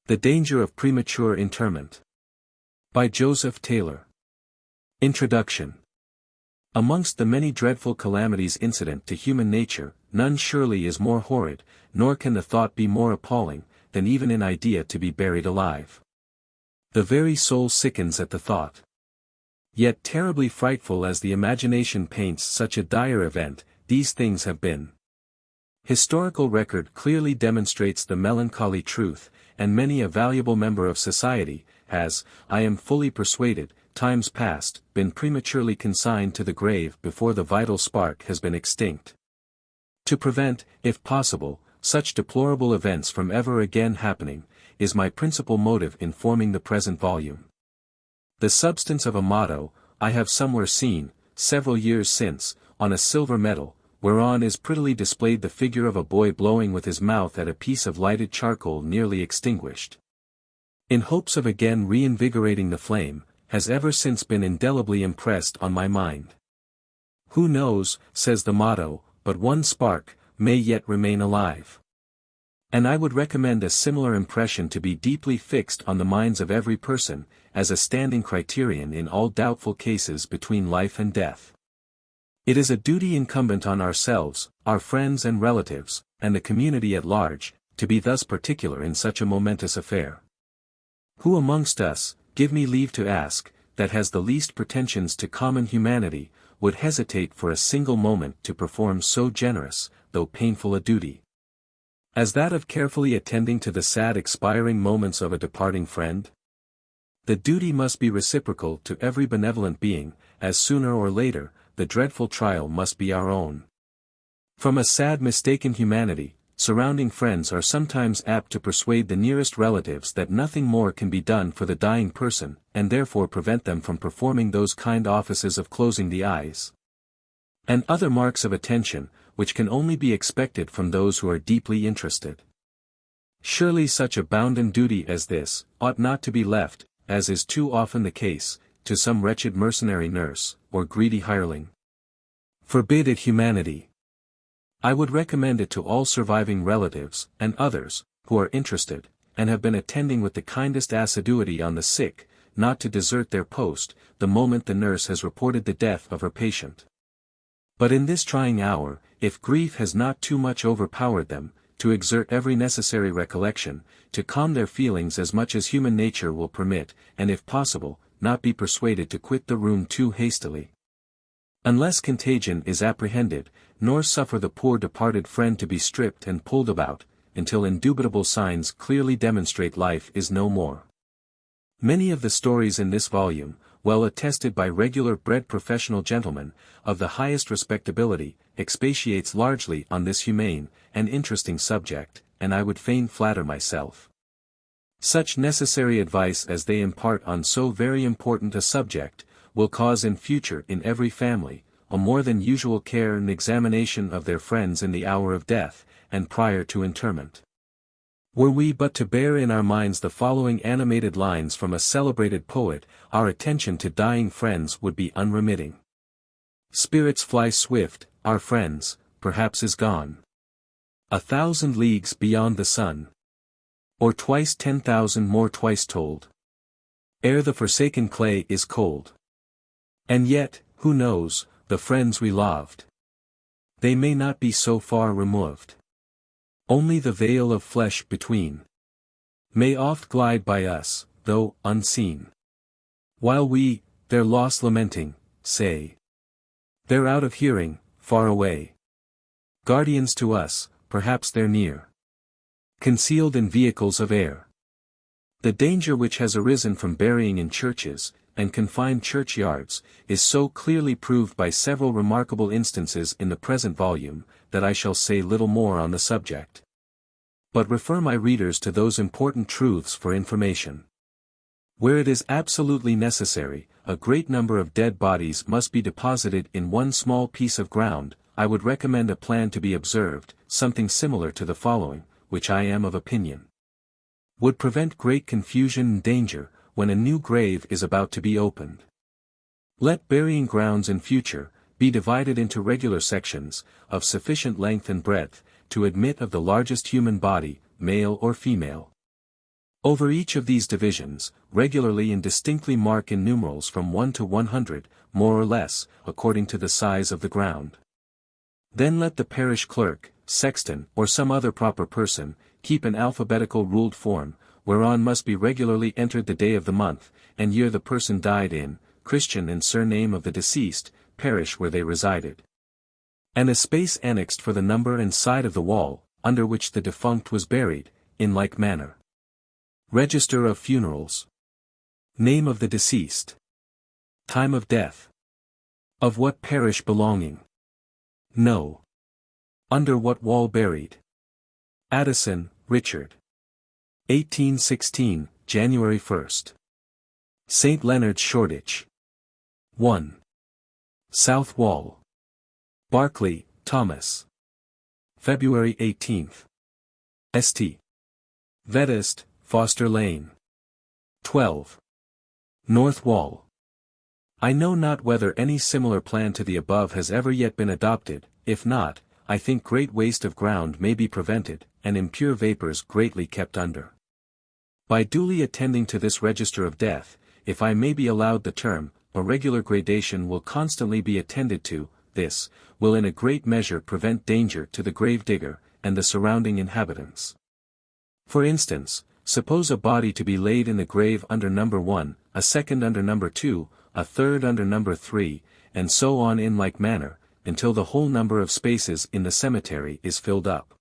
The Danger of Premature Interment. By Joseph Taylor. Introduction. Amongst the many dreadful calamities incident to human nature, none surely is more horrid, nor can the thought be more appalling, than even an idea to be buried alive. The very soul sickens at the thought. Yet terribly frightful as the imagination paints such a dire event, these things have been. Historical record clearly demonstrates the melancholy truth, and many a valuable member of society, has, I am fully persuaded, times past, been prematurely consigned to the grave before the vital spark has been extinct. To prevent, if possible, such deplorable events from ever again happening, is my principal motive in forming the present volume. The substance of a motto, I have somewhere seen, several years since, on a silver medal, whereon is prettily displayed the figure of a boy blowing with his mouth at a piece of lighted charcoal nearly extinguished. In hopes of again reinvigorating the flame, has ever since been indelibly impressed on my mind. Who knows, says the motto, but one spark may yet remain alive. And I would recommend a similar impression to be deeply fixed on the minds of every person, as a standing criterion in all doubtful cases between life and death. It is a duty incumbent on ourselves, our friends and relatives, and the community at large, to be thus particular in such a momentous affair. Who amongst us, give me leave to ask, that has the least pretensions to common humanity, would hesitate for a single moment to perform so generous, though painful a duty, as that of carefully attending to the sad expiring moments of a departing friend? The duty must be reciprocal to every benevolent being, as sooner or later, the dreadful trial must be our own. From a sad mistaken humanity, surrounding friends are sometimes apt to persuade the nearest relatives that nothing more can be done for the dying person, and therefore prevent them from performing those kind offices of closing the eyes, and other marks of attention, which can only be expected from those who are deeply interested. Surely such a bounden duty as this, ought not to be left, as is too often the case, to some wretched mercenary nurse, or greedy hireling. Forbid it, humanity. I would recommend it to all surviving relatives, and others, who are interested, and have been attending with the kindest assiduity on the sick, not to desert their post, the moment the nurse has reported the death of her patient. But in this trying hour, if grief has not too much overpowered them, to exert every necessary recollection, to calm their feelings as much as human nature will permit, and if possible, not be persuaded to quit the room too hastily, unless contagion is apprehended, nor suffer the poor departed friend to be stripped and pulled about, until indubitable signs clearly demonstrate life is no more. Many of the stories in this volume, well attested by regular bred professional gentlemen, of the highest respectability, expatiates largely on this humane and interesting subject, and I would fain flatter myself, such necessary advice as they impart on so very important a subject, will cause in future in every family, a more than usual care and examination of their friends in the hour of death, and prior to interment. Were we but to bear in our minds the following animated lines from a celebrated poet, our attention to dying friends would be unremitting. Spirits fly swift, our friends, perhaps is gone 1,000 leagues beyond the sun, or twice 10,000 more twice told, ere the forsaken clay is cold. And yet, who knows, the friends we loved, they may not be so far removed. Only the veil of flesh between may oft glide by us, though unseen, while we, their loss lamenting, say, they're out of hearing, far away. Guardians to us, perhaps they're near, concealed in vehicles of air. The danger which has arisen from burying in churches, and confined churchyards, is so clearly proved by several remarkable instances in the present volume, that I shall say little more on the subject, but refer my readers to those important truths for information. Where it is absolutely necessary, a great number of dead bodies must be deposited in one small piece of ground, I would recommend a plan to be observed, something similar to the following, which I am of opinion would prevent great confusion and danger, when a new grave is about to be opened. Let burying grounds in future, be divided into regular sections, of sufficient length and breadth, to admit of the largest human body, male or female. Over each of these divisions, regularly and distinctly mark in numerals from 1 to 100, more or less, according to the size of the ground. Then let the parish clerk, sexton, or some other proper person, keep an alphabetical ruled form, whereon must be regularly entered the day of the month, and year the person died in, Christian and surname of the deceased, parish where they resided. And a space annexed for the number and side of the wall, under which the defunct was buried, in like manner. Register of funerals. Name of the deceased. Time of death. Of what parish belonging. No. Under what wall buried. Addison, Richard. 1816, January 1st. St. Leonard's, Shoreditch. 1. South Wall. Barclay, Thomas. February 18th. St. Vedest, Foster Lane. 12. North Wall. I know not whether any similar plan to the above has ever yet been adopted. If not, I think great waste of ground may be prevented, and impure vapors greatly kept under. By duly attending to this register of death, if I may be allowed the term, a regular gradation will constantly be attended to. This will in a great measure prevent danger to the grave digger, and the surrounding inhabitants. For instance, suppose a body to be laid in the grave under number 1, a second under number 2, a third under number 3, and so on in like manner, until the whole number of spaces in the cemetery is filled up.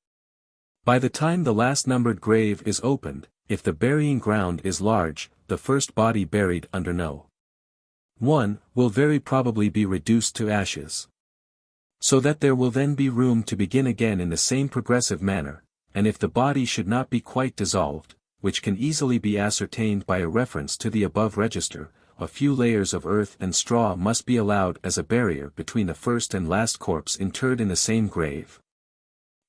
By the time the last numbered grave is opened, if the burying ground is large, the first body buried under no. 1 will very probably be reduced to ashes. So that there will then be room to begin again in the same progressive manner, and if the body should not be quite dissolved, which can easily be ascertained by a reference to the above register, a few layers of earth and straw must be allowed as a barrier between the first and last corpse interred in the same grave.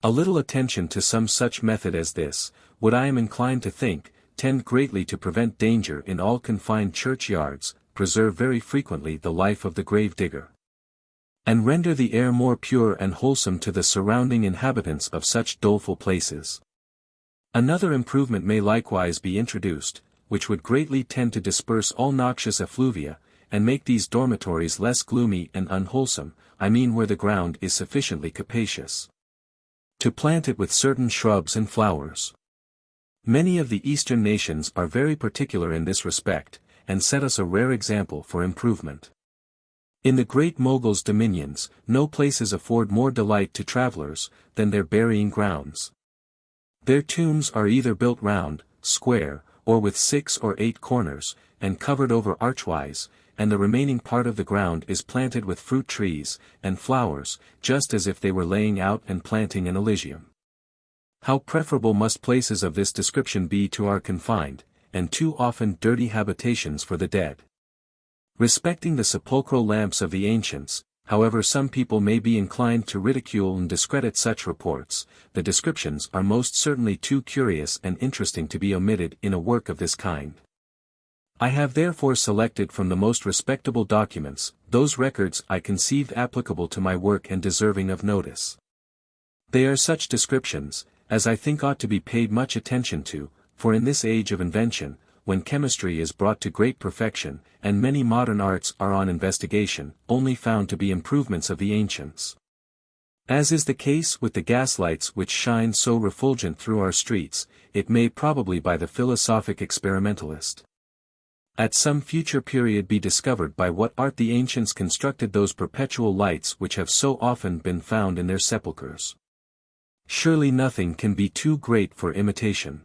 A little attention to some such method as this, would I am inclined to think, tend greatly to prevent danger in all confined churchyards, preserve very frequently the life of the grave digger, and render the air more pure and wholesome to the surrounding inhabitants of such doleful places. Another improvement may likewise be introduced, which would greatly tend to disperse all noxious effluvia, and make these dormitories less gloomy and unwholesome, I mean where the ground is sufficiently capacious. To plant it with certain shrubs and flowers. Many of the Eastern nations are very particular in this respect, and set us a rare example for improvement. In the great Mogul's dominions, no places afford more delight to travelers, than their burying grounds. Their tombs are either built round, square, or with 6 or 8 corners, and covered over archwise, and the remaining part of the ground is planted with fruit trees, and flowers, just as if they were laying out and planting an Elysium. How preferable must places of this description be to our confined, and too often dirty habitations for the dead. Respecting the sepulchral lamps of the ancients, however some people may be inclined to ridicule and discredit such reports, the descriptions are most certainly too curious and interesting to be omitted in a work of this kind. I have therefore selected from the most respectable documents, those records I conceived applicable to my work and deserving of notice. They are such descriptions, as I think ought to be paid much attention to, for in this age of invention, when chemistry is brought to great perfection, and many modern arts are on investigation, only found to be improvements of the ancients. As is the case with the gaslights which shine so refulgent through our streets, it may probably by the philosophic experimentalist at some future period be discovered by what art the ancients constructed those perpetual lights which have so often been found in their sepulchres. Surely nothing can be too great for imitation.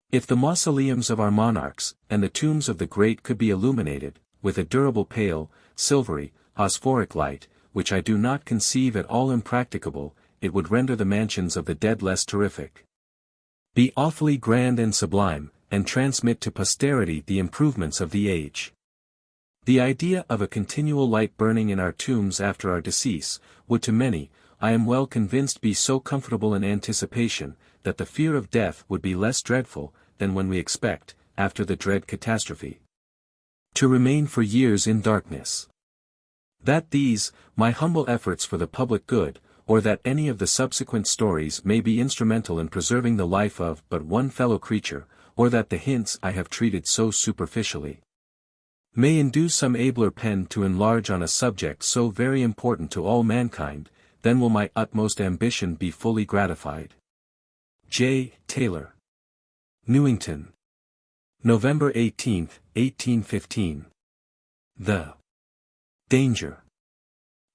If the mausoleums of our monarchs, and the tombs of the great could be illuminated, with a durable pale, silvery, phosphoric light, which I do not conceive at all impracticable, it would render the mansions of the dead less terrific. Be awfully grand and sublime, and transmit to posterity the improvements of the age. The idea of a continual light burning in our tombs after our decease, would to many, I am well convinced be so comfortable an anticipation, that the fear of death would be less dreadful, than when we expect, after the dread catastrophe, to remain for years in darkness. That these, my humble efforts for the public good, or that any of the subsequent stories may be instrumental in preserving the life of but one fellow creature, or that the hints I have treated so superficially may induce some abler pen to enlarge on a subject so very important to all mankind, then will my utmost ambition be fully gratified. J. Taylor. Newington. November 18, 1815. The danger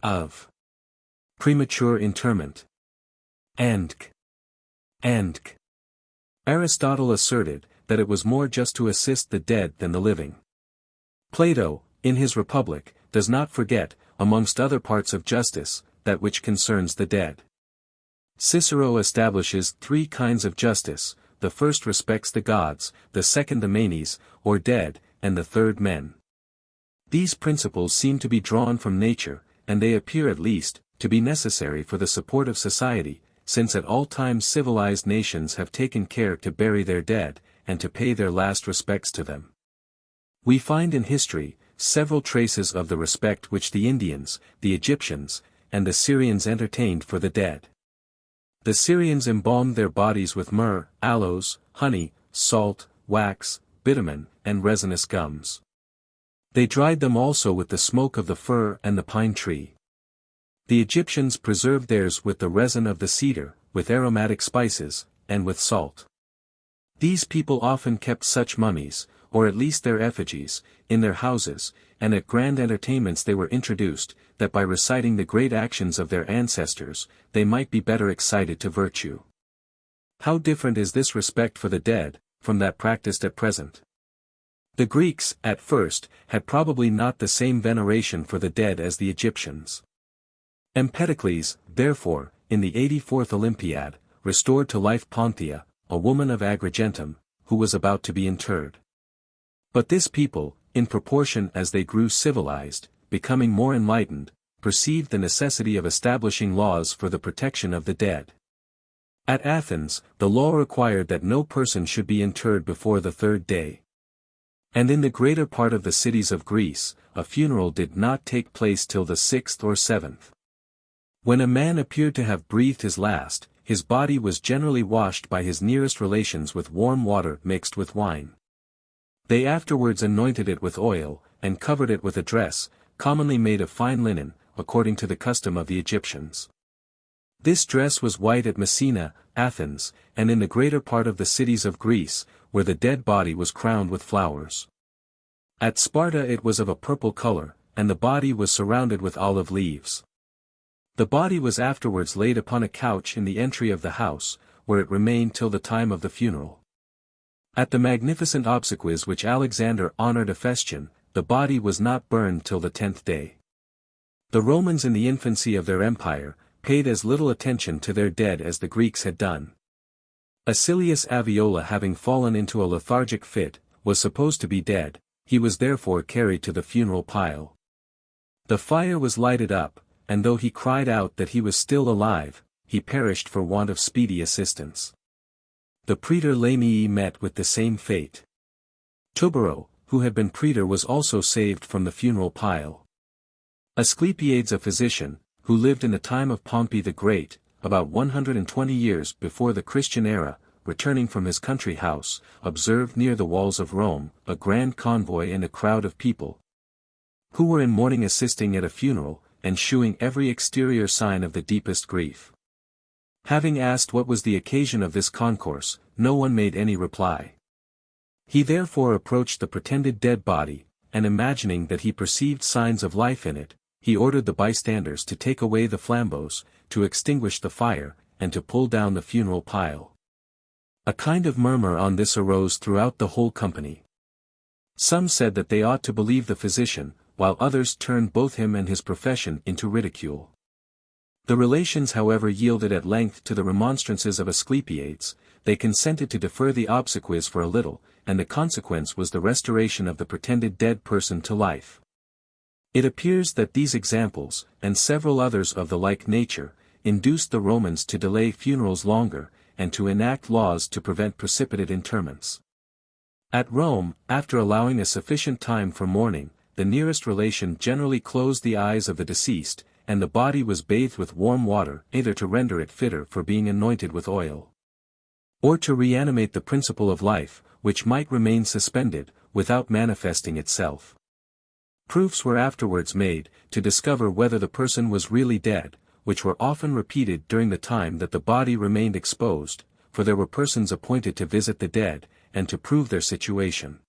of premature interment. And Aristotle asserted that it was more just to assist the dead than the living. Plato, in his Republic, does not forget, amongst other parts of justice, that which concerns the dead. Cicero establishes 3 kinds of justice: the first respects the gods, the second the manes, or dead, and the third men. These principles seem to be drawn from nature, and they appear at least, to be necessary for the support of society, since at all times civilized nations have taken care to bury their dead, and to pay their last respects to them. We find in history several traces of the respect which the Indians, the Egyptians, and the Syrians entertained for the dead. The Syrians embalmed their bodies with myrrh, aloes, honey, salt, wax, bitumen, and resinous gums. They dried them also with the smoke of the fir and the pine tree. The Egyptians preserved theirs with the resin of the cedar, with aromatic spices, and with salt. These people often kept such mummies, or at least their effigies, in their houses, and at grand entertainments they were introduced, that by reciting the great actions of their ancestors, they might be better excited to virtue. How different is this respect for the dead, from that practiced at present? The Greeks, at first, had probably not the same veneration for the dead as the Egyptians. Empedocles, therefore, in the 84th Olympiad, restored to life Ponthia, a woman of Agrigentum, who was about to be interred. But this people, in proportion as they grew civilized, becoming more enlightened, perceived the necessity of establishing laws for the protection of the dead. At Athens, the law required that no person should be interred before the 3rd day. And in the greater part of the cities of Greece, a funeral did not take place till the 6th or 7th. When a man appeared to have breathed his last, his body was generally washed by his nearest relations with warm water mixed with wine. They afterwards anointed it with oil, and covered it with a dress, commonly made of fine linen, according to the custom of the Egyptians. This dress was white at Messina, Athens, and in the greater part of the cities of Greece, where the dead body was crowned with flowers. At Sparta it was of a purple color, and the body was surrounded with olive leaves. The body was afterwards laid upon a couch in the entry of the house, where it remained till the time of the funeral. At the magnificent obsequies which Alexander honored Ephestion, the body was not burned till the 10th day. The Romans in the infancy of their empire, paid as little attention to their dead as the Greeks had done. Acilius Aviola having fallen into a lethargic fit, was supposed to be dead, he was therefore carried to the funeral pile. The fire was lighted up, and though he cried out that he was still alive, he perished for want of speedy assistance. The praetor Lamii met with the same fate. Tubero, who had been praetor, was also saved from the funeral pile. Asclepiades, a physician, who lived in the time of Pompey the Great, about 120 years before the Christian era, returning from his country house, observed near the walls of Rome a grand convoy and a crowd of people, who were in mourning assisting at a funeral, and shewing every exterior sign of the deepest grief. Having asked what was the occasion of this concourse, no one made any reply. He therefore approached the pretended dead body, and imagining that he perceived signs of life in it, he ordered the bystanders to take away the flambeaux, to extinguish the fire, and to pull down the funeral pile. A kind of murmur on this arose throughout the whole company. Some said that they ought to believe the physician, while others turned both him and his profession into ridicule. The relations however yielded at length to the remonstrances of Asclepiades. They consented to defer the obsequies for a little, and the consequence was the restoration of the pretended dead person to life. It appears that these examples, and several others of the like nature, induced the Romans to delay funerals longer, and to enact laws to prevent precipitate interments. At Rome, after allowing a sufficient time for mourning, the nearest relation generally closed the eyes of the deceased, and the body was bathed with warm water, either to render it fitter for being anointed with oil, or to reanimate the principle of life, which might remain suspended, without manifesting itself. Proofs were afterwards made, to discover whether the person was really dead, which were often repeated during the time that the body remained exposed, for there were persons appointed to visit the dead, and to prove their situation.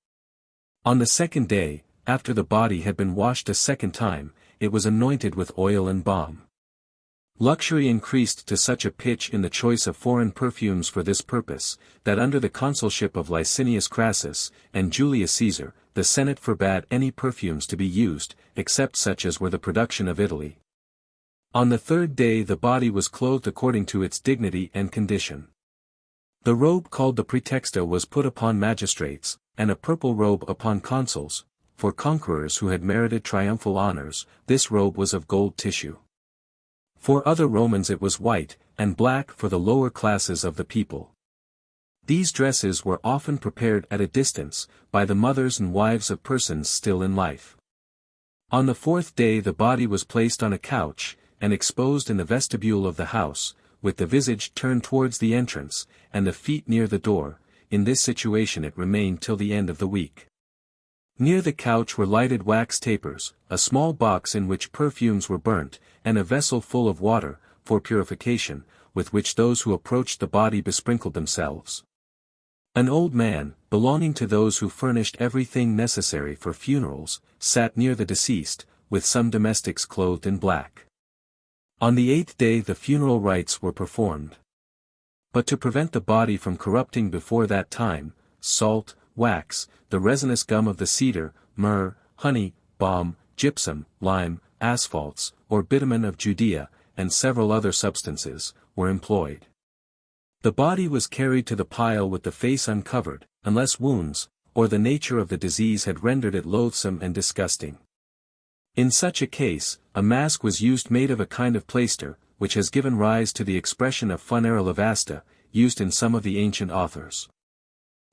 On the second day, after the body had been washed a second time, it was anointed with oil and balm. Luxury increased to such a pitch in the choice of foreign perfumes for this purpose, that under the consulship of Licinius Crassus, and Julius Caesar, the Senate forbade any perfumes to be used, except such as were the production of Italy. On the third day the body was clothed according to its dignity and condition. The robe called the praetexta was put upon magistrates, and a purple robe upon consuls. For conquerors who had merited triumphal honors, this robe was of gold tissue. For other Romans it was white, and black for the lower classes of the people. These dresses were often prepared at a distance, by the mothers and wives of persons still in life. On the fourth day the body was placed on a couch, and exposed in the vestibule of the house, with the visage turned towards the entrance, and the feet near the door. In this situation it remained till the end of the week. Near the couch were lighted wax tapers, a small box in which perfumes were burnt, and a vessel full of water, for purification, with which those who approached the body besprinkled themselves. An old man, belonging to those who furnished everything necessary for funerals, sat near the deceased, with some domestics clothed in black. On the eighth day the funeral rites were performed. But to prevent the body from corrupting before that time, salt, wax, the resinous gum of the cedar, myrrh, honey, balm, gypsum, lime, asphalts, or bitumen of Judea, and several other substances, were employed. The body was carried to the pile with the face uncovered, unless wounds, or the nature of the disease had rendered it loathsome and disgusting. In such a case, a mask was used made of a kind of plaister, which has given rise to the expression of funera lavasta, used in some of the ancient authors.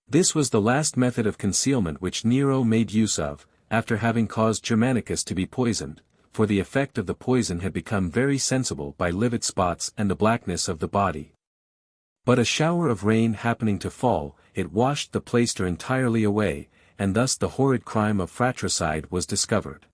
This was the last method of concealment which Nero made use of, after having caused Germanicus to be poisoned, for the effect of the poison had become very sensible by livid spots and the blackness of the body. But a shower of rain happening to fall, it washed the plaister entirely away, and thus the horrid crime of fratricide was discovered.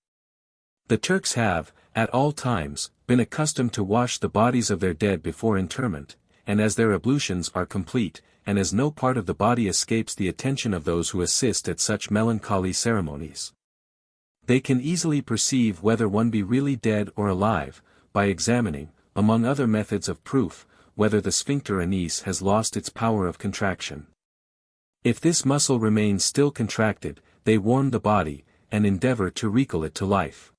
The Turks have, at all times, been accustomed to wash the bodies of their dead before interment, and as their ablutions are complete, and as no part of the body escapes the attention of those who assist at such melancholy ceremonies, they can easily perceive whether one be really dead or alive, by examining, among other methods of proof, whether the sphincter anus has lost its power of contraction. If this muscle remains still contracted, they warm the body, and endeavor to recall it to life.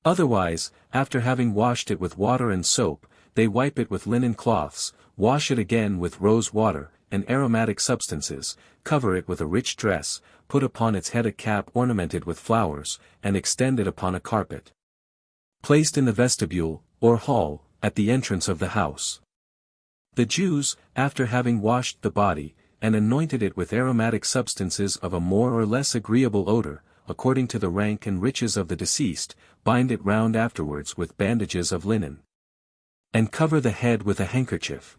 Otherwise, after having washed it with water and soap, they wipe it with linen cloths, wash it again with rose water, and aromatic substances, cover it with a rich dress, put upon its head a cap ornamented with flowers, and extend it upon a carpet placed in the vestibule, or hall, at the entrance of the house. The Jews, after having washed the body, and anointed it with aromatic substances of a more or less agreeable odor, according to the rank and riches of the deceased, bind it round afterwards with bandages of linen, and cover the head with a handkerchief.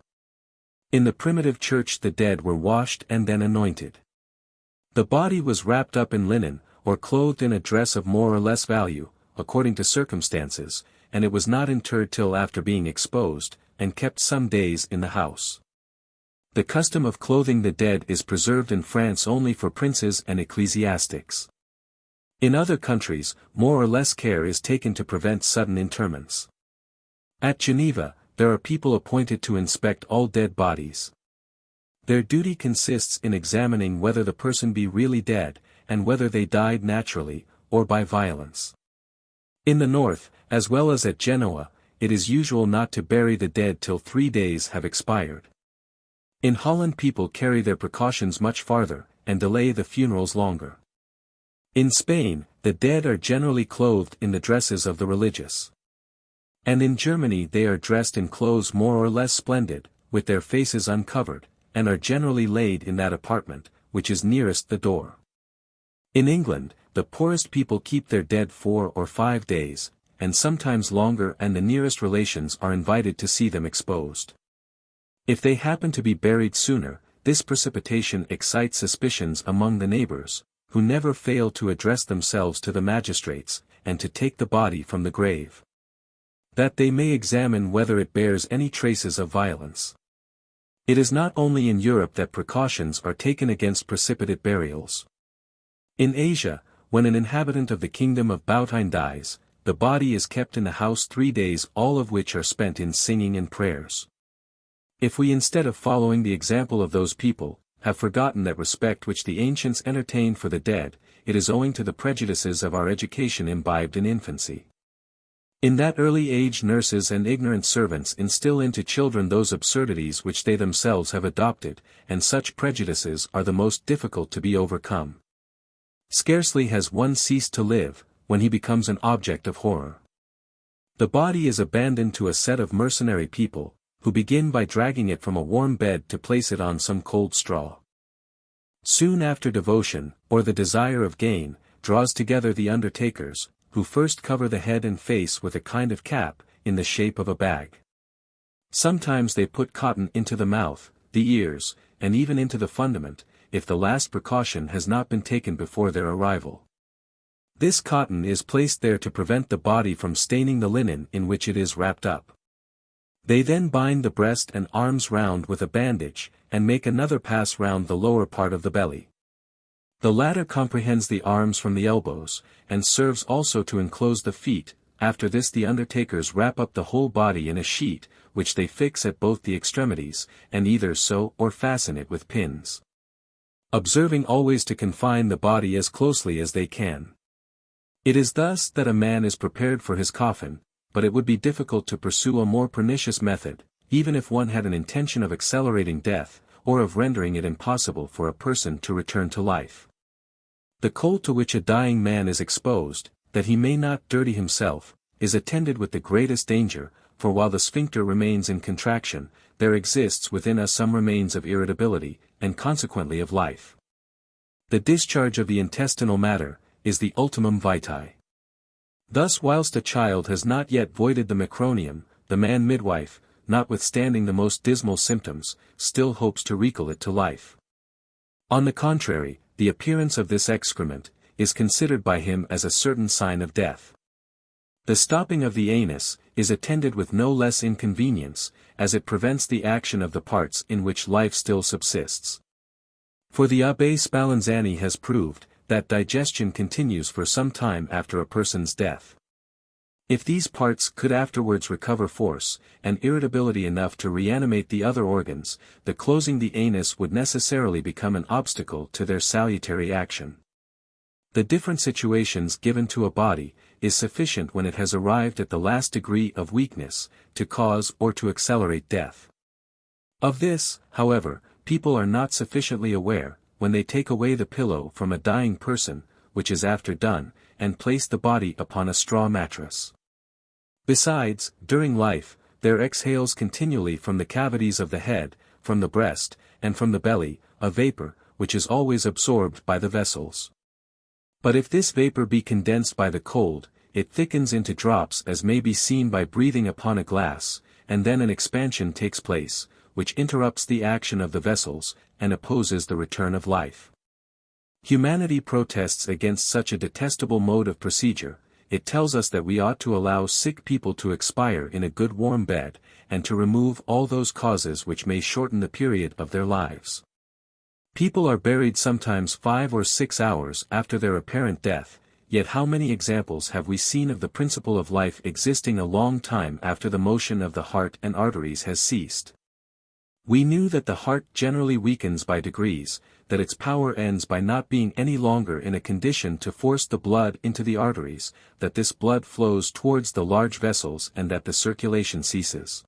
In the primitive church the dead were washed and then anointed. The body was wrapped up in linen, or clothed in a dress of more or less value, according to circumstances, and it was not interred till after being exposed, and kept some days in the house. The custom of clothing the dead is preserved in France only for princes and ecclesiastics. In other countries, more or less care is taken to prevent sudden interments. At Geneva, there are people appointed to inspect all dead bodies. Their duty consists in examining whether the person be really dead, and whether they died naturally, or by violence. In the north, as well as at Genoa, it is usual not to bury the dead till 3 days have expired. In Holland people carry their precautions much farther, and delay the funerals longer. In Spain, the dead are generally clothed in the dresses of the religious. And in Germany they are dressed in clothes more or less splendid, with their faces uncovered, and are generally laid in that apartment, which is nearest the door. In England, the poorest people keep their dead 4 or 5 days, and sometimes longer, and the nearest relations are invited to see them exposed. If they happen to be buried sooner, this precipitation excites suspicions among the neighbors, who never fail to address themselves to the magistrates, and to take the body from the grave, that they may examine whether it bears any traces of violence. It is not only in Europe that precautions are taken against precipitate burials. In Asia, when an inhabitant of the kingdom of Baotain dies, the body is kept in the house 3 days, all of which are spent in singing and prayers. If we, instead of following the example of those people, have forgotten that respect which the ancients entertained for the dead, it is owing to the prejudices of our education imbibed in infancy. In that early age nurses and ignorant servants instill into children those absurdities which they themselves have adopted, and such prejudices are the most difficult to be overcome. Scarcely has one ceased to live, when he becomes an object of horror. The body is abandoned to a set of mercenary people, who begin by dragging it from a warm bed to place it on some cold straw. Soon after devotion, or the desire of gain, draws together the undertakers, who first cover the head and face with a kind of cap, in the shape of a bag. Sometimes they put cotton into the mouth, the ears, and even into the fundament, if the last precaution has not been taken before their arrival. This cotton is placed there to prevent the body from staining the linen in which it is wrapped up. They then bind the breast and arms round with a bandage, and make another pass round the lower part of the belly. The latter comprehends the arms from the elbows, and serves also to enclose the feet. After this the undertakers wrap up the whole body in a sheet, which they fix at both the extremities, and either sew or fasten it with pins, observing always to confine the body as closely as they can. It is thus that a man is prepared for his coffin, but it would be difficult to pursue a more pernicious method, even if one had an intention of accelerating death, or of rendering it impossible for a person to return to life. The cold to which a dying man is exposed, that he may not dirty himself, is attended with the greatest danger, for while the sphincter remains in contraction, there exists within us some remains of irritability, and consequently of life. The discharge of the intestinal matter is the ultimum vitae. Thus whilst a child has not yet voided the macronium, the man midwife, notwithstanding the most dismal symptoms, still hopes to recall it to life. On the contrary, the appearance of this excrement is considered by him as a certain sign of death. The stopping of the anus is attended with no less inconvenience, as it prevents the action of the parts in which life still subsists. For the Abbé Spallanzani has proved that digestion continues for some time after a person's death. If these parts could afterwards recover force, and irritability enough to reanimate the other organs, the closing the anus would necessarily become an obstacle to their salutary action. The different situations given to a body, is sufficient when it has arrived at the last degree of weakness, to cause or to accelerate death. Of this, however, people are not sufficiently aware, when they take away the pillow from a dying person, which is after done, and place the body upon a straw mattress. Besides, during life, there exhales continually from the cavities of the head, from the breast, and from the belly, a vapor, which is always absorbed by the vessels. But if this vapor be condensed by the cold, it thickens into drops as may be seen by breathing upon a glass, and then an expansion takes place, which interrupts the action of the vessels, and opposes the return of life. Humanity protests against such a detestable mode of procedure. It tells us that we ought to allow sick people to expire in a good warm bed, and to remove all those causes which may shorten the period of their lives. People are buried sometimes 5 or 6 hours after their apparent death, yet how many examples have we seen of the principle of life existing a long time after the motion of the heart and arteries has ceased? We knew that the heart generally weakens by degrees, that its power ends by not being any longer in a condition to force the blood into the arteries, that this blood flows towards the large vessels and that the circulation ceases.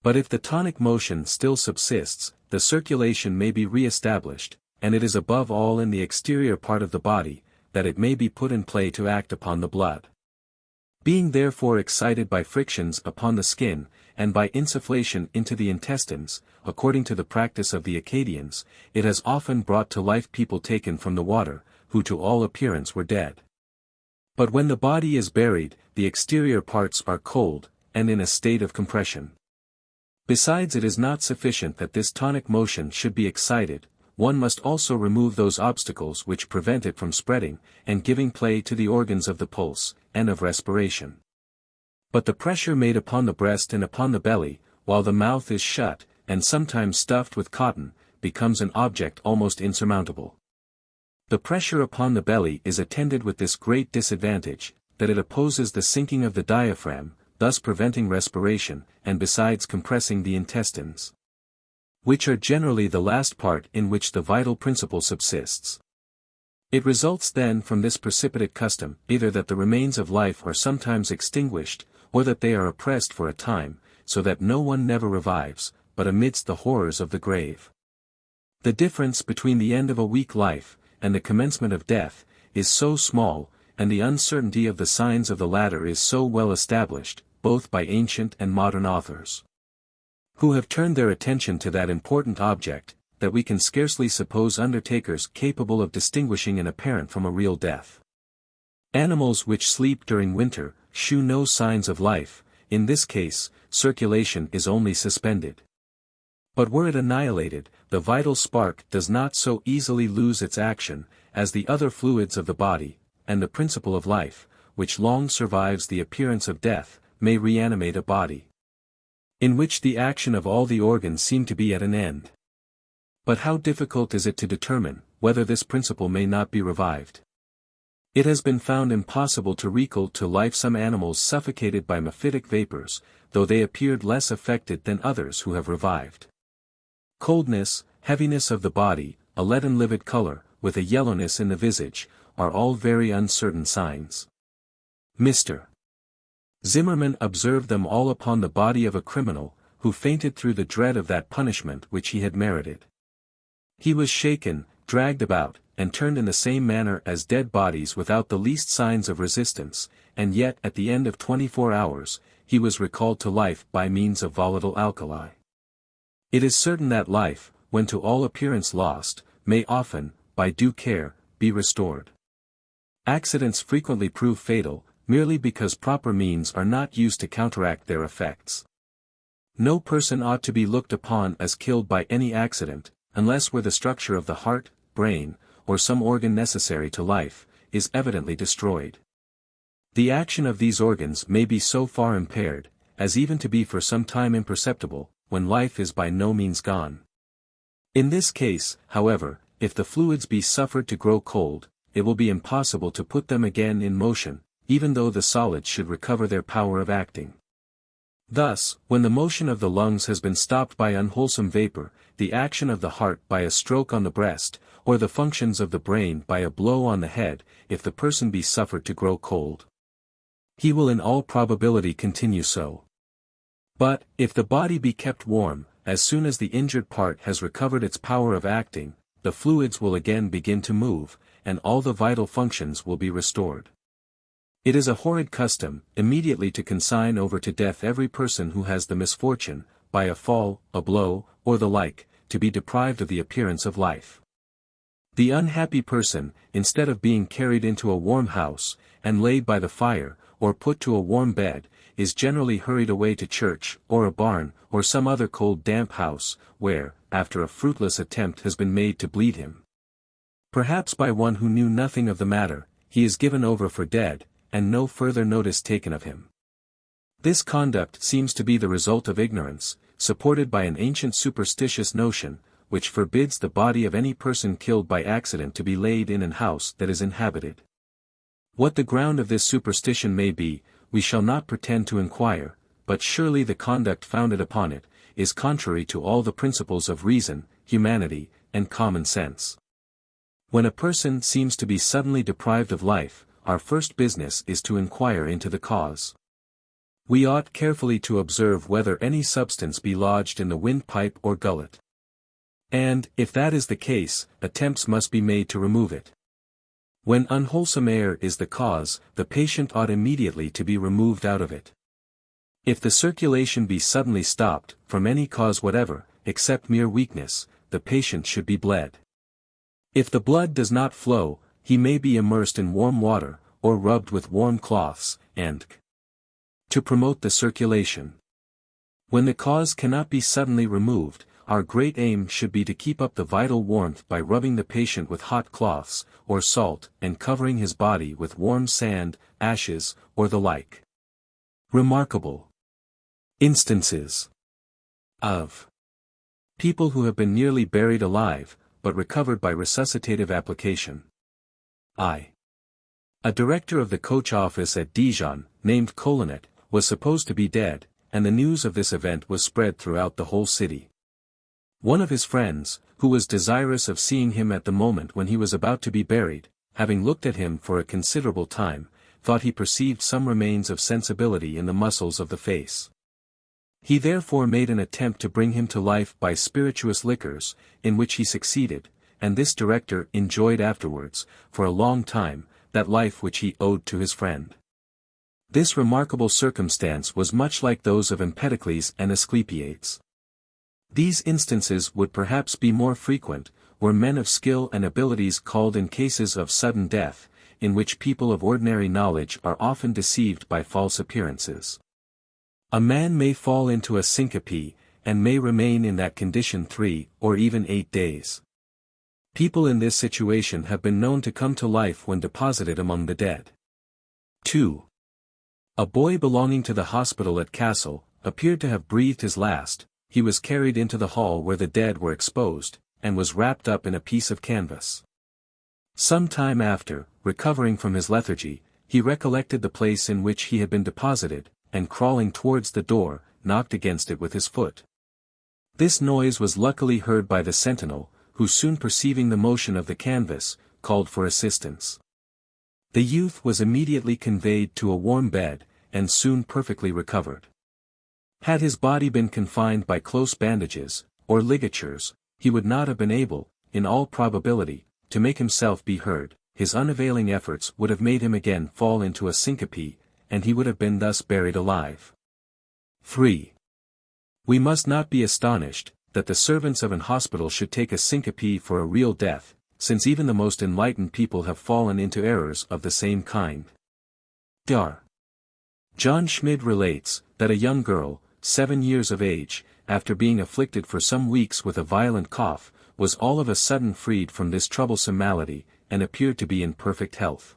But if the tonic motion still subsists, the circulation may be re-established, and it is above all in the exterior part of the body, that it may be put in play to act upon the blood. Being therefore excited by frictions upon the skin, and by insufflation into the intestines, according to the practice of the Acadians, it has often brought to life people taken from the water, who to all appearance were dead. But when the body is buried, the exterior parts are cold, and in a state of compression. Besides, it is not sufficient that this tonic motion should be excited, one must also remove those obstacles which prevent it from spreading, and giving play to the organs of the pulse, and of respiration. But the pressure made upon the breast and upon the belly, while the mouth is shut, and sometimes stuffed with cotton, becomes an object almost insurmountable. The pressure upon the belly is attended with this great disadvantage, that it opposes the sinking of the diaphragm, thus preventing respiration, and besides compressing the intestines, which are generally the last part in which the vital principle subsists. It results then from this precipitate custom, either that the remains of life are sometimes extinguished, or that they are oppressed for a time, so that no one never revives, but amidst the horrors of the grave. The difference between the end of a weak life, and the commencement of death, is so small, and the uncertainty of the signs of the latter is so well established, both by ancient and modern authors, who have turned their attention to that important object, that we can scarcely suppose undertakers capable of distinguishing an apparent from a real death. Animals which sleep during winter, shew no signs of life, in this case, circulation is only suspended. But were it annihilated, the vital spark does not so easily lose its action, as the other fluids of the body, and the principle of life, which long survives the appearance of death, may reanimate a body in which the action of all the organs seem to be at an end. But how difficult is it to determine, whether this principle may not be revived? It has been found impossible to recall to life some animals suffocated by mephitic vapors, though they appeared less affected than others who have revived. Coldness, heaviness of the body, a leaden livid color, with a yellowness in the visage, are all very uncertain signs. Mr. Zimmermann observed them all upon the body of a criminal, who fainted through the dread of that punishment which he had merited. He was shaken, dragged about, and turned in the same manner as dead bodies without the least signs of resistance, and yet at the end of 24 hours, he was recalled to life by means of volatile alkali. It is certain that life, when to all appearance lost, may often, by due care, be restored. Accidents frequently prove fatal, merely because proper means are not used to counteract their effects. No person ought to be looked upon as killed by any accident, unless where the structure of the heart, brain, or some organ necessary to life, is evidently destroyed. The action of these organs may be so far impaired, as even to be for some time imperceptible, when life is by no means gone. In this case, however, if the fluids be suffered to grow cold, it will be impossible to put them again in motion, even though the solids should recover their power of acting. Thus, when the motion of the lungs has been stopped by unwholesome vapor, the action of the heart by a stroke on the breast, or the functions of the brain by a blow on the head, if the person be suffered to grow cold, he will in all probability continue so. But, if the body be kept warm, as soon as the injured part has recovered its power of acting, the fluids will again begin to move, and all the vital functions will be restored. It is a horrid custom, immediately to consign over to death every person who has the misfortune, by a fall, a blow, or the like, to be deprived of the appearance of life. The unhappy person, instead of being carried into a warm house, and laid by the fire, or put to a warm bed, is generally hurried away to church, or a barn, or some other cold damp house, where, after a fruitless attempt has been made to bleed him, perhaps by one who knew nothing of the matter, he is given over for dead, and no further notice taken of him. This conduct seems to be the result of ignorance, supported by an ancient superstitious notion, which forbids the body of any person killed by accident to be laid in an house that is inhabited. What the ground of this superstition may be, we shall not pretend to inquire, but surely the conduct founded upon it, is contrary to all the principles of reason, humanity, and common sense. When a person seems to be suddenly deprived of life, our first business is to inquire into the cause. We ought carefully to observe whether any substance be lodged in the windpipe or gullet. And, if that is the case, attempts must be made to remove it. When unwholesome air is the cause, the patient ought immediately to be removed out of it. If the circulation be suddenly stopped, from any cause whatever, except mere weakness, the patient should be bled. If the blood does not flow, he may be immersed in warm water, or rubbed with warm cloths, and to promote the circulation. When the cause cannot be suddenly removed, our great aim should be to keep up the vital warmth by rubbing the patient with hot cloths, or salt, and covering his body with warm sand, ashes, or the like. Remarkable instances of people who have been nearly buried alive, but recovered by resuscitative application. A director of the coach office at Dijon, named Colinet, was supposed to be dead, and the news of this event was spread throughout the whole city. One of his friends, who was desirous of seeing him at the moment when he was about to be buried, having looked at him for a considerable time, thought he perceived some remains of sensibility in the muscles of the face. He therefore made an attempt to bring him to life by spirituous liquors, in which he succeeded, and this director enjoyed afterwards, for a long time, that life which he owed to his friend. This remarkable circumstance was much like those of Empedocles and Asclepiades. These instances would perhaps be more frequent, were men of skill and abilities called in cases of sudden death, in which people of ordinary knowledge are often deceived by false appearances. A man may fall into a syncope, and may remain in that condition 3, or even 8 days. People in this situation have been known to come to life when deposited among the dead. 2. A boy belonging to the hospital at Kassel, appeared to have breathed his last. He was carried into the hall where the dead were exposed, and was wrapped up in a piece of canvas. Some time after, recovering from his lethargy, he recollected the place in which he had been deposited, and crawling towards the door, knocked against it with his foot. This noise was luckily heard by the sentinel, who soon perceiving the motion of the canvas, called for assistance. The youth was immediately conveyed to a warm bed, and soon perfectly recovered. Had his body been confined by close bandages, or ligatures, he would not have been able, in all probability, to make himself be heard. His unavailing efforts would have made him again fall into a syncope, and he would have been thus buried alive. 3. We must not be astonished, that the servants of an hospital should take a syncope for a real death, since even the most enlightened people have fallen into errors of the same kind. Dr. John Schmid relates, that a young girl, 7 years of age, after being afflicted for some weeks with a violent cough, was all of a sudden freed from this troublesome malady, and appeared to be in perfect health.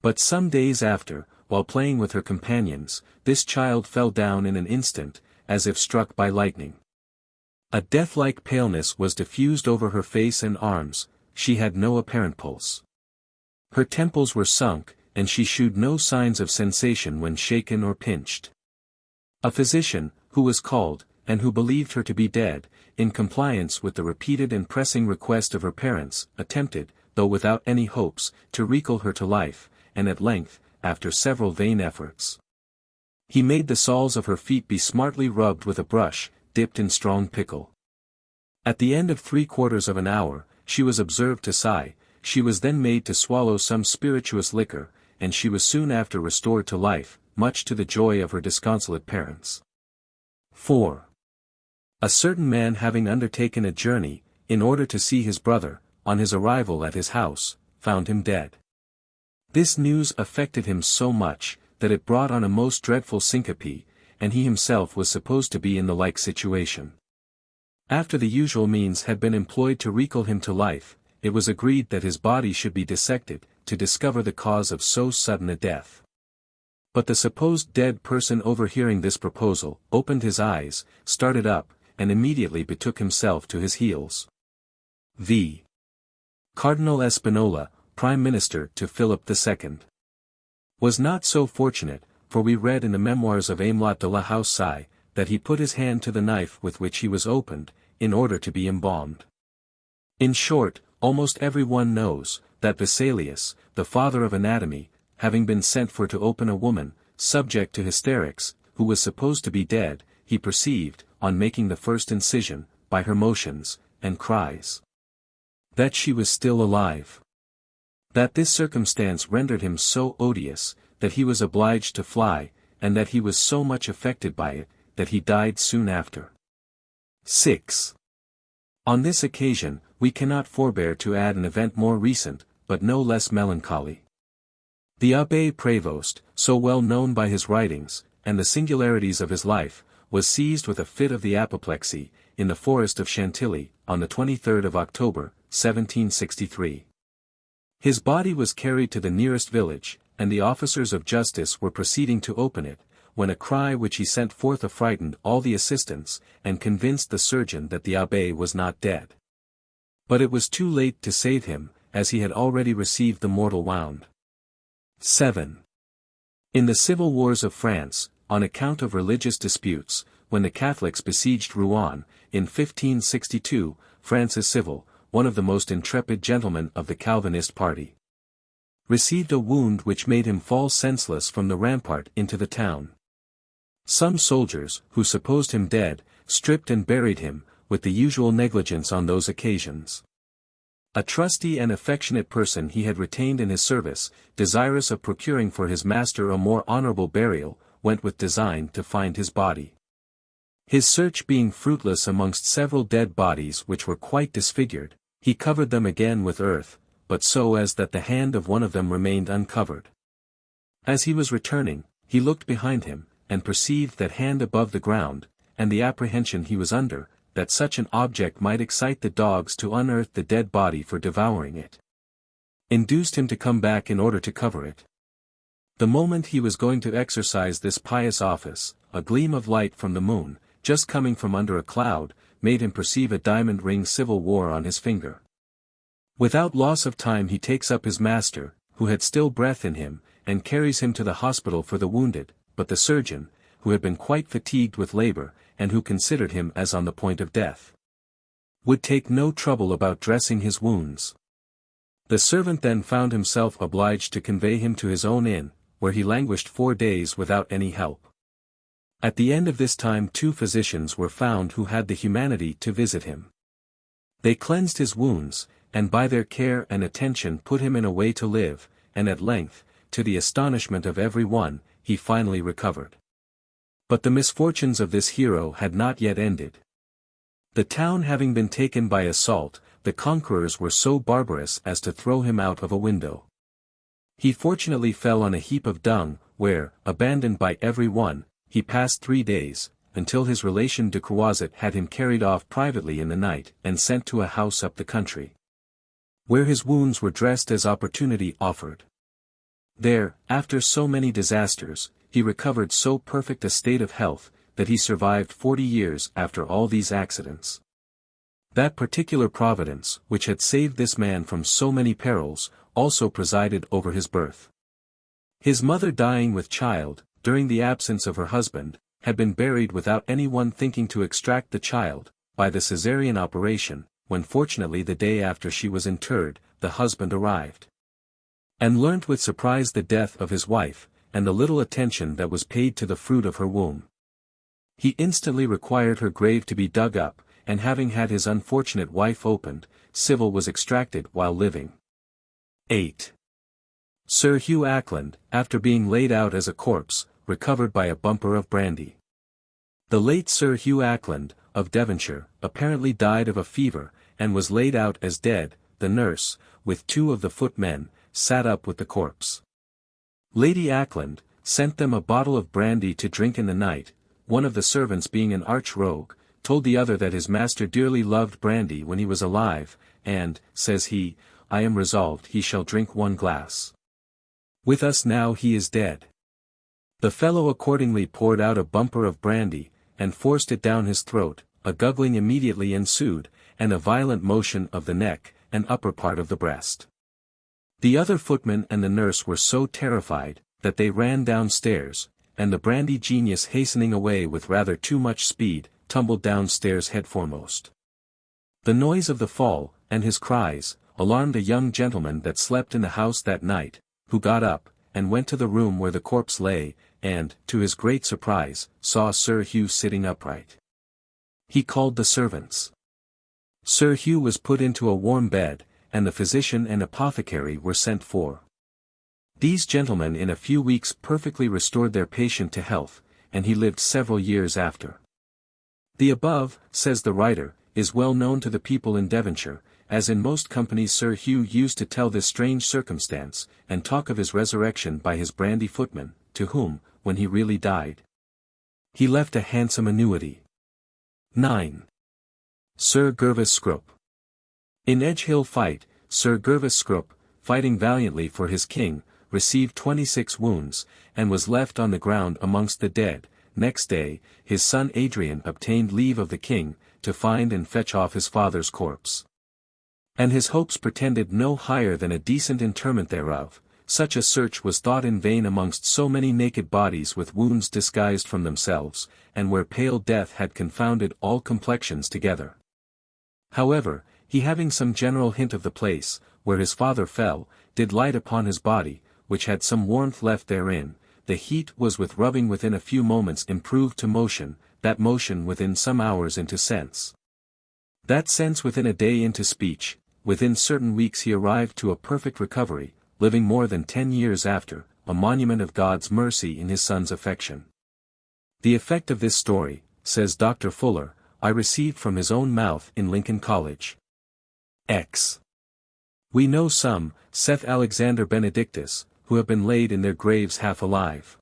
But some days after, while playing with her companions, this child fell down in an instant, as if struck by lightning. A death-like paleness was diffused over her face and arms. She had no apparent pulse. Her temples were sunk, and she shewed no signs of sensation when shaken or pinched. A physician, who was called, and who believed her to be dead, in compliance with the repeated and pressing request of her parents, attempted, though without any hopes, to recall her to life, and at length, after several vain efforts, he made the soles of her feet be smartly rubbed with a brush, dipped in strong pickle. At the end of 3/4 of an hour, she was observed to sigh. She was then made to swallow some spirituous liquor, and she was soon after restored to life, much to the joy of her disconsolate parents. 4. A certain man having undertaken a journey, in order to see his brother, on his arrival at his house, found him dead. This news affected him so much, that it brought on a most dreadful syncope, and he himself was supposed to be in the like situation. After the usual means had been employed to recall him to life, it was agreed that his body should be dissected, to discover the cause of so sudden a death. But the supposed dead person, overhearing this proposal, opened his eyes, started up, and immediately betook himself to his heels. V. Cardinal Espinola, Prime Minister to Philip II, was not so fortunate, for we read in the memoirs of Amelot de la Houssaye, that he put his hand to the knife with which he was opened, in order to be embalmed. In short, almost every one knows, that Vesalius, the father of anatomy, having been sent for to open a woman, subject to hysterics, who was supposed to be dead, he perceived, on making the first incision, by her motions, and cries, that she was still alive. That this circumstance rendered him so odious, that he was obliged to fly, and that he was so much affected by it, that he died soon after. 6. On this occasion, we cannot forbear to add an event more recent, but no less melancholy. The Abbé Prévost, so well known by his writings, and the singularities of his life, was seized with a fit of the apoplexy, in the forest of Chantilly, on the 23rd of October, 1763. His body was carried to the nearest village, and the officers of justice were proceeding to open it, when a cry which he sent forth affrighted all the assistants, and convinced the surgeon that the abbé was not dead. But it was too late to save him, as he had already received the mortal wound. 7. In the civil wars of France, on account of religious disputes, when the Catholics besieged Rouen, in 1562, Francis Civil, one of the most intrepid gentlemen of the Calvinist party, received a wound which made him fall senseless from the rampart into the town. Some soldiers, who supposed him dead, stripped and buried him, with the usual negligence on those occasions. A trusty and affectionate person he had retained in his service, desirous of procuring for his master a more honorable burial, went with design to find his body. His search being fruitless amongst several dead bodies which were quite disfigured, he covered them again with earth, but so as that the hand of one of them remained uncovered. As he was returning, he looked behind him, and perceived that hand above the ground, and the apprehension he was under, that such an object might excite the dogs to unearth the dead body for devouring it, induced him to come back in order to cover it. The moment he was going to exercise this pious office, a gleam of light from the moon, just coming from under a cloud, made him perceive a diamond ring Civil wore on his finger. Without loss of time he takes up his master, who had still breath in him, and carries him to the hospital for the wounded, but the surgeon, who had been quite fatigued with labor, and who considered him as on the point of death, would take no trouble about dressing his wounds. The servant then found himself obliged to convey him to his own inn, where he languished 4 days without any help. At the end of this time 2 physicians were found who had the humanity to visit him. They cleansed his wounds, and by their care and attention put him in a way to live, and at length, to the astonishment of every one, he finally recovered. But the misfortunes of this hero had not yet ended. The town having been taken by assault, the conquerors were so barbarous as to throw him out of a window. He fortunately fell on a heap of dung, where, abandoned by every one, he passed 3 days, until his relation de Croisset had him carried off privately in the night and sent to a house up the country, where his wounds were dressed as opportunity offered. There, after so many disasters, he recovered so perfect a state of health, that he survived 40 years after all these accidents. That particular providence, which had saved this man from so many perils, also presided over his birth. His mother dying with child, during the absence of her husband, had been buried without any one thinking to extract the child, by the Caesarean operation, when fortunately the day after she was interred, the husband arrived, and learnt with surprise the death of his wife, and the little attention that was paid to the fruit of her womb. He instantly required her grave to be dug up, and having had his unfortunate wife opened, Civil was extracted while living. 8. Sir Hugh Acland, after being laid out as a corpse, recovered by a bumper of brandy. The late Sir Hugh Acland, of Devonshire, apparently died of a fever, and was laid out as dead. The nurse, with 2 of the footmen, sat up with the corpse. Lady Acland sent them a bottle of brandy to drink in the night. One of the servants, being an arch rogue, told the other that his master dearly loved brandy when he was alive, and, says he, I am resolved he shall drink 1 glass with us now he is dead. The fellow accordingly poured out a bumper of brandy, and forced it down his throat. A guggling immediately ensued, and a violent motion of the neck, and upper part of the breast. The other footman and the nurse were so terrified, that they ran downstairs, and the brandy genius, hastening away with rather too much speed, tumbled downstairs headforemost. The noise of the fall, and his cries, alarmed a young gentleman that slept in the house that night, who got up, and went to the room where the corpse lay, and, to his great surprise, saw Sir Hugh sitting upright. He called the servants. Sir Hugh was put into a warm bed, and the physician and apothecary were sent for. These gentlemen in a few weeks perfectly restored their patient to health, and he lived several years after. The above, says the writer, is well known to the people in Devonshire, as in most companies Sir Hugh used to tell this strange circumstance, and talk of his resurrection by his brandy footman, to whom, when he really died, He left a handsome annuity. 9. Sir Gervas Scrope. In Edgehill fight, Sir Gervas Scrope, fighting valiantly for his king, received 26 wounds, and was left on the ground amongst the dead. Next day, his son Adrian obtained leave of the king, to find and fetch off his father's corpse. And his hopes pretended no higher than a decent interment thereof. Such a search was thought in vain amongst so many naked bodies with wounds disguised from themselves, and where pale death had confounded all complexions together. However, he having some general hint of the place, where his father fell, did light upon his body, which had some warmth left therein. The heat was with rubbing within a few moments improved to motion, that motion within some hours into sense. That sense within a day into speech. Within certain weeks he arrived to a perfect recovery, living more than 10 years after, a monument of God's mercy in his son's affection. The effect of this story, says Dr. Fuller, I received from his own mouth in Lincoln College. X. We know some, saith Alexander Benedictus, who have been laid in their graves half alive.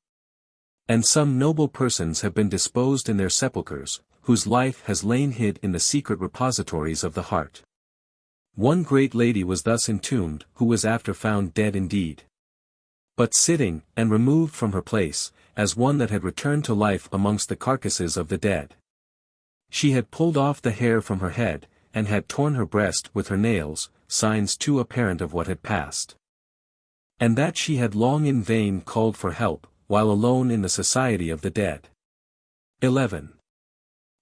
And some noble persons have been disposed in their sepulchres, whose life has lain hid in the secret repositories of the heart. One great lady was thus entombed, who was after found dead indeed, but sitting, and removed from her place, as one that had returned to life amongst the carcasses of the dead. She had pulled off the hair from her head, and had torn her breast with her nails, signs too apparent of what had passed. And that she had long in vain called for help, while alone in the society of the dead. 11.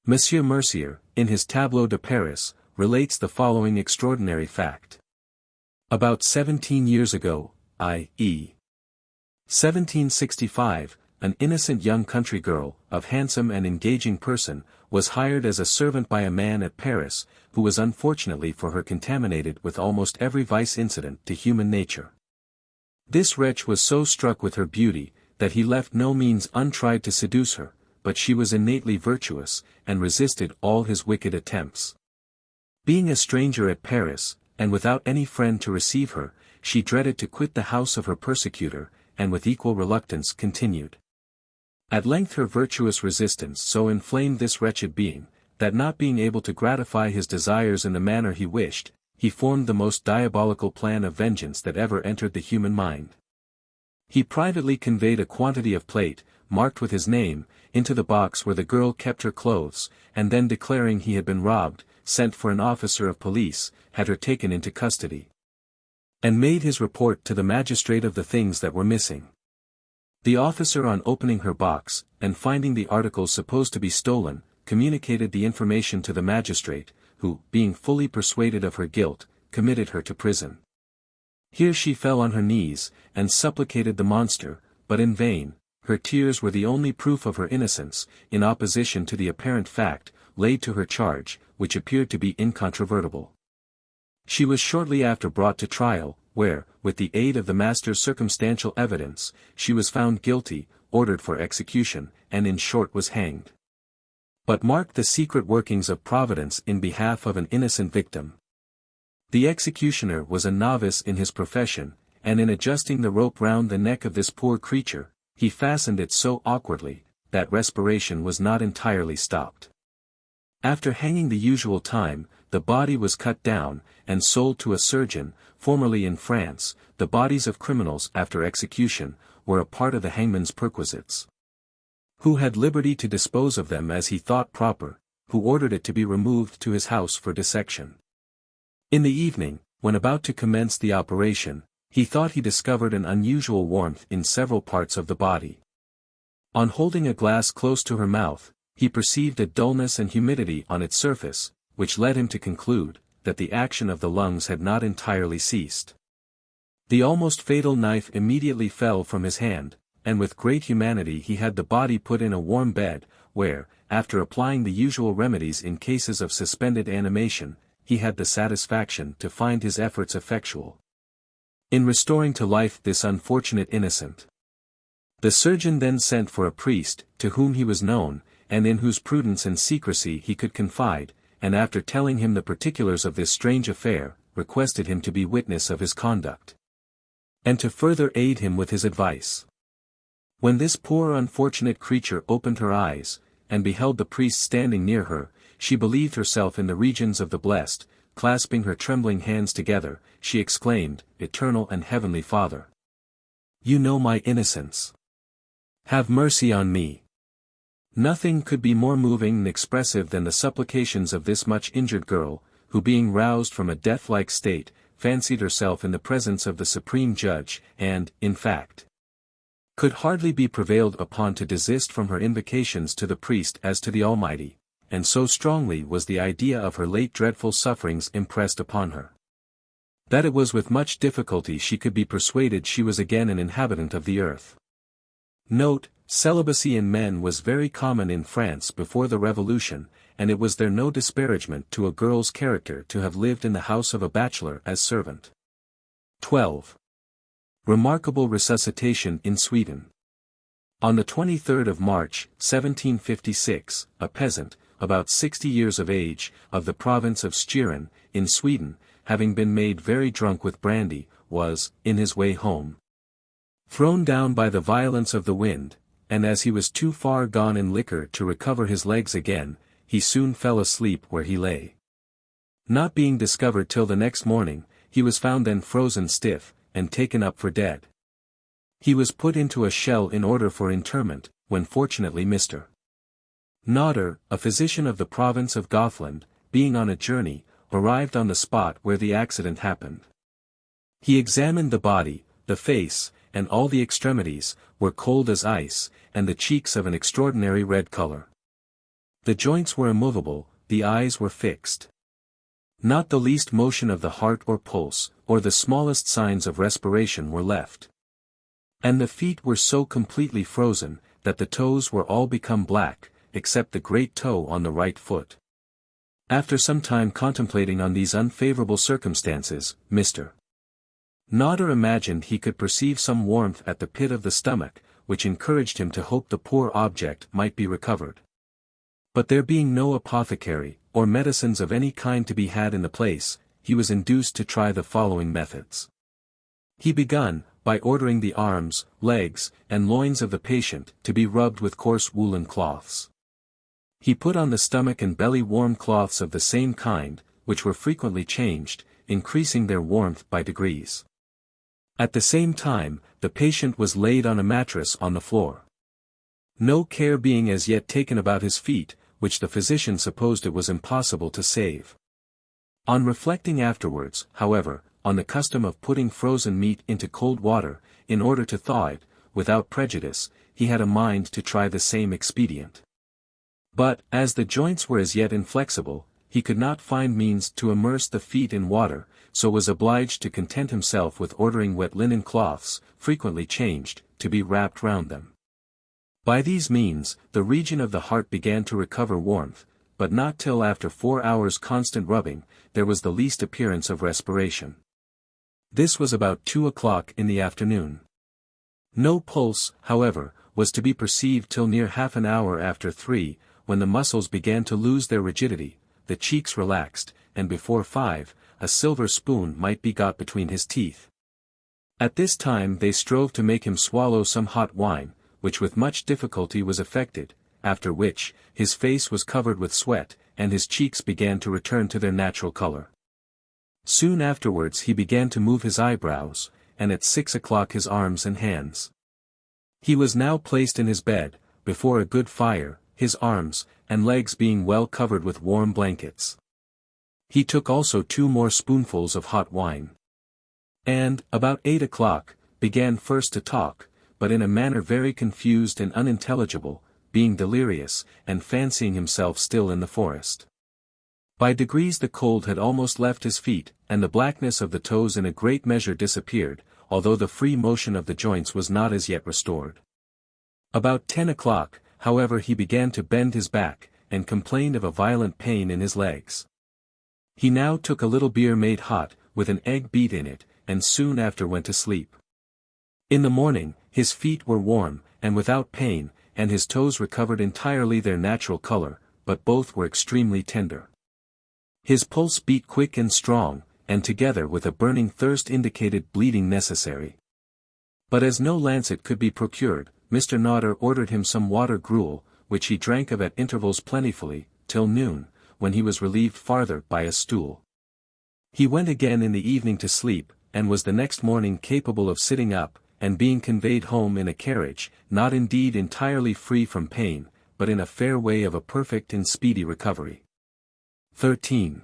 Monsieur Mercier, in his Tableau de Paris, relates the following extraordinary fact. About 17 years ago, i.e. 1765, an innocent young country girl, of handsome and engaging person, was hired as a servant by a man at Paris, who was unfortunately for her contaminated with almost every vice incident to human nature. This wretch was so struck with her beauty, that he left no means untried to seduce her, but she was innately virtuous, and resisted all his wicked attempts. Being a stranger at Paris, and without any friend to receive her, she dreaded to quit the house of her persecutor, and with equal reluctance continued. At length her virtuous resistance so inflamed this wretched being, that not being able to gratify his desires in the manner he wished, he formed the most diabolical plan of vengeance that ever entered the human mind. He privately conveyed a quantity of plate, marked with his name, into the box where the girl kept her clothes, and then declaring he had been robbed, sent for an officer of police, had her taken into custody, and made his report to the magistrate of the things that were missing. The officer on opening her box, and finding the articles supposed to be stolen, communicated the information to the magistrate, who, being fully persuaded of her guilt, committed her to prison. Here she fell on her knees, and supplicated the monster, but in vain. Her tears were the only proof of her innocence, in opposition to the apparent fact, laid to her charge, which appeared to be incontrovertible. She was shortly after brought to trial, where, with the aid of the master's circumstantial evidence, she was found guilty, ordered for execution, and in short was hanged. But mark the secret workings of Providence in behalf of an innocent victim. The executioner was a novice in his profession, and in adjusting the rope round the neck of this poor creature, he fastened it so awkwardly, that respiration was not entirely stopped. After hanging the usual time, the body was cut down, and sold to a surgeon. Formerly in France, the bodies of criminals after execution, were a part of the hangman's perquisites, who had liberty to dispose of them as he thought proper, who ordered it to be removed to his house for dissection. In the evening, when about to commence the operation, he thought he discovered an unusual warmth in several parts of the body. On holding a glass close to her mouth, he perceived a dullness and humidity on its surface, which led him to conclude that the action of the lungs had not entirely ceased. The almost fatal knife immediately fell from his hand, and with great humanity he had the body put in a warm bed, where, after applying the usual remedies in cases of suspended animation, he had the satisfaction to find his efforts effectual in restoring to life this unfortunate innocent. The surgeon then sent for a priest, to whom he was known, and in whose prudence and secrecy he could confide, and after telling him the particulars of this strange affair, requested him to be witness of his conduct, and to further aid him with his advice. When this poor unfortunate creature opened her eyes, and beheld the priest standing near her, she believed herself in the regions of the blessed. Clasping her trembling hands together, she exclaimed, "Eternal and heavenly Father! You know my innocence. Have mercy on me." Nothing could be more moving and expressive than the supplications of this much injured girl, who being roused from a death-like state, fancied herself in the presence of the Supreme Judge, and, in fact, could hardly be prevailed upon to desist from her invocations to the priest as to the Almighty, and so strongly was the idea of her late dreadful sufferings impressed upon her, that it was with much difficulty she could be persuaded she was again an inhabitant of the earth. Note: celibacy in men was very common in France before the Revolution, and it was there no disparagement to a girl's character to have lived in the house of a bachelor as servant. 12. Remarkable resuscitation in Sweden. On the 23rd of March, 1756, a peasant, about 60 years of age, of the province of XXIII, in Sweden, having been made very drunk with brandy, was, in his way home, thrown down by the violence of the wind, and as he was too far gone in liquor to recover his legs again, he soon fell asleep where he lay. Not being discovered till the next morning, he was found then frozen stiff, and taken up for dead. He was put into a shell in order for interment, when fortunately Mr. Nodder, a physician of the province of Gothland, being on a journey, arrived on the spot where the accident happened. He examined the body, the face, and all the extremities, were cold as ice, and the cheeks of an extraordinary red color. The joints were immovable, the eyes were fixed. Not the least motion of the heart or pulse, or the smallest signs of respiration were left. And the feet were so completely frozen, that the toes were all become black, except the great toe on the right foot. After some time contemplating on these unfavorable circumstances, Mr. Nodder imagined he could perceive some warmth at the pit of the stomach, which encouraged him to hope the poor object might be recovered. But there being no apothecary, or medicines of any kind to be had in the place, he was induced to try the following methods. He begun, by ordering the arms, legs, and loins of the patient to be rubbed with coarse woolen cloths. He put on the stomach and belly warm cloths of the same kind, which were frequently changed, increasing their warmth by degrees. At the same time, the patient was laid on a mattress on the floor. No care being as yet taken about his feet, which the physician supposed it was impossible to save. On reflecting afterwards, however, on the custom of putting frozen meat into cold water, in order to thaw it, without prejudice, he had a mind to try the same expedient. But, as the joints were as yet inflexible, he could not find means to immerse the feet in water, so was obliged to content himself with ordering wet linen cloths, frequently changed, to be wrapped round them. By these means, the region of the heart began to recover warmth, but not till after 4 hours' constant rubbing, there was the least appearance of respiration. This was about 2 o'clock in the afternoon. No pulse, however, was to be perceived till near half an hour after 3, when the muscles began to lose their rigidity, the cheeks relaxed, and before 5, a silver spoon might be got between his teeth. At this time they strove to make him swallow some hot wine, which with much difficulty was effected, after which, his face was covered with sweat, and his cheeks began to return to their natural color. Soon afterwards he began to move his eyebrows, and at 6 o'clock his arms and hands. He was now placed in his bed, before a good fire, his arms and legs being well covered with warm blankets. He took also 2 more spoonfuls of hot wine. And, about 8 o'clock, began first to talk, but in a manner very confused and unintelligible, being delirious, and fancying himself still in the forest. By degrees the cold had almost left his feet, and the blackness of the toes in a great measure disappeared, although the free motion of the joints was not as yet restored. About 10 o'clock, however, he began to bend his back, and complained of a violent pain in his legs. He now took a little beer made hot, with an egg beat in it, and soon after went to sleep. In the morning, his feet were warm, and without pain, and his toes recovered entirely their natural color, but both were extremely tender. His pulse beat quick and strong, and together with a burning thirst indicated bleeding necessary. But as no lancet could be procured, Mr. Nodder ordered him some water gruel, which he drank of at intervals plentifully, till noon, when he was relieved farther by a stool. He went again in the evening to sleep, and was the next morning capable of sitting up, and being conveyed home in a carriage, not indeed entirely free from pain, but in a fair way of a perfect and speedy recovery. 13.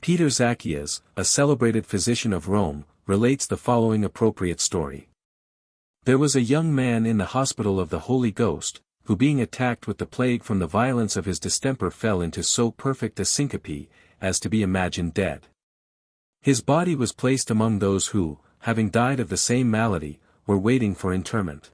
Peter Zacchias, a celebrated physician of Rome, relates the following appropriate story. There was a young man in the hospital of the Holy Ghost, who being attacked with the plague from the violence of his distemper fell into so perfect a syncope, as to be imagined dead. His body was placed among those who, having died of the same malady, were waiting for interment.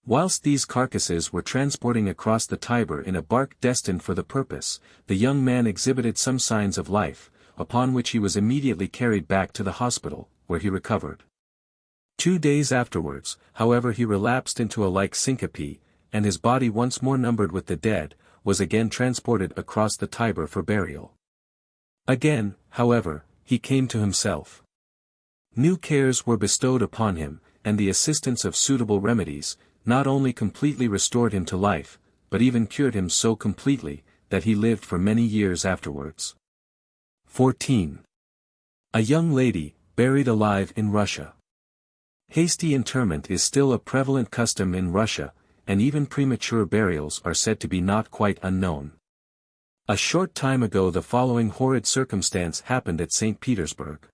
Whilst these carcasses were transporting across the Tiber in a bark destined for the purpose, the young man exhibited some signs of life, upon which he was immediately carried back to the hospital, where he recovered. 2 days afterwards, however, he relapsed into a like syncope, and his body once more numbered with the dead, was again transported across the Tiber for burial. Again, however, he came to himself. New cares were bestowed upon him, and the assistance of suitable remedies, not only completely restored him to life, but even cured him so completely, that he lived for many years afterwards. 14. A young lady, buried alive in Russia. Hasty interment is still a prevalent custom in Russia, and even premature burials are said to be not quite unknown. A short time ago the following horrid circumstance happened at St. Petersburg.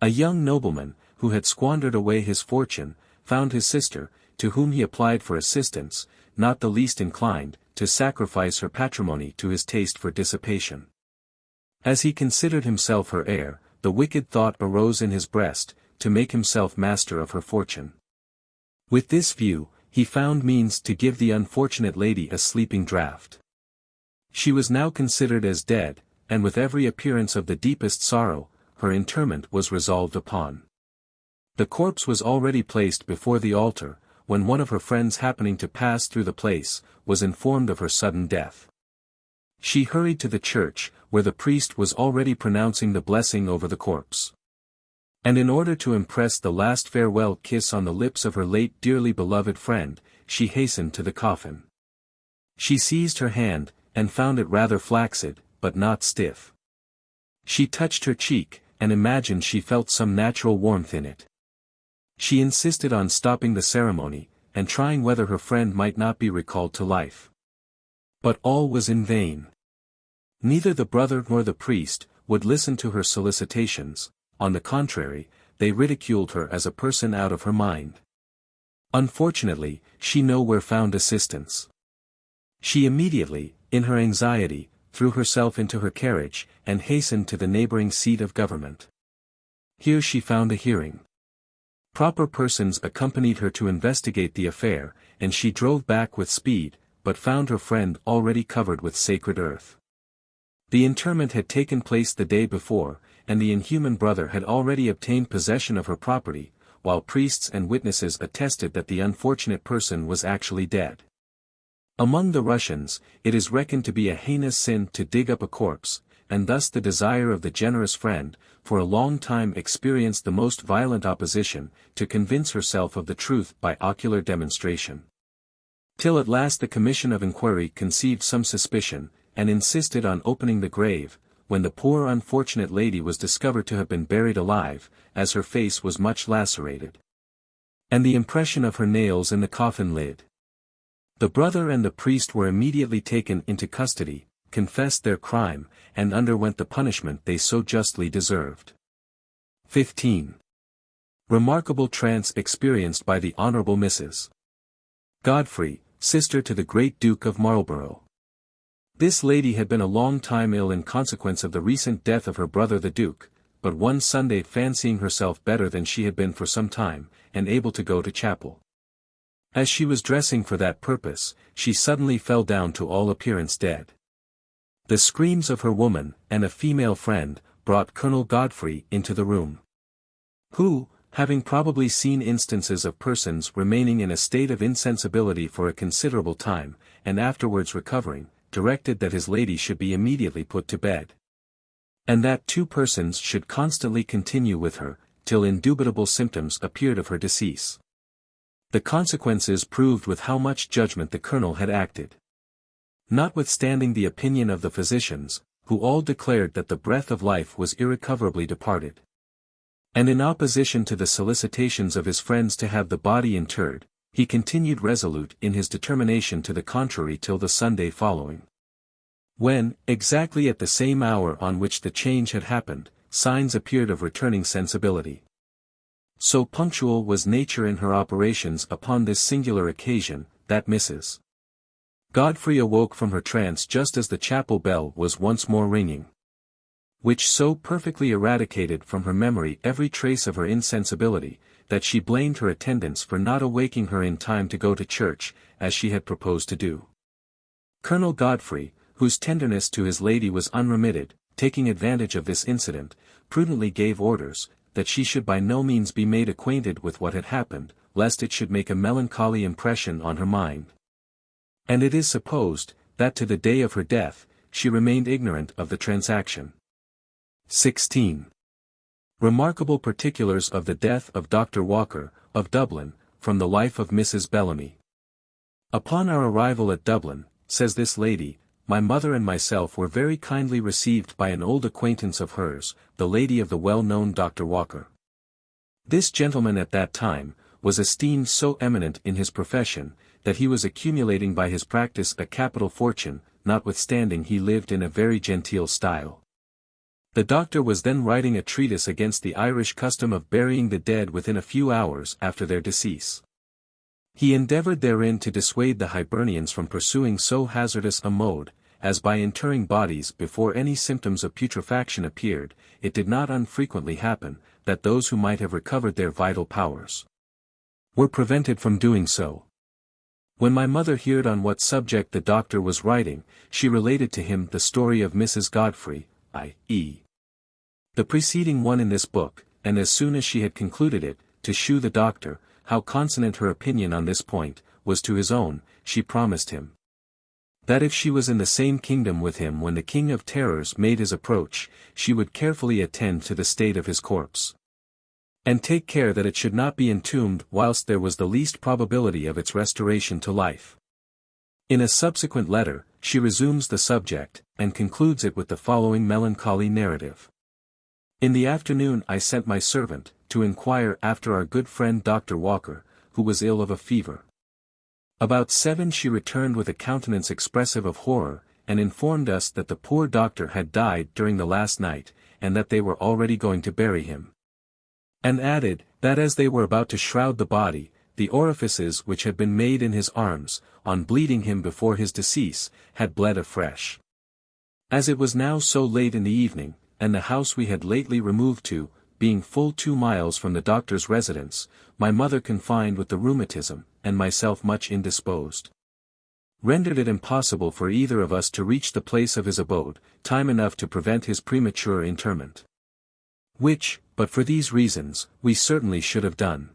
A young nobleman, who had squandered away his fortune, found his sister, to whom he applied for assistance, not the least inclined, to sacrifice her patrimony to his taste for dissipation. As he considered himself her heir, the wicked thought arose in his breast, to make himself master of her fortune. With this view, he found means to give the unfortunate lady a sleeping draught. She was now considered as dead, and with every appearance of the deepest sorrow, her interment was resolved upon. The corpse was already placed before the altar, when one of her friends happening to pass through the place, was informed of her sudden death. She hurried to the church, where the priest was already pronouncing the blessing over the corpse. And in order to impress the last farewell kiss on the lips of her late dearly beloved friend, she hastened to the coffin. She seized her hand, and found it rather flaccid, but not stiff. She touched her cheek, and imagined she felt some natural warmth in it. She insisted on stopping the ceremony, and trying whether her friend might not be recalled to life. But all was in vain. Neither the brother nor the priest would listen to her solicitations. On the contrary, they ridiculed her as a person out of her mind. Unfortunately, she nowhere found assistance. She immediately, in her anxiety, threw herself into her carriage, and hastened to the neighboring seat of government. Here she found a hearing. Proper persons accompanied her to investigate the affair, and she drove back with speed, but found her friend already covered with sacred earth. The interment had taken place the day before, and the inhuman brother had already obtained possession of her property, while priests and witnesses attested that the unfortunate person was actually dead. Among the Russians, it is reckoned to be a heinous sin to dig up a corpse, and thus the desire of the generous friend, for a long time experienced the most violent opposition, to convince herself of the truth by ocular demonstration. Till at last the Commission of Inquiry conceived some suspicion, and insisted on opening the grave, when the poor unfortunate lady was discovered to have been buried alive, as her face was much lacerated. And the impression of her nails in the coffin lid. The brother and the priest were immediately taken into custody, confessed their crime, and underwent the punishment they so justly deserved. 15. Remarkable trance experienced by the Honourable Mrs. Godfrey, sister to the great Duke of Marlborough. This lady had been a long time ill in consequence of the recent death of her brother the Duke, but one Sunday fancying herself better than she had been for some time, and able to go to chapel. As she was dressing for that purpose, she suddenly fell down to all appearance dead. The screams of her woman, and a female friend, brought Colonel Godfrey into the room. Who, having probably seen instances of persons remaining in a state of insensibility for a considerable time, and afterwards recovering, directed that his lady should be immediately put to bed. And that 2 persons should constantly continue with her, till indubitable symptoms appeared of her decease. The consequences proved with how much judgment the colonel had acted. Notwithstanding the opinion of the physicians, who all declared that the breath of life was irrecoverably departed. And in opposition to the solicitations of his friends to have the body interred, he continued resolute in his determination to the contrary till the Sunday following. When, exactly at the same hour on which the change had happened, signs appeared of returning sensibility. So punctual was nature in her operations upon this singular occasion, that Mrs. Godfrey awoke from her trance just as the chapel bell was once more ringing. Which so perfectly eradicated from her memory every trace of her insensibility, that she blamed her attendants for not awaking her in time to go to church, as she had proposed to do. Colonel Godfrey, whose tenderness to his lady was unremitted, taking advantage of this incident, prudently gave orders, that she should by no means be made acquainted with what had happened, lest it should make a melancholy impression on her mind. And it is supposed, that to the day of her death, she remained ignorant of the transaction. 16. Remarkable particulars of the death of Dr. Walker, of Dublin, from the life of Mrs. Bellamy. Upon our arrival at Dublin, says this lady, my mother and myself were very kindly received by an old acquaintance of hers, the lady of the well-known Dr. Walker. This gentleman at that time, was esteemed so eminent in his profession, that he was accumulating by his practice a capital fortune, notwithstanding he lived in a very genteel style. The doctor was then writing a treatise against the Irish custom of burying the dead within a few hours after their decease. He endeavored therein to dissuade the Hibernians from pursuing so hazardous a mode, as by interring bodies before any symptoms of putrefaction appeared, it did not unfrequently happen, that those who might have recovered their vital powers were prevented from doing so. When my mother heard on what subject the doctor was writing, she related to him the story of Mrs. Godfrey, i.e. the preceding one in this book, and as soon as she had concluded it, to shew the doctor, how consonant her opinion on this point, was to his own, she promised him that if she was in the same kingdom with him when the King of Terrors made his approach, she would carefully attend to the state of his corpse, and take care that it should not be entombed whilst there was the least probability of its restoration to life. In a subsequent letter, she resumes the subject, and concludes it with the following melancholy narrative. In the afternoon I sent my servant, to inquire after our good friend Dr. Walker, who was ill of a fever. About 7 she returned with a countenance expressive of horror, and informed us that the poor doctor had died during the last night, and that they were already going to bury him. And added, that as they were about to shroud the body, the orifices which had been made in his arms, on bleeding him before his decease, had bled afresh. As it was now so late in the evening, and the house we had lately removed to, being full 2 miles from the doctor's residence, my mother confined with the rheumatism, and myself much indisposed, rendered it impossible for either of us to reach the place of his abode, time enough to prevent his premature interment. Which, but for these reasons, we certainly should have done.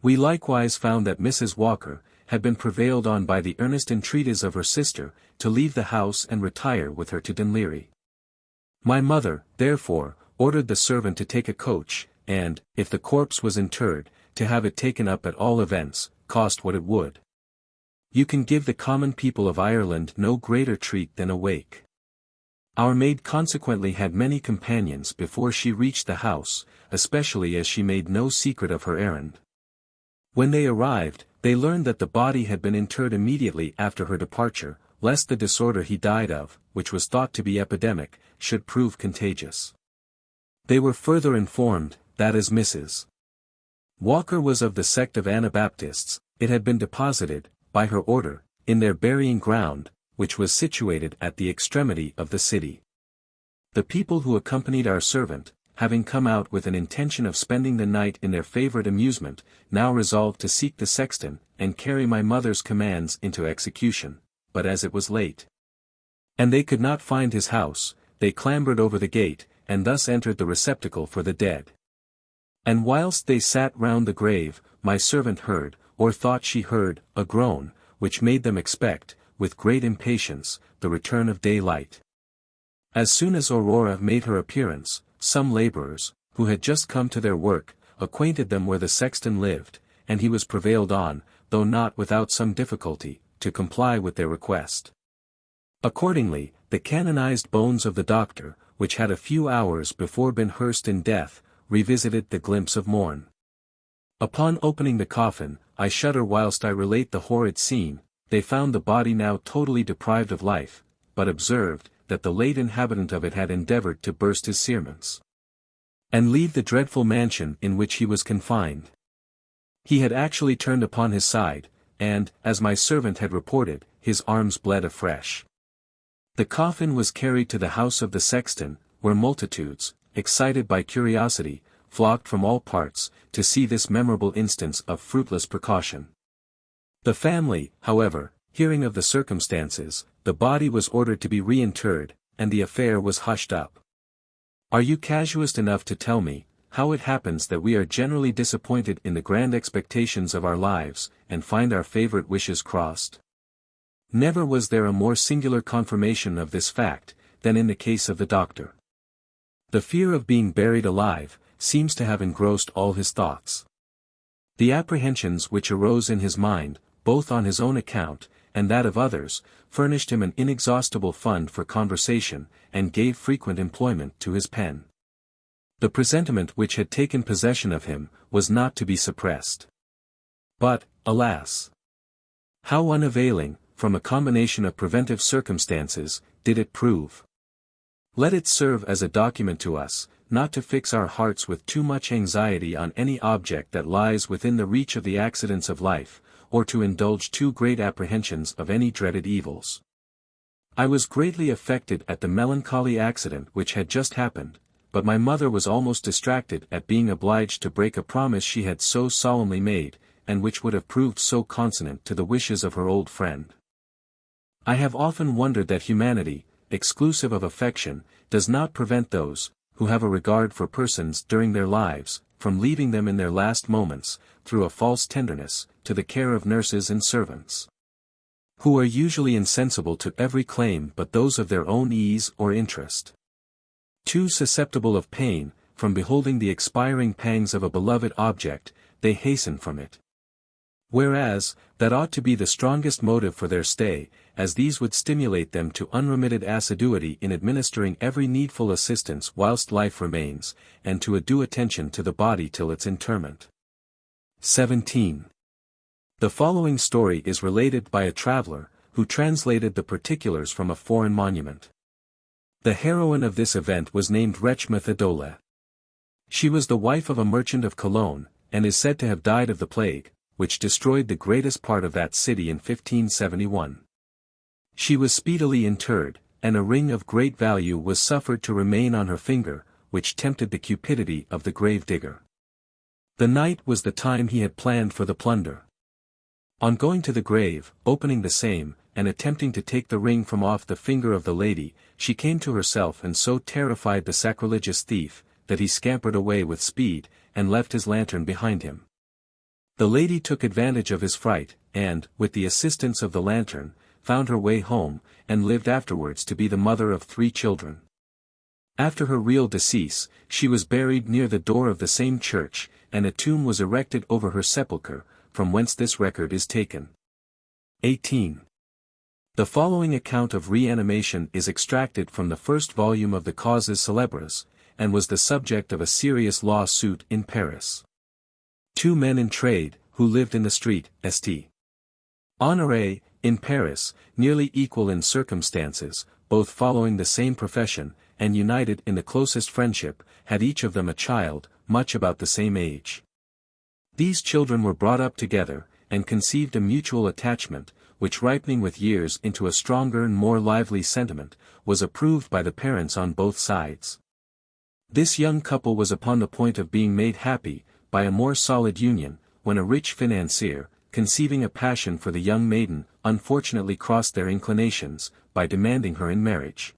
We likewise found that Mrs. Walker had been prevailed on by the earnest entreaties of her sister, to leave the house and retire with her to Dunleary. My mother, therefore, ordered the servant to take a coach, and, if the corpse was interred, to have it taken up at all events, cost what it would. You can give the common people of Ireland no greater treat than a wake. Our maid consequently had many companions before she reached the house, especially as she made no secret of her errand. When they arrived, they learned that the body had been interred immediately after her departure, lest the disorder he died of, which was thought to be epidemic, should prove contagious. They were further informed, that as Mrs. Walker was of the sect of Anabaptists, it had been deposited, by her order, in their burying ground, which was situated at the extremity of the city. The people who accompanied our servant, having come out with an intention of spending the night in their favourite amusement, now resolved to seek the sexton, and carry my mother's commands into execution, but as it was late, and they could not find his house, they clambered over the gate, and thus entered the receptacle for the dead. And whilst they sat round the grave, my servant heard, or thought she heard, a groan, which made them expect, with great impatience, the return of daylight. As soon as Aurora made her appearance, some labourers, who had just come to their work, acquainted them where the sexton lived, and he was prevailed on, though not without some difficulty, to comply with their request. Accordingly, the canonized bones of the doctor, which had a few hours before been hearsed in death, revisited the glimpse of morn. Upon opening the coffin, I shudder whilst I relate the horrid scene. They found the body now totally deprived of life, but observed, that the late inhabitant of it had endeavoured to burst his cerements, and leave the dreadful mansion in which he was confined. He had actually turned upon his side, and, as my servant had reported, his arms bled afresh. The coffin was carried to the house of the sexton, where multitudes, excited by curiosity, flocked from all parts, to see this memorable instance of fruitless precaution. The family, however, hearing of the circumstances, the body was ordered to be reinterred, and the affair was hushed up. Are you casuist enough to tell me, how it happens that we are generally disappointed in the grand expectations of our lives, and find our favourite wishes crossed? Never was there a more singular confirmation of this fact, than in the case of the doctor. The fear of being buried alive, seems to have engrossed all his thoughts. The apprehensions which arose in his mind, both on his own account, and that of others, furnished him an inexhaustible fund for conversation, and gave frequent employment to his pen. The presentiment which had taken possession of him, was not to be suppressed. But, alas! How unavailing, from a combination of preventive circumstances, did it prove! Let it serve as a document to us, not to fix our hearts with too much anxiety on any object that lies within the reach of the accidents of life, or to indulge too great apprehensions of any dreaded evils. I was greatly affected at the melancholy accident which had just happened, but my mother was almost distracted at being obliged to break a promise she had so solemnly made, and which would have proved so consonant to the wishes of her old friend. I have often wondered that humanity, exclusive of affection, does not prevent those, who have a regard for persons during their lives, from leaving them in their last moments, through a false tenderness, to the care of nurses and servants, who are usually insensible to every claim but those of their own ease or interest. Too susceptible of pain, from beholding the expiring pangs of a beloved object, they hasten from it. Whereas, that ought to be the strongest motive for their stay, as these would stimulate them to unremitted assiduity in administering every needful assistance whilst life remains, and to a due attention to the body till its interment. 17. The following story is related by a traveller, who translated the particulars from a foreign monument. The heroine of this event was named Rechmethodole. She was the wife of a merchant of Cologne, and is said to have died of the plague, which destroyed the greatest part of that city in 1571. She was speedily interred, and a ring of great value was suffered to remain on her finger, which tempted the cupidity of the grave digger. The night was the time he had planned for the plunder. On going to the grave, opening the same, and attempting to take the ring from off the finger of the lady, she came to herself and so terrified the sacrilegious thief, that he scampered away with speed, and left his lantern behind him. The lady took advantage of his fright, and, with the assistance of the lantern, found her way home, and lived afterwards to be the mother of 3 children. After her real decease, she was buried near the door of the same church, and a tomb was erected over her sepulchre, from whence this record is taken. 18. The following account of reanimation is extracted from the first volume of the Causes Célèbres, and was the subject of a serious law-suit in Paris. 2 men in trade, who lived in the street, St. Honoré, in Paris, nearly equal in circumstances, both following the same profession, and united in the closest friendship, had each of them a child, much about the same age. These children were brought up together, and conceived a mutual attachment, which ripening with years into a stronger and more lively sentiment, was approved by the parents on both sides. This young couple was upon the point of being made happy, by a more solid union, when a rich financier, conceiving a passion for the young maiden, unfortunately crossed their inclinations, by demanding her in marriage.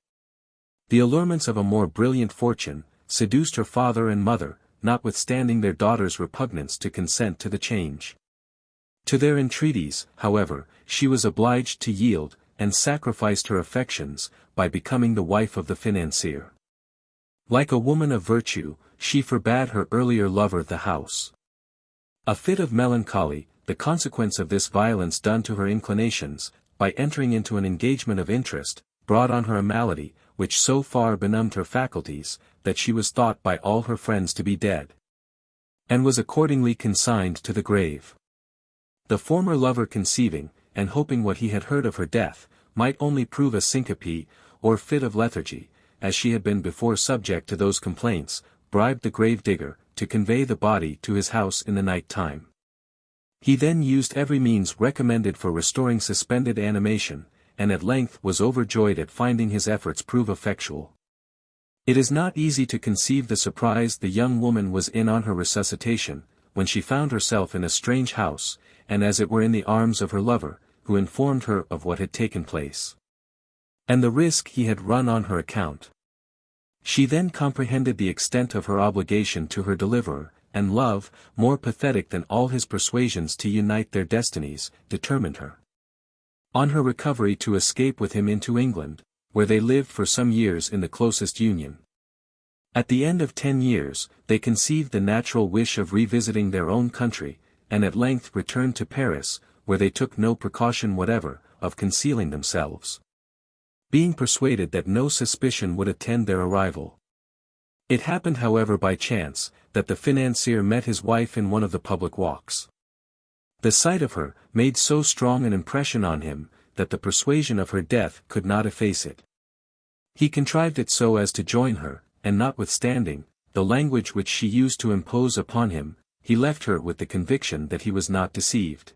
The allurements of a more brilliant fortune, seduced her father and mother, notwithstanding their daughter's repugnance to consent to the change. To their entreaties, however, she was obliged to yield, and sacrificed her affections, by becoming the wife of the financier. Like a woman of virtue, she forbade her earlier lover the house. A fit of melancholy, the consequence of this violence done to her inclinations, by entering into an engagement of interest, brought on her a malady, which so far benumbed her faculties, that she was thought by all her friends to be dead, and was accordingly consigned to the grave. The former lover conceiving, and hoping what he had heard of her death, might only prove a syncope, or fit of lethargy, as she had been before subject to those complaints, bribed the grave digger, to convey the body to his house in the night time. He then used every means recommended for restoring suspended animation, and at length was overjoyed at finding his efforts prove effectual. It is not easy to conceive the surprise the young woman was in on her resuscitation, when she found herself in a strange house, and as it were in the arms of her lover, who informed her of what had taken place, and the risk he had run on her account. She then comprehended the extent of her obligation to her deliverer, and love, more pathetic than all his persuasions to unite their destinies, determined her, on her recovery, to escape with him into England, where they lived for some years in the closest union. At the end of 10 years, they conceived the natural wish of revisiting their own country, and at length returned to Paris, where they took no precaution whatever, of concealing themselves, being persuaded that no suspicion would attend their arrival. It happened however by chance, that the financier met his wife in one of the public walks. The sight of her, made so strong an impression on him, that the persuasion of her death could not efface it. He contrived it so as to join her, and notwithstanding the language which she used to impose upon him, he left her with the conviction that he was not deceived.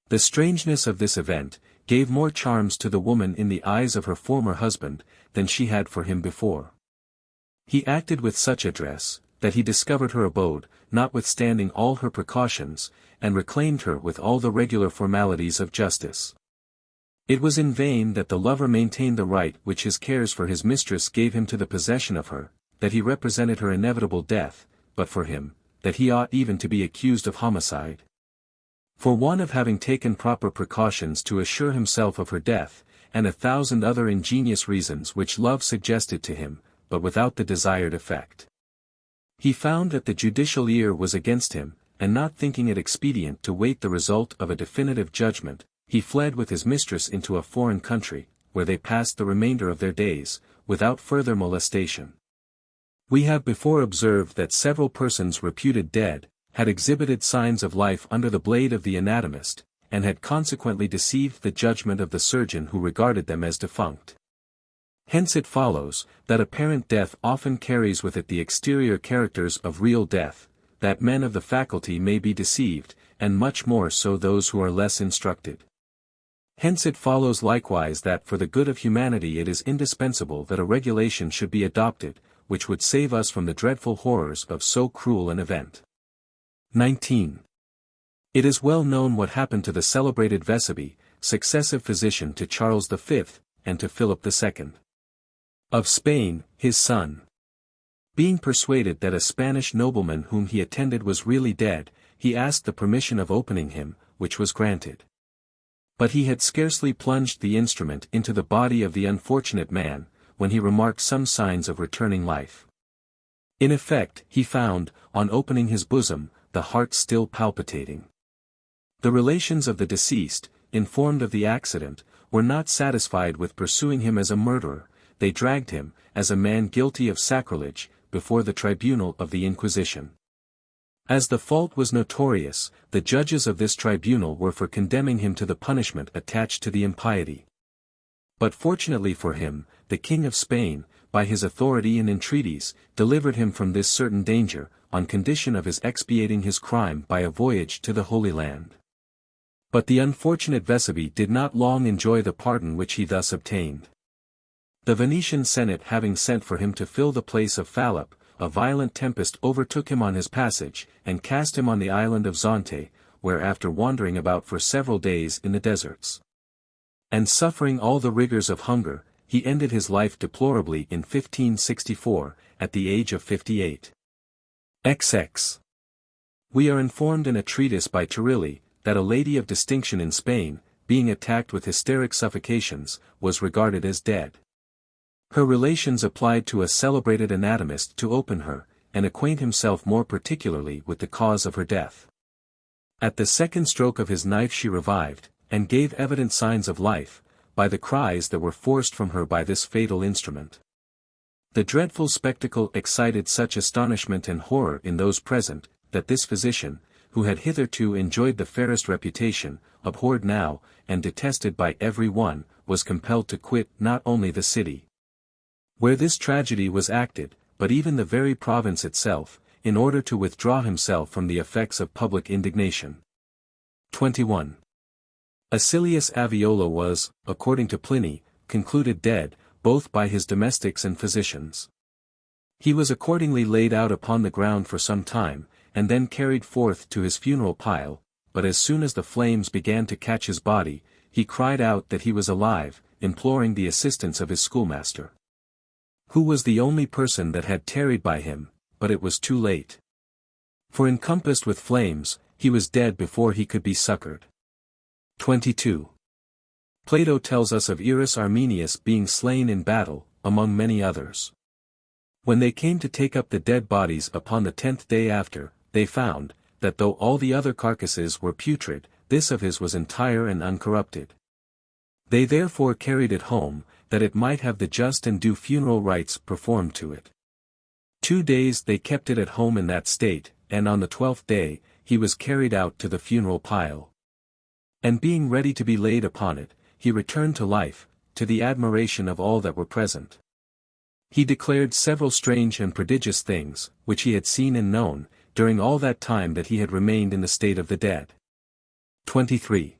The strangeness of this event, gave more charms to the woman in the eyes of her former husband, than she had for him before. He acted with such address, that he discovered her abode, notwithstanding all her precautions, and reclaimed her with all the regular formalities of justice. It was in vain that the lover maintained the right which his cares for his mistress gave him to the possession of her, that he represented her inevitable death, but for him, that he ought even to be accused of homicide. For one of having taken proper precautions to assure himself of her death, and 1,000 other ingenious reasons which love suggested to him, but without the desired effect. He found that the judicial ear was against him, and not thinking it expedient to wait the result of a definitive judgment, he fled with his mistress into a foreign country, where they passed the remainder of their days, without further molestation. We have before observed that several persons reputed dead, had exhibited signs of life under the blade of the anatomist, and had consequently deceived the judgment of the surgeon who regarded them as defunct. Hence it follows, that apparent death often carries with it the exterior characters of real death, that men of the faculty may be deceived, and much more so those who are less instructed. Hence it follows likewise that for the good of humanity it is indispensable that a regulation should be adopted, which would save us from the dreadful horrors of so cruel an event. 19. It is well known what happened to the celebrated VIII, successive physician to Charles V, and to Philip II. Of Spain, his son. Being persuaded that a Spanish nobleman whom he attended was really dead, he asked the permission of opening him, which was granted. But he had scarcely plunged the instrument into the body of the unfortunate man, when he remarked some signs of returning life. In effect, he found, on opening his bosom, the heart still palpitating. The relations of the deceased, informed of the accident, were not satisfied with pursuing him as a murderer. They dragged him, as a man guilty of sacrilege, before the tribunal of the Inquisition. As the fault was notorious, the judges of this tribunal were for condemning him to the punishment attached to the impiety. But fortunately for him, the King of Spain, by his authority and entreaties, delivered him from this certain danger, on condition of his expiating his crime by a voyage to the Holy Land. But the unfortunate VIII did not long enjoy the pardon which he thus obtained. The Venetian Senate having sent for him to fill the place of Philip, a violent tempest overtook him on his passage, and cast him on the island of Zante, where after wandering about for several days in the deserts, and suffering all the rigors of hunger, he ended his life deplorably in 1564, at the age of 58. XX. We are informed in a treatise by Turilli, that a lady of distinction in Spain, being attacked with hysteric suffocations, was regarded as dead. Her relations applied to a celebrated anatomist to open her, and acquaint himself more particularly with the cause of her death. At the second stroke of his knife she revived, and gave evident signs of life, by the cries that were forced from her by this fatal instrument. The dreadful spectacle excited such astonishment and horror in those present, that this physician, who had hitherto enjoyed the fairest reputation, abhorred now, and detested by every one, was compelled to quit not only the city where this tragedy was acted, but even the very province itself, in order to withdraw himself from the effects of public indignation. 21. Acilius Aviola was, according to Pliny, concluded dead, both by his domestics and physicians. He was accordingly laid out upon the ground for some time, and then carried forth to his funeral pile, but as soon as the flames began to catch his body, he cried out that he was alive, imploring the assistance of his schoolmaster, who was the only person that had tarried by him, but it was too late. For encompassed with flames, he was dead before he could be succored. 22. Plato tells us of Irus Armenius being slain in battle, among many others. When they came to take up the dead bodies upon the 10th day after, they found, that though all the other carcasses were putrid, this of his was entire and uncorrupted. They therefore carried it home, that it might have the just and due funeral rites performed to it. 2 days they kept it at home in that state, and on the 12th day, he was carried out to the funeral pile. And being ready to be laid upon it, he returned to life, to the admiration of all that were present. He declared several strange and prodigious things, which he had seen and known, during all that time that he had remained in the state of the dead. 23.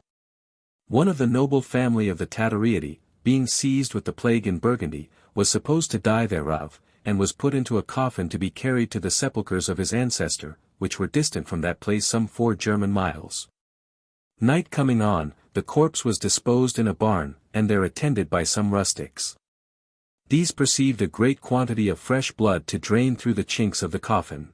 One of the noble family of the Tatariidi, being seized with the plague in Burgundy, was supposed to die thereof, and was put into a coffin to be carried to the sepulchres of his ancestor, which were distant from that place some 4 German miles. Night coming on, the corpse was disposed in a barn, and there attended by some rustics. These perceived a great quantity of fresh blood to drain through the chinks of the coffin.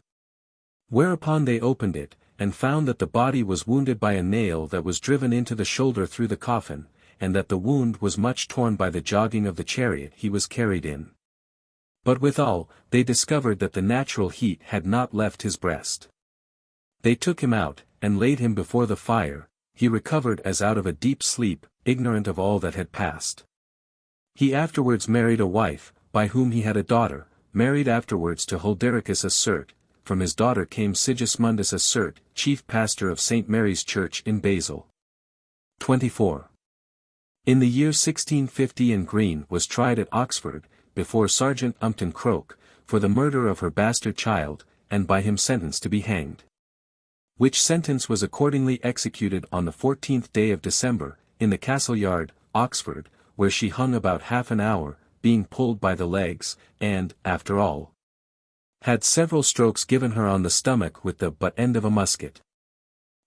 Whereupon they opened it, and found that the body was wounded by a nail that was driven into the shoulder through the coffin, and that the wound was much torn by the jogging of the chariot he was carried in. But withal, they discovered that the natural heat had not left his breast. They took him out, and laid him before the fire. He recovered as out of a deep sleep, ignorant of all that had passed. He afterwards married a wife, by whom he had a daughter, married afterwards to Huldericus a Surt. From his daughter came Sigismundus a Surt, chief pastor of St. Mary's Church in Basel. 24. In the year 1650 Green was tried at Oxford, before Sergeant Umpton Croke, for the murder of her bastard child, and by him sentenced to be hanged. Which sentence was accordingly executed on the 14th day of December, in the Castle Yard, Oxford, where she hung about half an hour, being pulled by the legs, and, after all, had several strokes given her on the stomach with the butt end of a musket.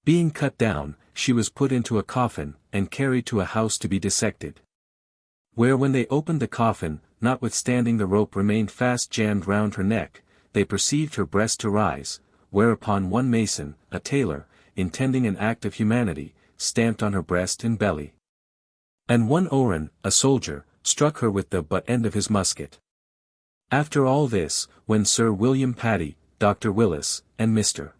Being cut down, she was put into a coffin, and carried to a house to be dissected. Where when they opened the coffin, notwithstanding the rope remained fast jammed round her neck, they perceived her breast to rise, whereupon one mason, a tailor, intending an act of humanity, stamped on her breast and belly. And one Oran, a soldier, struck her with the butt end of his musket. After all this, when Sir William Paddy, Dr. Willis, and Mr.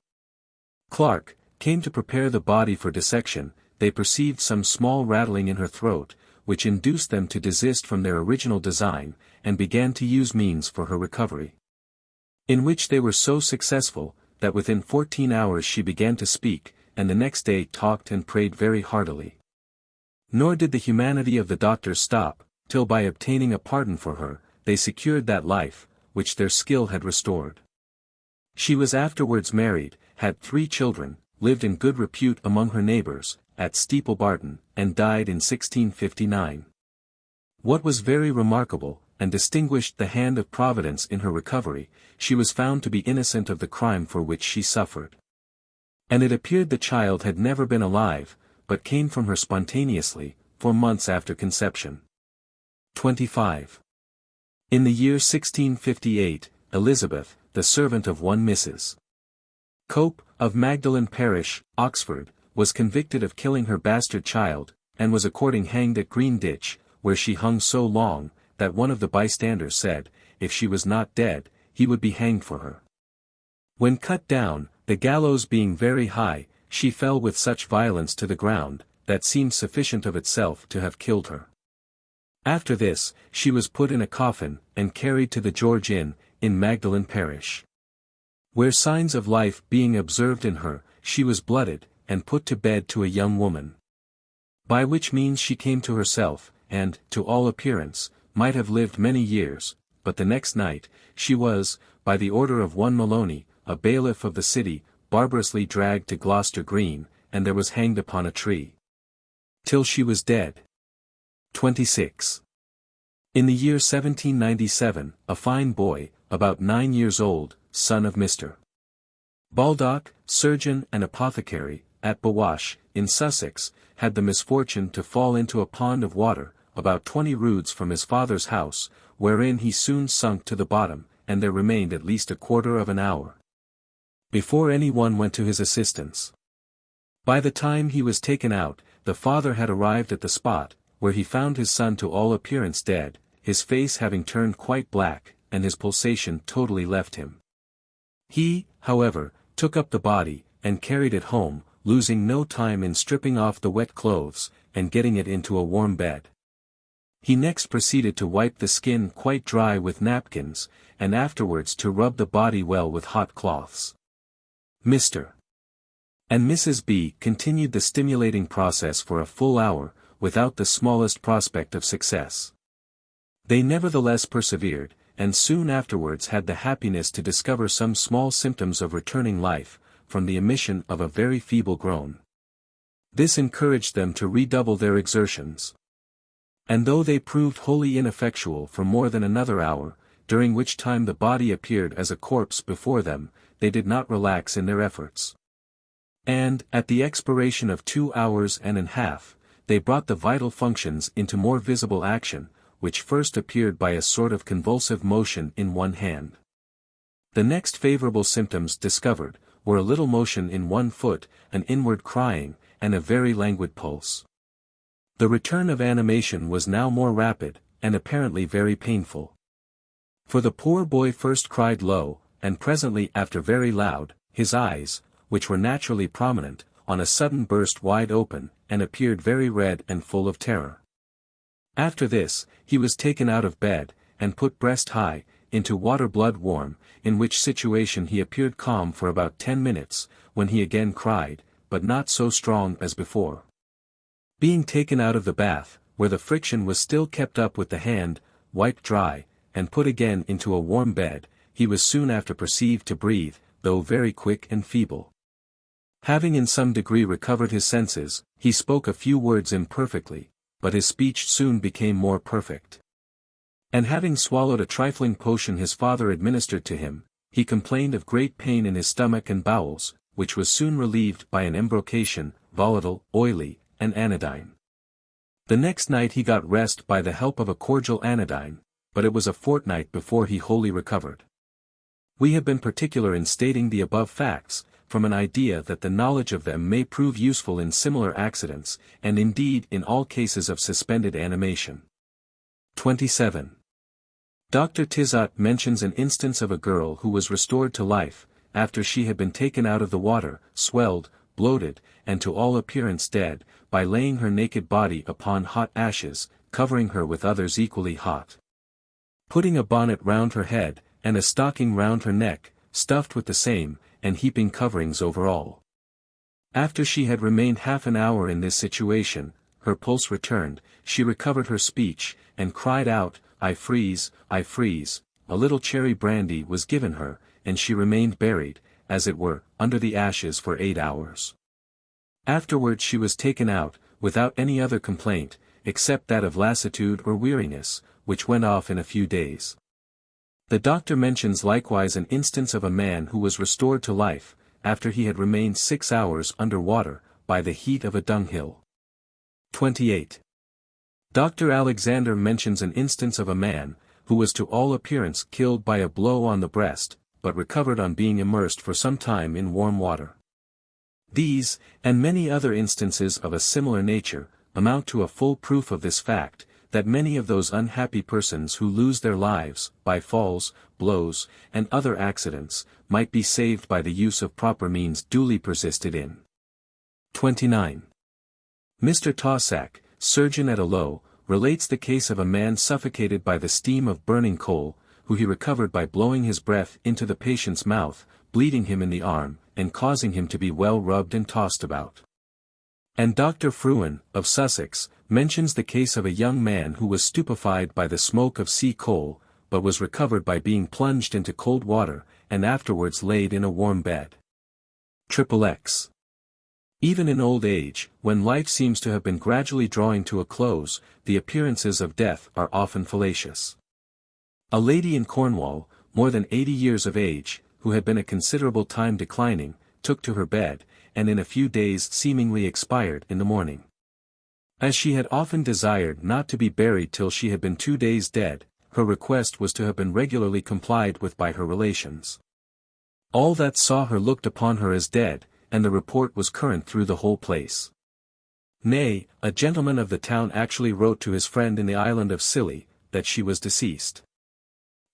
Clark, came to prepare the body for dissection, they perceived some small rattling in her throat, which induced them to desist from their original design, and began to use means for her recovery. In which they were so successful, that within 14 hours she began to speak, and the next day talked and prayed very heartily. Nor did the humanity of the doctors stop, till by obtaining a pardon for her, they secured that life, which their skill had restored. She was afterwards married, had 3 children, lived in good repute among her neighbours, at Steeple Barton, and died in 1659. What was very remarkable, and distinguished the hand of Providence in her recovery, she was found to be innocent of the crime for which she suffered. And it appeared the child had never been alive, but came from her spontaneously, 4 months after conception. 25. In the year 1658, Elizabeth, the servant of one Mrs. Cope, of Magdalen Parish, Oxford, was convicted of killing her bastard child, and was according hanged at Green Ditch, where she hung so long, that one of the bystanders said, if she was not dead, he would be hanged for her. When cut down, the gallows being very high, she fell with such violence to the ground, that seemed sufficient of itself to have killed her. After this, she was put in a coffin, and carried to the George Inn, in Magdalen parish. Where signs of life being observed in her, she was blooded, and put to bed to a young woman. By which means she came to herself, and, to all appearance, might have lived many years, but the next night, she was, by the order of one Maloney, a bailiff of the city, barbarously dragged to Gloucester Green, and there was hanged upon a tree. Till she was dead. 26. In the year 1797, a fine boy, about 9 years old, son of Mr. Baldock, surgeon and apothecary, at Bawash, in Sussex, had the misfortune to fall into a pond of water, about 20 roods from his father's house, wherein he soon sunk to the bottom, and there remained at least a quarter of an hour before any one went to his assistance. By the time he was taken out, the father had arrived at the spot, where he found his son to all appearance dead, his face having turned quite black, and his pulsation totally left him. He, however, took up the body, and carried it home, losing no time in stripping off the wet clothes, and getting it into a warm bed. He next proceeded to wipe the skin quite dry with napkins, and afterwards to rub the body well with hot cloths. Mr. and Mrs. B continued the stimulating process for a full hour, without the smallest prospect of success. They nevertheless persevered, and soon afterwards had the happiness to discover some small symptoms of returning life, from the emission of a very feeble groan. This encouraged them to redouble their exertions. And though they proved wholly ineffectual for more than another hour, during which time the body appeared as a corpse before them, they did not relax in their efforts. And, at the expiration of 2 hours and a half, they brought the vital functions into more visible action, which first appeared by a sort of convulsive motion in one hand. The next favorable symptoms discovered, were a little motion in one foot, an inward crying, and a very languid pulse. The return of animation was now more rapid, and apparently very painful. For the poor boy first cried low, and presently after very loud, his eyes, which were naturally prominent, on a sudden burst wide open, and appeared very red and full of terror. After this, he was taken out of bed, and put breast high, into water blood warm, in which situation he appeared calm for about 10 minutes, when he again cried, but not so strong as before. Being taken out of the bath, where the friction was still kept up with the hand, wiped dry, and put again into a warm bed, he was soon after perceived to breathe, though very quick and feeble. Having in some degree recovered his senses, he spoke a few words imperfectly, but his speech soon became more perfect. And having swallowed a trifling potion his father administered to him, he complained of great pain in his stomach and bowels, which was soon relieved by an embrocation, volatile, oily, and anodyne. The next night he got rest by the help of a cordial anodyne, but it was a fortnight before he wholly recovered. We have been particular in stating the above facts, from an idea that the knowledge of them may prove useful in similar accidents, and indeed in all cases of suspended animation. 27. Dr. Tizot mentions an instance of a girl who was restored to life, after she had been taken out of the water, swelled, bloated, and to all appearance dead, by laying her naked body upon hot ashes, covering her with others equally hot. Putting a bonnet round her head, and a stocking round her neck, stuffed with the same, and heaping coverings over all. After she had remained half an hour in this situation, her pulse returned, she recovered her speech, and cried out, I freeze, I freeze. A little cherry brandy was given her, and she remained buried, as it were, under the ashes for 8 hours. Afterwards she was taken out, without any other complaint, except that of lassitude or weariness, which went off in a few days. The doctor mentions likewise an instance of a man who was restored to life, after he had remained 6 hours under water, by the heat of a dunghill. 28. Dr. Alexander mentions an instance of a man, who was to all appearance killed by a blow on the breast, but recovered on being immersed for some time in warm water. These, and many other instances of a similar nature, amount to a full proof of this fact, that many of those unhappy persons who lose their lives, by falls, blows, and other accidents, might be saved by the use of proper means duly persisted in. 29. Mr. Tossack, surgeon at Aloe, relates the case of a man suffocated by the steam of burning coal, who he recovered by blowing his breath into the patient's mouth, bleeding him in the arm, and causing him to be well rubbed and tossed about. And Dr. Fruin, of Sussex, mentions the case of a young man who was stupefied by the smoke of sea coal, but was recovered by being plunged into cold water, and afterwards laid in a warm bed. XXX. Even in old age, when life seems to have been gradually drawing to a close, the appearances of death are often fallacious. A lady in Cornwall, more than 80 years of age, who had been a considerable time declining, took to her bed, and in a few days seemingly expired in the morning. As she had often desired not to be buried till she had been 2 days dead, her request was to have been regularly complied with by her relations. All that saw her looked upon her as dead, and the report was current through the whole place. Nay, a gentleman of the town actually wrote to his friend in the island of Scilly, that she was deceased.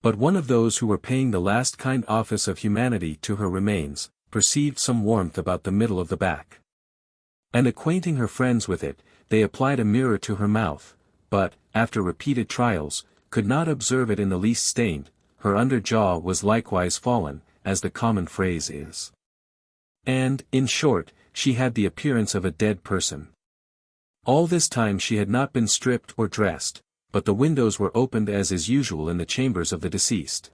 But one of those who were paying the last kind office of humanity to her remains, perceived some warmth about the middle of the back. And acquainting her friends with it, they applied a mirror to her mouth, but, after repeated trials, could not observe it in the least stained. Her under jaw was likewise fallen, as the common phrase is. And, in short, she had the appearance of a dead person. All this time she had not been stripped or dressed, but the windows were opened as is usual in the chambers of the deceased.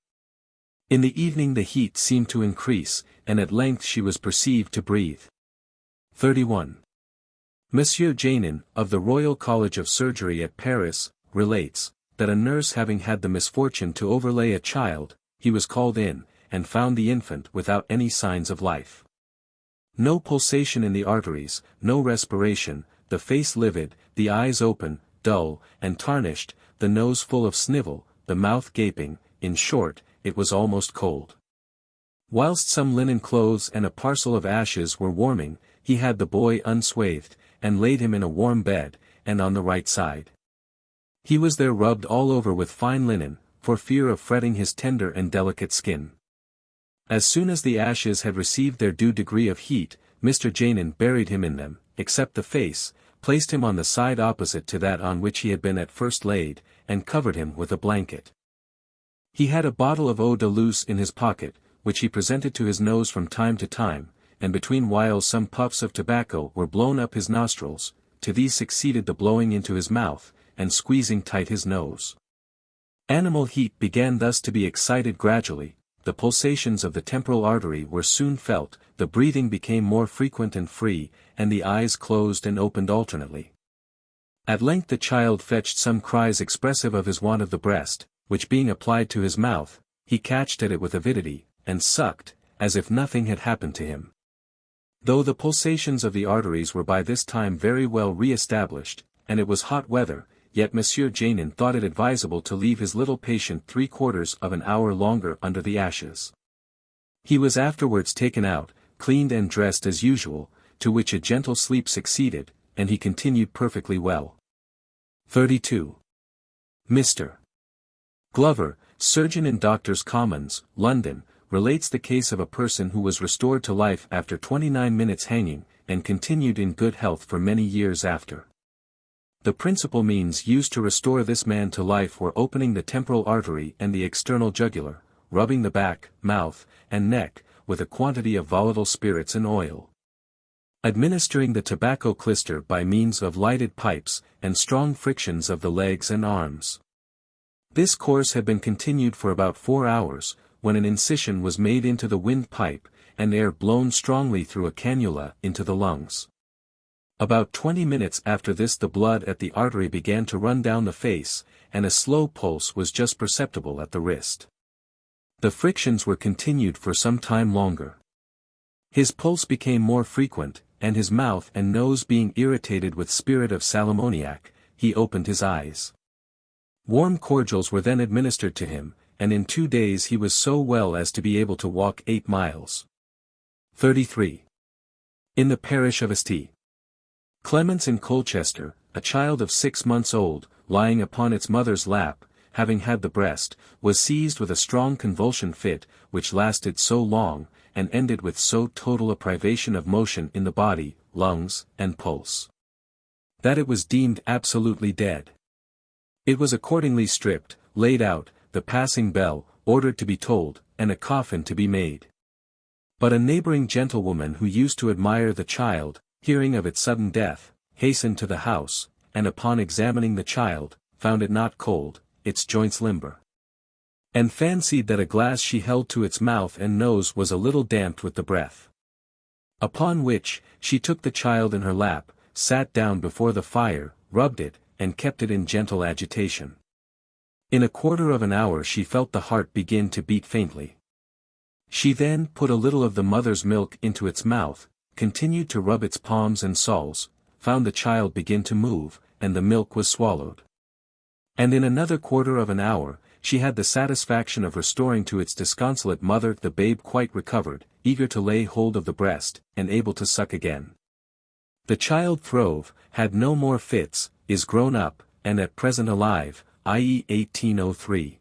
In the evening the heat seemed to increase, and at length she was perceived to breathe. 31. Monsieur Janin, of the Royal College of Surgery at Paris, relates, that a nurse having had the misfortune to overlay a child, he was called in, and found the infant without any signs of life. No pulsation in the arteries, no respiration, the face livid, the eyes open, dull, and tarnished, the nose full of snivel, the mouth gaping, in short, it was almost cold. Whilst some linen clothes and a parcel of ashes were warming, he had the boy unswathed, and laid him in a warm bed, and on the right side. He was there rubbed all over with fine linen, for fear of fretting his tender and delicate skin. As soon as the ashes had received their due degree of heat, Mr. Janin buried him in them, except the face, placed him on the side opposite to that on which he had been at first laid, and covered him with a blanket. He had a bottle of eau de luce in his pocket, which he presented to his nose from time to time, and between whiles some puffs of tobacco were blown up his nostrils, to these succeeded the blowing into his mouth, and squeezing tight his nose. Animal heat began thus to be excited gradually, the pulsations of the temporal artery were soon felt, the breathing became more frequent and free, and the eyes closed and opened alternately. At length the child fetched some cries expressive of his want of the breast, which being applied to his mouth, he catched at it with avidity, and sucked, as if nothing had happened to him. Though the pulsations of the arteries were by this time very well re-established, and it was hot weather, yet Monsieur Janin thought it advisable to leave his little patient 3/4 of an hour longer under the ashes. He was afterwards taken out, cleaned and dressed as usual, to which a gentle sleep succeeded, and he continued perfectly well. 32. Mr. Glover, surgeon in Doctors' Commons, London, relates the case of a person who was restored to life after 29 minutes hanging, and continued in good health for many years after. The principal means used to restore this man to life were opening the temporal artery and the external jugular, rubbing the back, mouth, and neck, with a quantity of volatile spirits and oil. Administering the tobacco clyster by means of lighted pipes, and strong frictions of the legs and arms. This course had been continued for about 4 hours, when an incision was made into the windpipe, and air blown strongly through a cannula into the lungs. About 20 minutes after this the blood at the artery began to run down the face, and a slow pulse was just perceptible at the wrist. The frictions were continued for some time longer. His pulse became more frequent, and his mouth and nose being irritated with spirit of sal ammoniac, he opened his eyes. Warm cordials were then administered to him, and in 2 days he was so well as to be able to walk 8 miles. 33. In the parish of St. Clements in Colchester, a child of 6 months old, lying upon its mother's lap, having had the breast, was seized with a strong convulsion fit, which lasted so long, and ended with so total a privation of motion in the body, lungs, and pulse. That it was deemed absolutely dead. It was accordingly stripped, laid out, the passing bell, ordered to be tolled, and a coffin to be made. But a neighboring gentlewoman who used to admire the child, hearing of its sudden death, hastened to the house, and upon examining the child, found it not cold, its joints limber. And fancied that a glass she held to its mouth and nose was a little damped with the breath. Upon which, she took the child in her lap, sat down before the fire, rubbed it, and kept it in gentle agitation. In a quarter of an hour she felt the heart begin to beat faintly. She then put a little of the mother's milk into its mouth, continued to rub its palms and soles, found the child begin to move, and the milk was swallowed. And in another quarter of an hour, she had the satisfaction of restoring to its disconsolate mother the babe quite recovered, eager to lay hold of the breast, and able to suck again. The child throve, had no more fits, is grown up, and at present alive, i.e. 1803.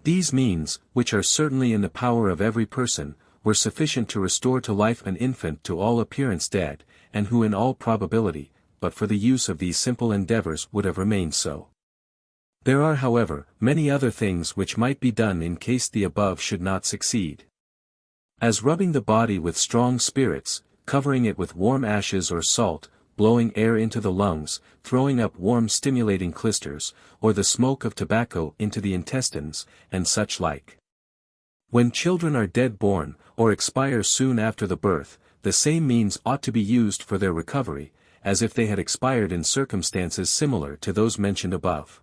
These means, which are certainly in the power of every person, were sufficient to restore to life an infant to all appearance dead, and who in all probability, but for the use of these simple endeavors would have remained so. There are however, many other things which might be done in case the above should not succeed. As rubbing the body with strong spirits, covering it with warm ashes or salt, blowing air into the lungs, throwing up warm stimulating clysters, or the smoke of tobacco into the intestines, and such like. When children are dead born, or expire soon after the birth, the same means ought to be used for their recovery, as if they had expired in circumstances similar to those mentioned above.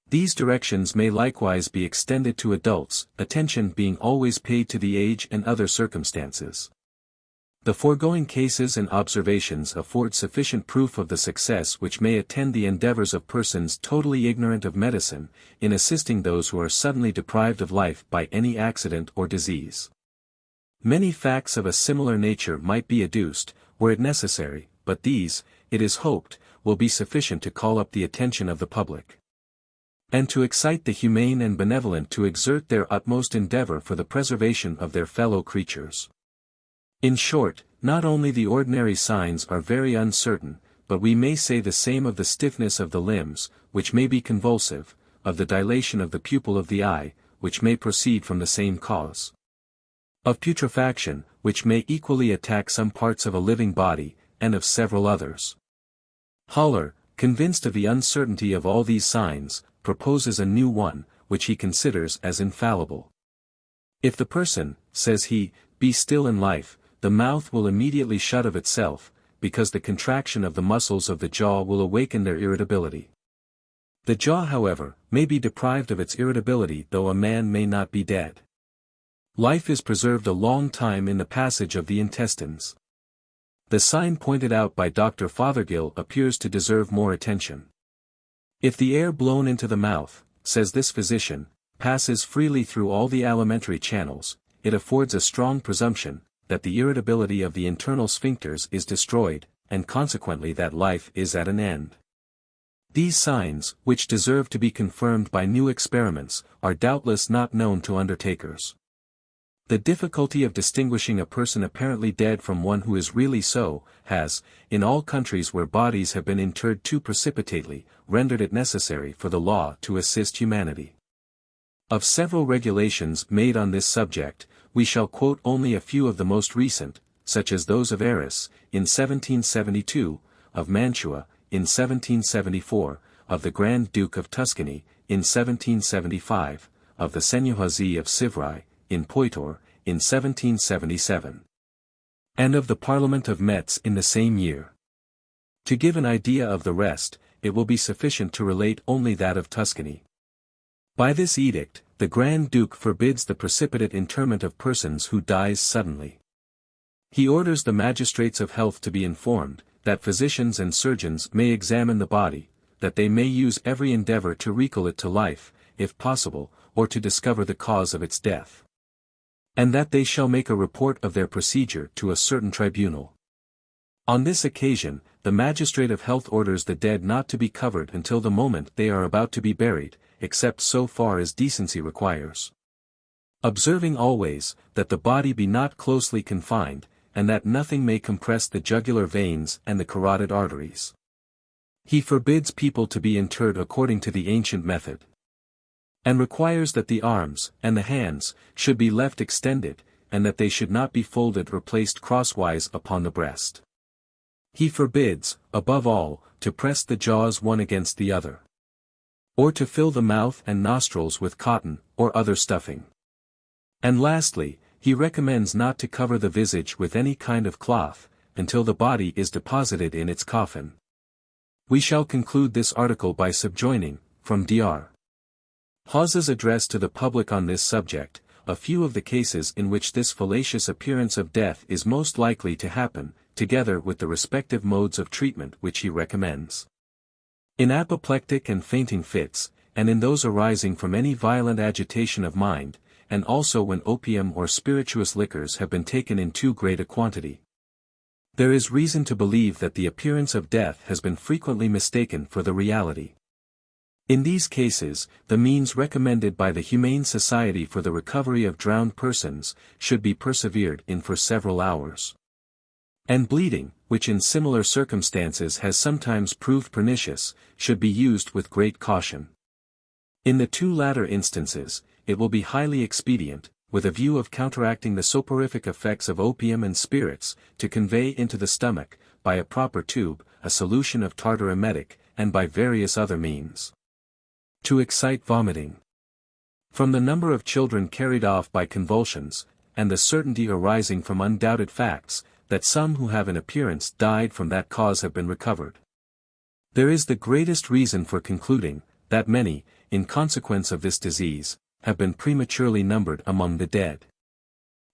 These directions may likewise be extended to adults, attention being always paid to the age and other circumstances. The foregoing cases and observations afford sufficient proof of the success which may attend the endeavors of persons totally ignorant of medicine, in assisting those who are suddenly deprived of life by any accident or disease. Many facts of a similar nature might be adduced, were it necessary, but these, it is hoped, will be sufficient to call up the attention of the public, and to excite the humane and benevolent to exert their utmost endeavor for the preservation of their fellow creatures. In short, not only the ordinary signs are very uncertain, but we may say the same of the stiffness of the limbs, which may be convulsive, of the dilation of the pupil of the eye, which may proceed from the same cause, of putrefaction, which may equally attack some parts of a living body, and of several others. Haller, convinced of the uncertainty of all these signs, proposes a new one, which he considers as infallible. If the person, says he, be still in life, the mouth will immediately shut of itself, because the contraction of the muscles of the jaw will awaken their irritability. The jaw, however, may be deprived of its irritability though a man may not be dead. Life is preserved a long time in the passage of the intestines. The sign pointed out by Dr. Fothergill appears to deserve more attention. If the air blown into the mouth, says this physician, passes freely through all the alimentary channels, it affords a strong presumption that the irritability of the internal sphincters is destroyed, and consequently that life is at an end. These signs, which deserve to be confirmed by new experiments, are doubtless not known to undertakers. The difficulty of distinguishing a person apparently dead from one who is really so, has, in all countries where bodies have been interred too precipitately, rendered it necessary for the law to assist humanity. Of several regulations made on this subject, we shall quote only a few of the most recent, such as those of Arras, in 1772, of Mantua, in 1774, of the Grand Duke of Tuscany, in 1775, of the Seigneurie of Civray, in Poitou, in 1777. And of the Parliament of Metz in the same year. To give an idea of the rest, it will be sufficient to relate only that of Tuscany. By this edict, the Grand Duke forbids the precipitate interment of persons who dies suddenly. He orders the magistrates of health to be informed, that physicians and surgeons may examine the body, that they may use every endeavor to recall it to life, if possible, or to discover the cause of its death. And that they shall make a report of their procedure to a certain tribunal. On this occasion, the magistrate of health orders the dead not to be covered until the moment they are about to be buried, except so far as decency requires. Observing always, that the body be not closely confined, and that nothing may compress the jugular veins and the carotid arteries. He forbids people to be interred according to the ancient method, and requires that the arms, and the hands, should be left extended, and that they should not be folded or placed crosswise upon the breast. He forbids, above all, to press the jaws one against the other, or to fill the mouth and nostrils with cotton, or other stuffing. And lastly, he recommends not to cover the visage with any kind of cloth, until the body is deposited in its coffin. We shall conclude this article by subjoining, from Dr. Hawes's address to the public on this subject, a few of the cases in which this fallacious appearance of death is most likely to happen, together with the respective modes of treatment which he recommends. In apoplectic and fainting fits, and in those arising from any violent agitation of mind, and also when opium or spirituous liquors have been taken in too great a quantity, there is reason to believe that the appearance of death has been frequently mistaken for the reality. In these cases, the means recommended by the Humane Society for the recovery of drowned persons should be persevered in for several hours. And bleeding, which in similar circumstances has sometimes proved pernicious, should be used with great caution. In the two latter instances, it will be highly expedient, with a view of counteracting the soporific effects of opium and spirits, to convey into the stomach, by a proper tube, a solution of tartar emetic, and by various other means, to excite vomiting. From the number of children carried off by convulsions, and the certainty arising from undoubted facts, that some who have in appearance died from that cause have been recovered, there is the greatest reason for concluding, that many, in consequence of this disease, have been prematurely numbered among the dead.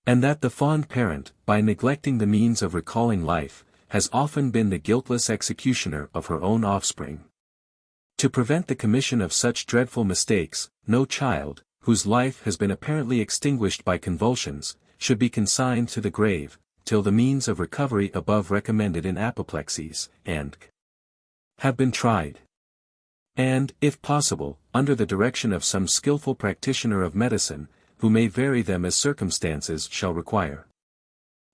And that the fond parent, by neglecting the means of recalling life, has often been the guiltless executioner of her own offspring. To prevent the commission of such dreadful mistakes, no child, whose life has been apparently extinguished by convulsions, should be consigned to the grave, till the means of recovery above recommended in apoplexies, and have been tried. And, if possible, under the direction of some skillful practitioner of medicine, who may vary them as circumstances shall require.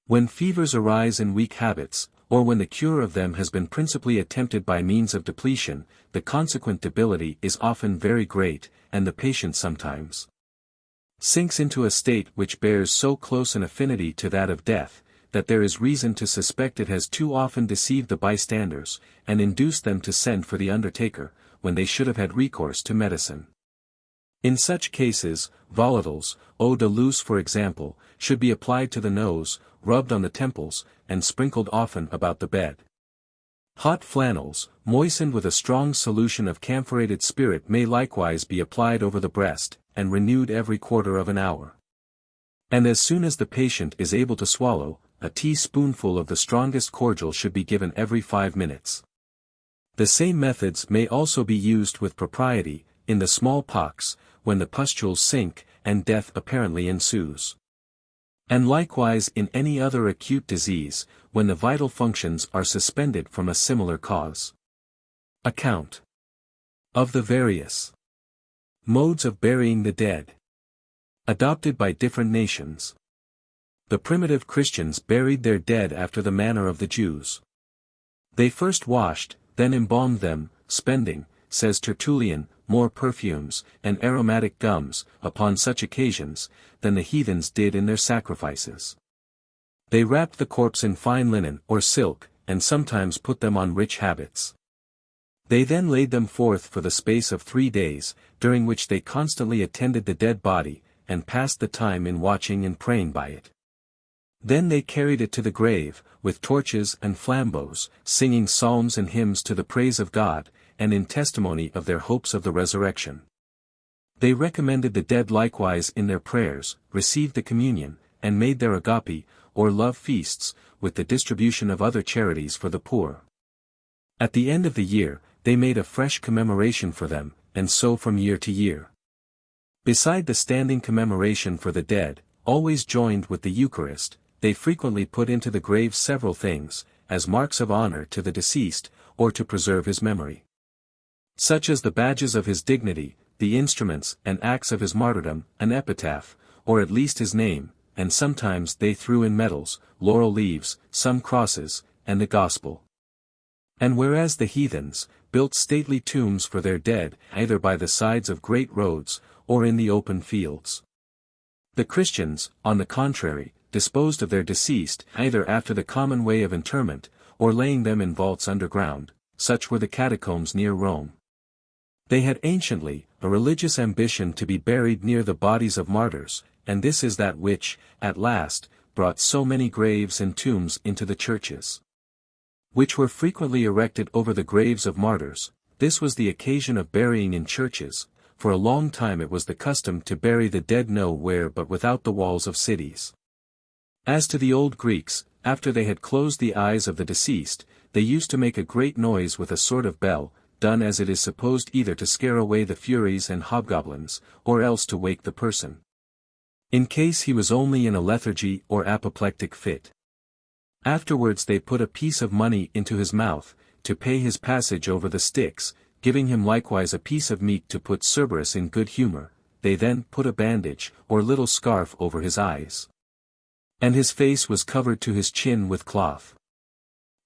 When fevers arise in weak habits, or when the cure of them has been principally attempted by means of depletion, the consequent debility is often very great, and the patient sometimes sinks into a state which bears so close an affinity to that of death, that there is reason to suspect it has too often deceived the bystanders, and induced them to send for the undertaker, when they should have had recourse to medicine. In such cases, volatiles, eau de luce for example, should be applied to the nose, rubbed on the temples, and sprinkled often about the bed. Hot flannels, moistened with a strong solution of camphorated spirit may likewise be applied over the breast, and renewed every quarter of an hour. And as soon as the patient is able to swallow, a teaspoonful of the strongest cordial should be given every 5 minutes. The same methods may also be used with propriety, in the smallpox, when the pustules sink, and death apparently ensues. And likewise in any other acute disease, when the vital functions are suspended from a similar cause. Account of the various modes of burying the dead, adopted by different nations. The primitive Christians buried their dead after the manner of the Jews. They first washed, then embalmed them, spending, says Tertullian, more perfumes, and aromatic gums, upon such occasions, than the heathens did in their sacrifices. They wrapped the corpse in fine linen or silk, and sometimes put them on rich habits. They then laid them forth for the space of 3 days, during which they constantly attended the dead body, and passed the time in watching and praying by it. Then they carried it to the grave, with torches and flambeaux, singing psalms and hymns to the praise of God, and in testimony of their hopes of the resurrection. They recommended the dead likewise in their prayers, received the communion, and made their agape, or love feasts, with the distribution of other charities for the poor. At the end of the year, they made a fresh commemoration for them, and so from year to year. Beside the standing commemoration for the dead, always joined with the Eucharist, they frequently put into the grave several things, as marks of honor to the deceased, or to preserve his memory. Such as the badges of his dignity, the instruments and acts of his martyrdom, an epitaph, or at least his name, and sometimes they threw in medals, laurel leaves, some crosses, and the gospel. And whereas the heathens built stately tombs for their dead either by the sides of great roads, or in the open fields, the Christians, on the contrary, disposed of their deceased either after the common way of interment, or laying them in vaults underground. Such were the catacombs near Rome. They had anciently a religious ambition to be buried near the bodies of martyrs, and this is that which, at last, brought so many graves and tombs into the churches, which were frequently erected over the graves of martyrs. This was the occasion of burying in churches. For a long time it was the custom to bury the dead nowhere but without the walls of cities. As to the old Greeks, after they had closed the eyes of the deceased, they used to make a great noise with a sort of bell, done as it is supposed either to scare away the furies and hobgoblins, or else to wake the person, in case he was only in a lethargy or apoplectic fit. Afterwards they put a piece of money into his mouth, to pay his passage over the Styx, giving him likewise a piece of meat to put Cerberus in good humor. They then put a bandage, or little scarf over his eyes, and his face was covered to his chin with cloth.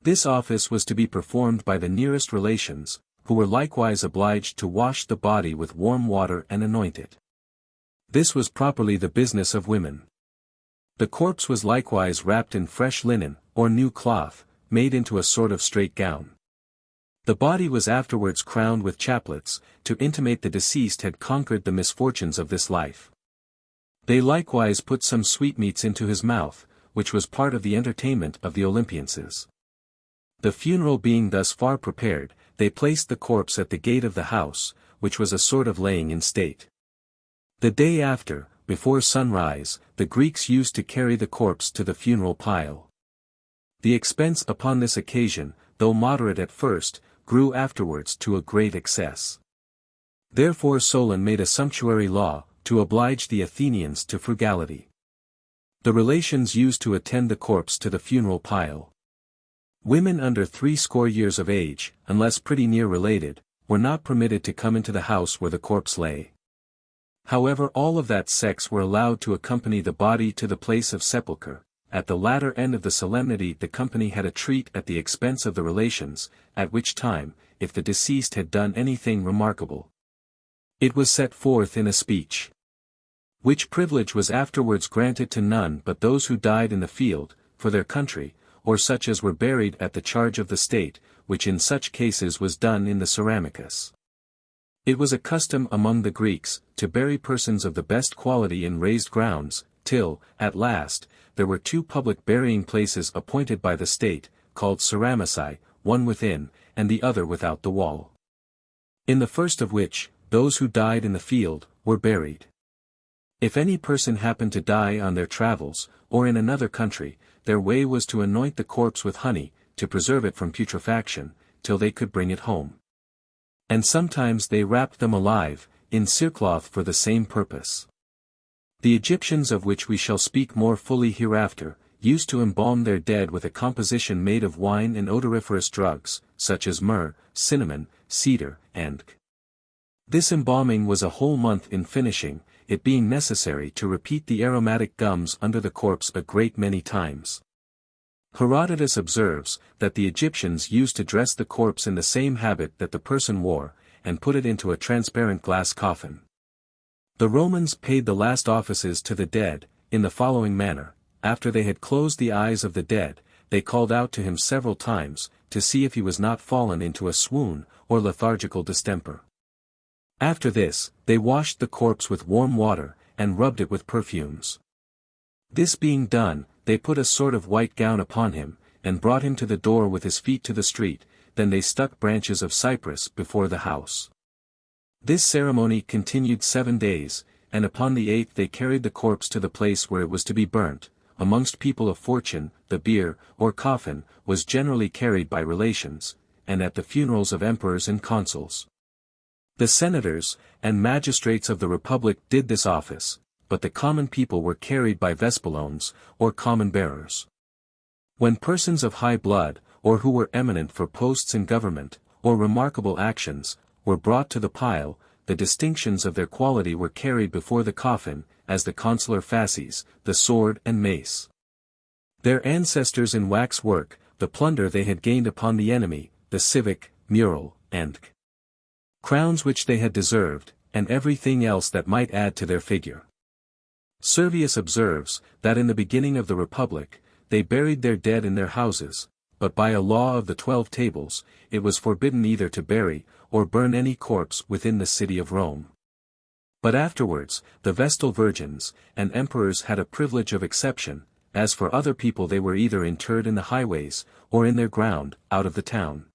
This office was to be performed by the nearest relations, who were likewise obliged to wash the body with warm water and anoint it. This was properly the business of women. The corpse was likewise wrapped in fresh linen, or new cloth, made into a sort of straight gown. The body was afterwards crowned with chaplets, to intimate the deceased had conquered the misfortunes of this life. They likewise put some sweetmeats into his mouth, which was part of the entertainment of the Olympienses. The funeral being thus far prepared, they placed the corpse at the gate of the house, which was a sort of laying in state. The day after, before sunrise, the Greeks used to carry the corpse to the funeral pile. The expense upon this occasion, though moderate at first, grew afterwards to a great excess. Therefore Solon made a sumptuary law, to oblige the Athenians to frugality. The relations used to attend the corpse to the funeral pile. Women under 60 years of age, unless pretty near related, were not permitted to come into the house where the corpse lay. However, all of that sex were allowed to accompany the body to the place of sepulchre. At the latter end of the solemnity the company had a treat at the expense of the relations, at which time, if the deceased had done anything remarkable, it was set forth in a speech, which privilege was afterwards granted to none but those who died in the field, for their country, or such as were buried at the charge of the state, which in such cases was done in the Ceramicus. It was a custom among the Greeks, to bury persons of the best quality in raised grounds, till, at last, there were 2 public burying places appointed by the state, called ceramici, one within, and the other without the wall. In the first of which, those who died in the field, were buried. If any person happened to die on their travels, or in another country, their way was to anoint the corpse with honey, to preserve it from putrefaction, till they could bring it home. And sometimes they wrapped them alive, in cerecloth for the same purpose. The Egyptians, of which we shall speak more fully hereafter, used to embalm their dead with a composition made of wine and odoriferous drugs, such as myrrh, cinnamon, cedar, and this embalming was a whole month in finishing, it being necessary to repeat the aromatic gums under the corpse a great many times. Herodotus observes, that the Egyptians used to dress the corpse in the same habit that the person wore, and put it into a transparent glass coffin. The Romans paid the last offices to the dead, in the following manner: after they had closed the eyes of the dead, they called out to him several times, to see if he was not fallen into a swoon, or lethargical distemper. After this, they washed the corpse with warm water, and rubbed it with perfumes. This being done, they put a sort of white gown upon him, and brought him to the door with his feet to the street, then they stuck branches of cypress before the house. This ceremony continued 7 days, and upon the 8th they carried the corpse to the place where it was to be burnt. Amongst people of fortune, the bier, or coffin, was generally carried by relations, and at the funerals of emperors and consuls, the senators and magistrates of the republic did this office, but the common people were carried by vespulones, or common bearers. When persons of high blood, or who were eminent for posts in government, or remarkable actions, were brought to the pile, the distinctions of their quality were carried before the coffin, as the consular fasces, the sword and mace. Their ancestors in wax work, the plunder they had gained upon the enemy, the civic, mural, and crowns which they had deserved, and everything else that might add to their figure. Servius observes, that in the beginning of the Republic, they buried their dead in their houses, but by a law of the 12 Tables, it was forbidden either to bury, or burn any corpse within the city of Rome. But afterwards, the Vestal Virgins, and emperors had a privilege of exception, as for other people they were either interred in the highways, or in their ground, out of the town.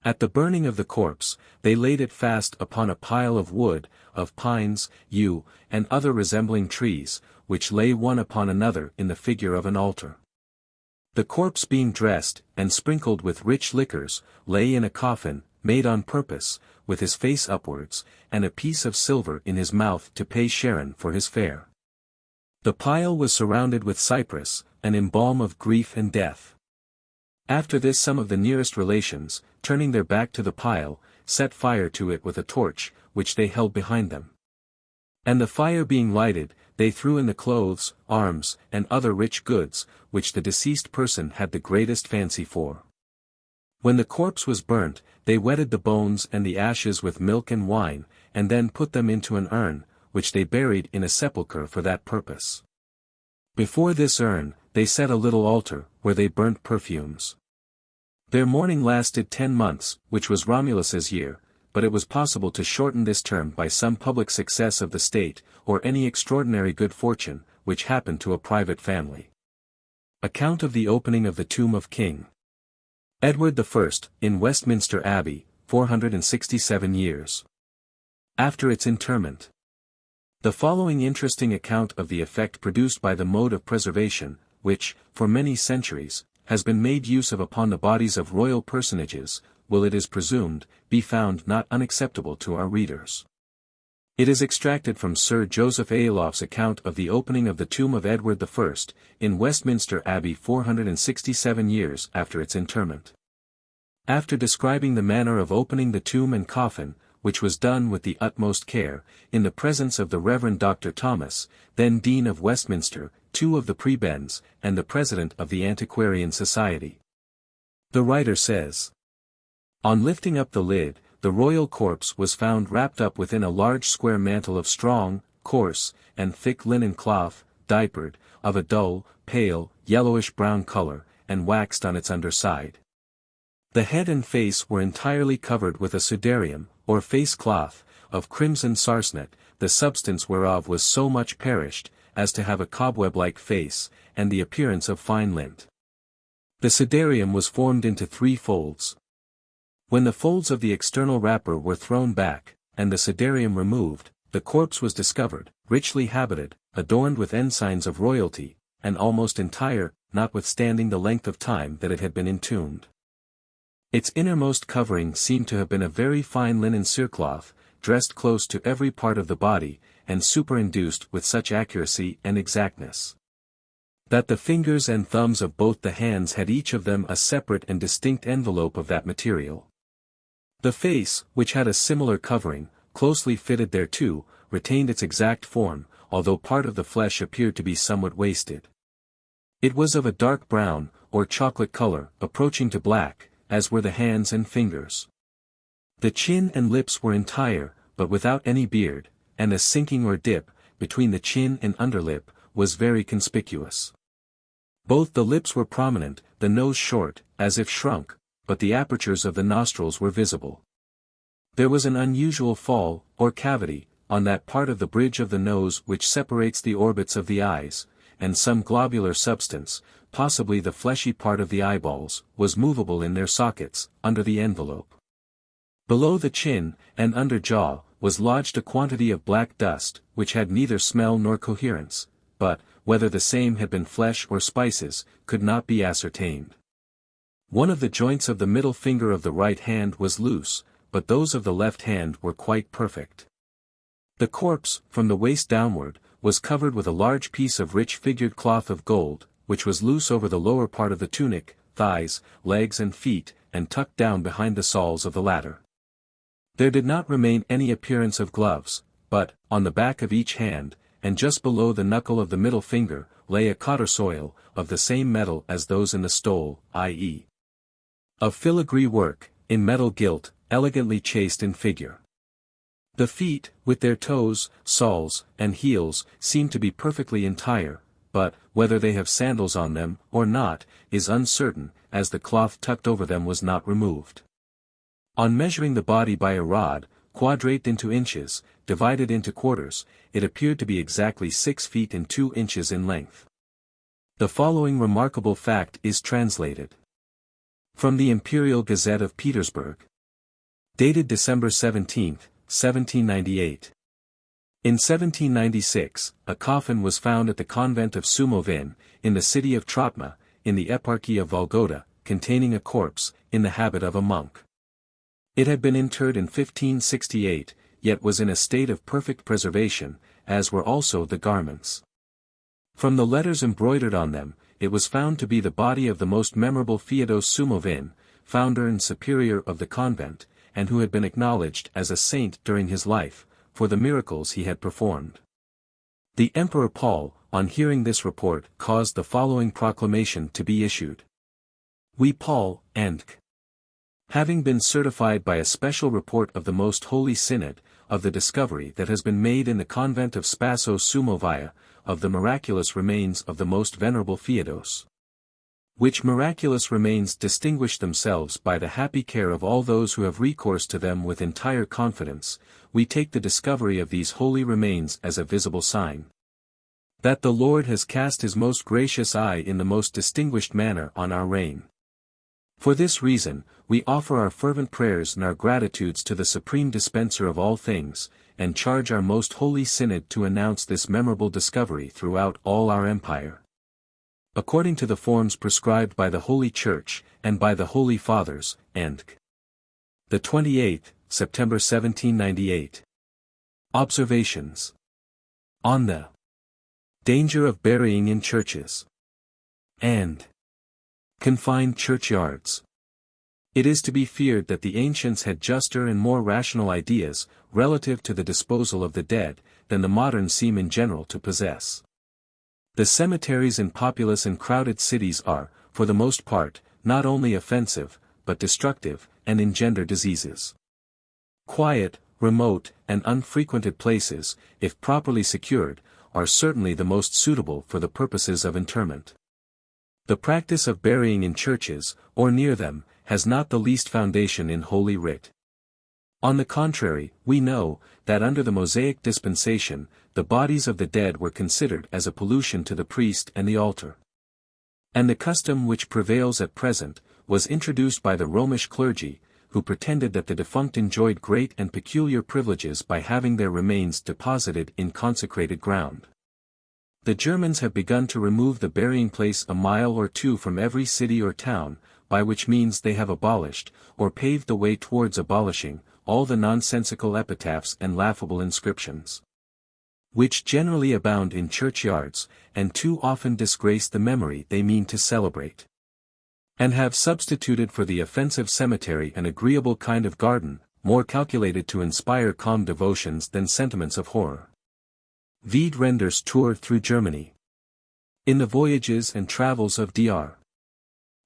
At the burning of the corpse, they laid it fast upon a pile of wood, of pines, yew, and other resembling trees, which lay one upon another in the figure of an altar. The corpse being dressed, and sprinkled with rich liquors, lay in a coffin, made on purpose, with his face upwards, and a piece of silver in his mouth to pay Charon for his fare. The pile was surrounded with cypress, an embalm of grief and death. After this some of the nearest relations, turning their back to the pile, set fire to it with a torch, which they held behind them. And the fire being lighted, they threw in the clothes, arms, and other rich goods, which the deceased person had the greatest fancy for. When the corpse was burnt, they wetted the bones and the ashes with milk and wine, and then put them into an urn, which they buried in a sepulchre for that purpose. Before this urn, they set a little altar, where they burnt perfumes. Their mourning lasted 10 months, which was Romulus's year, but it was possible to shorten this term by some public success of the state, or any extraordinary good fortune, which happened to a private family. Account of the opening of the tomb of King Edward I, in Westminster Abbey, 467 years. After its interment. The following interesting account of the effect produced by the mode of preservation, which, for many centuries, has been made use of upon the bodies of royal personages, will, it is presumed, be found not unacceptable to our readers. It is extracted from Sir Joseph Aylof's account of the opening of the tomb of Edward I, in Westminster Abbey 467 years after its interment. After describing the manner of opening the tomb and coffin, which was done with the utmost care, in the presence of the Reverend Dr. Thomas, then Dean of Westminster, 2 of the prebends, and the President of the Antiquarian Society. The writer says, on lifting up the lid, the royal corpse was found wrapped up within a large square mantle of strong, coarse, and thick linen cloth, diapered, of a dull, pale, yellowish-brown color, and waxed on its underside. The head and face were entirely covered with a sudarium, or face cloth, of crimson sarcenet, the substance whereof was so much perished, as to have a cobweb-like face, and the appearance of fine lint. The sudarium was formed into 3 folds. When the folds of the external wrapper were thrown back, and the sudarium removed, the corpse was discovered, richly habited, adorned with ensigns of royalty, and almost entire, notwithstanding the length of time that it had been entombed. Its innermost covering seemed to have been a very fine linen cerecloth, dressed close to every part of the body, and superinduced with such accuracy and exactness, that the fingers and thumbs of both the hands had each of them a separate and distinct envelope of that material. The face, which had a similar covering, closely fitted thereto, retained its exact form, although part of the flesh appeared to be somewhat wasted. It was of a dark brown, or chocolate color, approaching to black, as were the hands and fingers. The chin and lips were entire, but without any beard, and a sinking or dip, between the chin and underlip, was very conspicuous. Both the lips were prominent, the nose short, as if shrunk, but the apertures of the nostrils were visible. There was an unusual fall, or cavity, on that part of the bridge of the nose which separates the orbits of the eyes, and some globular substance, possibly the fleshy part of the eyeballs, was movable in their sockets, under the envelope. Below the chin, and under jaw, was lodged a quantity of black dust, which had neither smell nor coherence, but, whether the same had been flesh or spices, could not be ascertained. One of the joints of the middle finger of the right hand was loose, but those of the left hand were quite perfect. The corpse, from the waist downward, was covered with a large piece of rich figured cloth of gold, which was loose over the lower part of the tunic, thighs, legs and feet, and tucked down behind the soles of the latter. There did not remain any appearance of gloves, but, on the back of each hand, and just below the knuckle of the middle finger, lay a codorsoil, of the same metal as those in the stole, i.e. of filigree work, in metal gilt, elegantly chased in figure. The feet, with their toes, soles, and heels, seem to be perfectly entire, but, whether they have sandals on them, or not, is uncertain, as the cloth tucked over them was not removed. On measuring the body by a rod, quadrate into inches, divided into quarters, it appeared to be exactly 6 feet and 2 inches in length. The following remarkable fact is translated from the Imperial Gazette of Petersburg. Dated December 17, 1798. In 1796, a coffin was found at the convent of Sumovin, in the city of Trotma, in the eparchy of Volgoda, containing a corpse, in the habit of a monk. It had been interred in 1568, yet was in a state of perfect preservation, as were also the garments. From the letters embroidered on them, it was found to be the body of the most memorable Feodos Sumovin, founder and superior of the convent, and who had been acknowledged as a saint during his life, for the miracles he had performed. The Emperor Paul, on hearing this report, caused the following proclamation to be issued. We Paul, and having been certified by a special report of the Most Holy Synod, of the discovery that has been made in the convent of Spasso Sumovia, of the miraculous remains of the most venerable Feodos. Which miraculous remains distinguish themselves by the happy care of all those who have recourse to them with entire confidence, we take the discovery of these holy remains as a visible sign that the Lord has cast his most gracious eye in the most distinguished manner on our reign. For this reason, we offer our fervent prayers and our gratitudes to the Supreme Dispenser of all things, and charge our most holy Synod to announce this memorable discovery throughout all our empire, according to the forms prescribed by the Holy Church, and by the Holy Fathers, and the 28th, September 1798. Observations on the danger of burying in churches and confined churchyards. It is to be feared that the ancients had juster and more rational ideas, relative to the disposal of the dead, than the moderns seem in general to possess. The cemeteries in populous and crowded cities are, for the most part, not only offensive, but destructive, and engender diseases. Quiet, remote, and unfrequented places, if properly secured, are certainly the most suitable for the purposes of interment. The practice of burying in churches, or near them, has not the least foundation in Holy Writ. On the contrary, we know, that under the Mosaic dispensation, the bodies of the dead were considered as a pollution to the priest and the altar. And the custom which prevails at present, was introduced by the Romish clergy, who pretended that the defunct enjoyed great and peculiar privileges by having their remains deposited in consecrated ground. The Germans have begun to remove the burying place a mile or two from every city or town, by which means they have abolished, or paved the way towards abolishing, all the nonsensical epitaphs and laughable inscriptions, which generally abound in churchyards, and too often disgrace the memory they mean to celebrate, and have substituted for the offensive cemetery an agreeable kind of garden, more calculated to inspire calm devotions than sentiments of horror. Vide Render's tour through Germany. In the Voyages and Travels of Dr.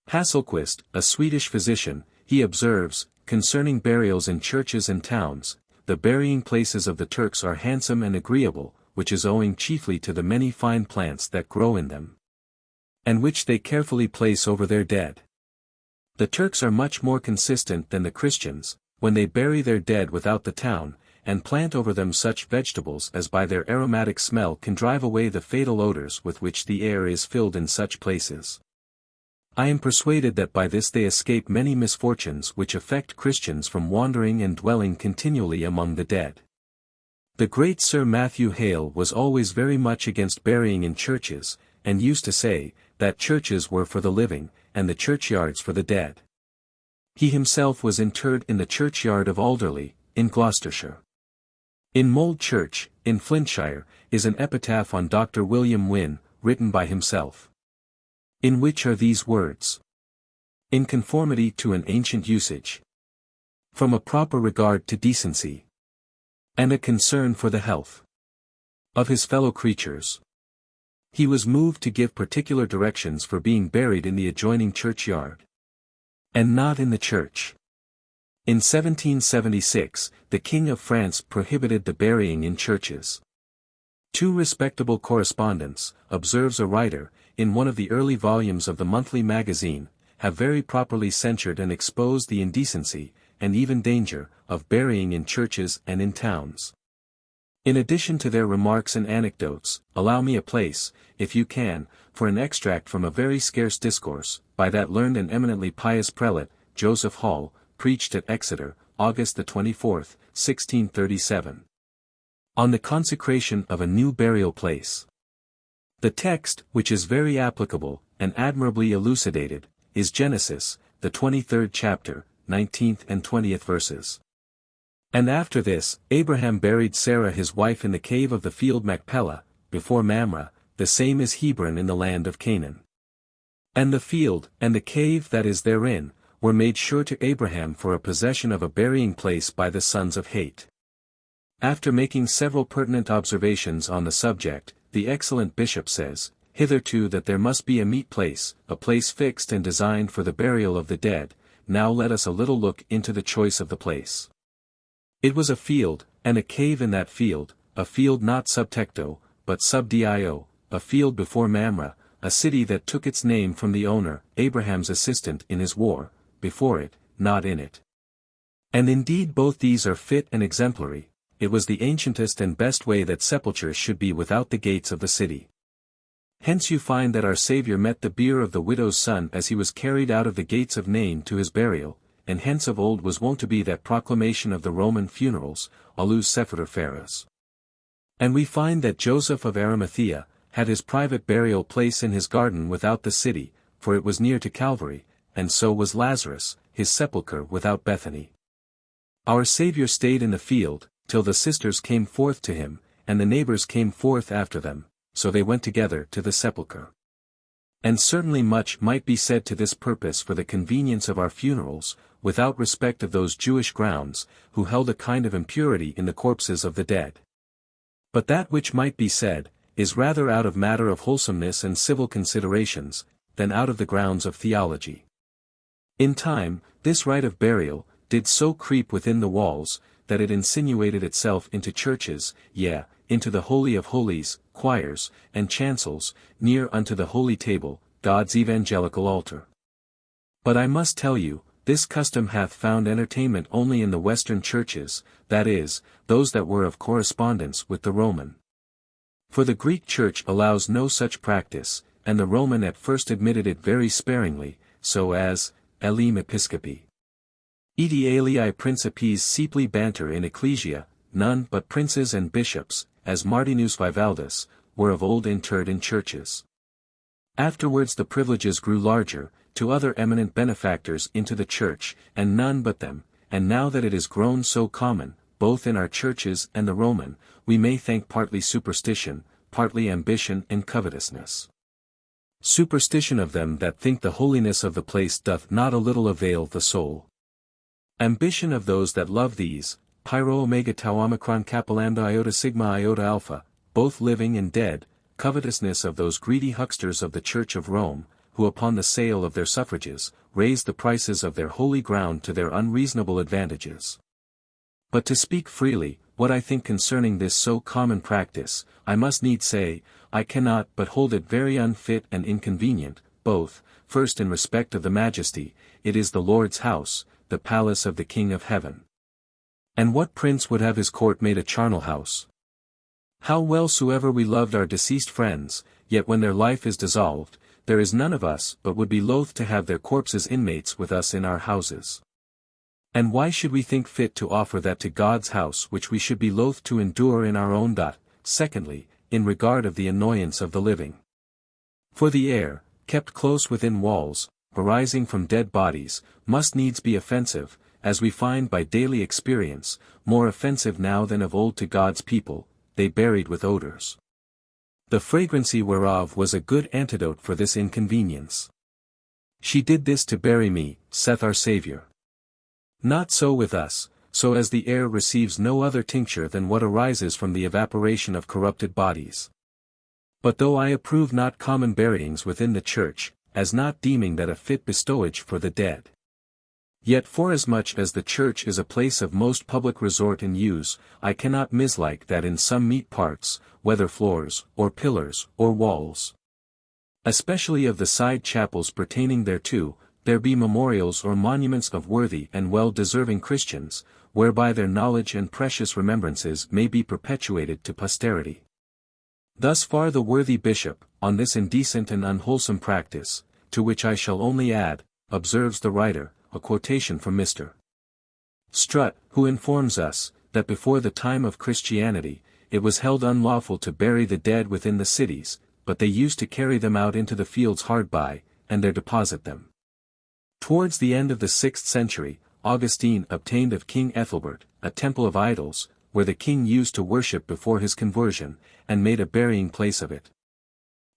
Hasselquist, a Swedish physician, he observes, concerning burials in churches and towns, the burying places of the Turks are handsome and agreeable, which is owing chiefly to the many fine plants that grow in them, and which they carefully place over their dead. The Turks are much more consistent than the Christians, when they bury their dead without the town, and plant over them such vegetables as by their aromatic smell can drive away the fatal odors with which the air is filled in such places. I am persuaded that by this they escape many misfortunes which affect Christians from wandering and dwelling continually among the dead. The great Sir Matthew Hale was always very much against burying in churches, and used to say, that churches were for the living, and the churchyards for the dead. He himself was interred in the churchyard of Alderley, in Gloucestershire. In Mold Church, in Flintshire, is an epitaph on Dr. William Wynne, written by himself, in which are these words: in conformity to an ancient usage, from a proper regard to decency, and a concern for the health of his fellow creatures. He was moved to give particular directions for being buried in the adjoining churchyard, and not in the church. In 1776, the King of France prohibited the burying in churches. Two respectable correspondents, observes a writer, in one of the early volumes of the monthly magazine, have very properly censured and exposed the indecency, and even danger, of burying in churches and in towns. In addition to their remarks and anecdotes, allow me a place, if you can, for an extract from a very scarce discourse, by that learned and eminently pious prelate, Joseph Hall, preached at Exeter, August the 24th, 1637. On the consecration of a new burial place. The text, which is very applicable, and admirably elucidated, is Genesis, the 23rd chapter, 19th and 20th verses. And after this, Abraham buried Sarah his wife in the cave of the field Machpelah, before Mamre, the same is Hebron in the land of Canaan. And the field, and the cave that is therein, were made sure to Abraham for a possession of a burying place by the sons of Het. After making several pertinent observations on the subject, the excellent bishop says, hitherto that there must be a meet place, a place fixed and designed for the burial of the dead. Now let us a little look into the choice of the place. It was a field, and a cave in that field, a field not sub tecto, but sub dio, a field before Mamre, a city that took its name from the owner, Abraham's assistant in his war, before it, not in it. And indeed both these are fit and exemplary. It was the ancientest and best way that sepulchres should be without the gates of the city. Hence you find that our Saviour met the bier of the widow's son as he was carried out of the gates of Nain to his burial, and hence of old was wont to be that proclamation of the Roman funerals, Aulus Sepultur Ferus. And we find that Joseph of Arimathea had his private burial place in his garden without the city, for it was near to Calvary, and so was Lazarus, his sepulchre without Bethany. Our Saviour stayed in the field, till the sisters came forth to him, and the neighbors came forth after them, so they went together to the sepulchre. And certainly much might be said to this purpose for the convenience of our funerals, without respect of those Jewish grounds, who held a kind of impurity in the corpses of the dead. But that which might be said, is rather out of matter of wholesomeness and civil considerations, than out of the grounds of theology. In time, this rite of burial, did so creep within the walls, that it insinuated itself into churches, yea, into the Holy of Holies, choirs, and chancels, near unto the Holy Table, God's evangelical altar. But I must tell you, this custom hath found entertainment only in the Western churches, that is, those that were of correspondence with the Roman. For the Greek Church allows no such practice, and the Roman at first admitted it very sparingly, so as, elim episcopi. Edi alii principes sepli banter in ecclesia, none but princes and bishops, as Martinus Vivaldus, were of old interred in churches. Afterwards the privileges grew larger, to other eminent benefactors into the church, and none but them, and now that it is grown so common, both in our churches and the Roman, we may thank partly superstition, partly ambition and covetousness. Superstition of them that think the holiness of the place doth not a little avail the soul. Ambition of those that love these, Pyro Omega Tau Omicron Kappa Lambda Iota Sigma Iota Alpha, both living and dead, covetousness of those greedy hucksters of the Church of Rome, who upon the sale of their suffrages, raised the prices of their holy ground to their unreasonable advantages. But to speak freely, what I think concerning this so common practice, I must needs say, I cannot but hold it very unfit and inconvenient, both, first in respect of the majesty, it is the Lord's house, the palace of the King of Heaven. And what prince would have his court made a charnel house? How well soever we loved our deceased friends, yet when their life is dissolved, there is none of us but would be loath to have their corpses inmates with us in our houses. And why should we think fit to offer that to God's house which we should be loath to endure in our own? Secondly, in regard of the annoyance of the living. For the air, kept close within walls, arising from dead bodies, must needs be offensive, as we find by daily experience, more offensive now than of old to God's people, they buried with odors. The fragrancy whereof was a good antidote for this inconvenience. She did this to bury me, saith our Saviour. Not so with us, so as the air receives no other tincture than what arises from the evaporation of corrupted bodies. But though I approve not common buryings within the church, as not deeming that a fit bestowage for the dead, yet forasmuch as the church is a place of most public resort and use, I cannot mislike that in some meet parts, whether floors, or pillars, or walls, especially of the side chapels pertaining thereto, there be memorials or monuments of worthy and well-deserving Christians, whereby their knowledge and precious remembrances may be perpetuated to posterity. Thus far the worthy bishop, on this indecent and unwholesome practice, to which I shall only add, observes the writer, a quotation from Mr. Strutt, who informs us, that before the time of Christianity, it was held unlawful to bury the dead within the cities, but they used to carry them out into the fields hard by, and there deposit them. Towards the end of the 6th century, Augustine obtained of King Ethelbert, a temple of idols, where the king used to worship before his conversion, and made a burying place of it.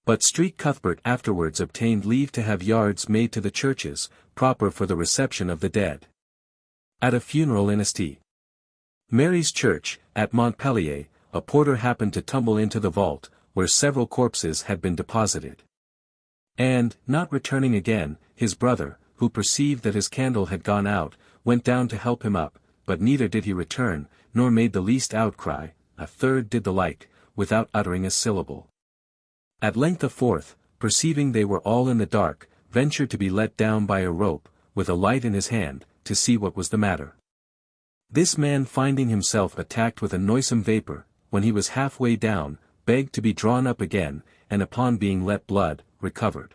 But Street Cuthbert afterwards obtained leave to have yards made to the churches, proper for the reception of the dead. At a funeral in St. Mary's Church, at Montpellier, a porter happened to tumble into the vault, where several corpses had been deposited. And, not returning again, his brother, who perceived that his candle had gone out, went down to help him up, but neither did he return, nor made the least outcry. A third did the like, without uttering a syllable. At length a fourth, perceiving they were all in the dark, ventured to be let down by a rope, with a light in his hand, to see what was the matter. This man, finding himself attacked with a noisome vapor, when he was halfway down, begged to be drawn up again, and upon being let blood, recovered.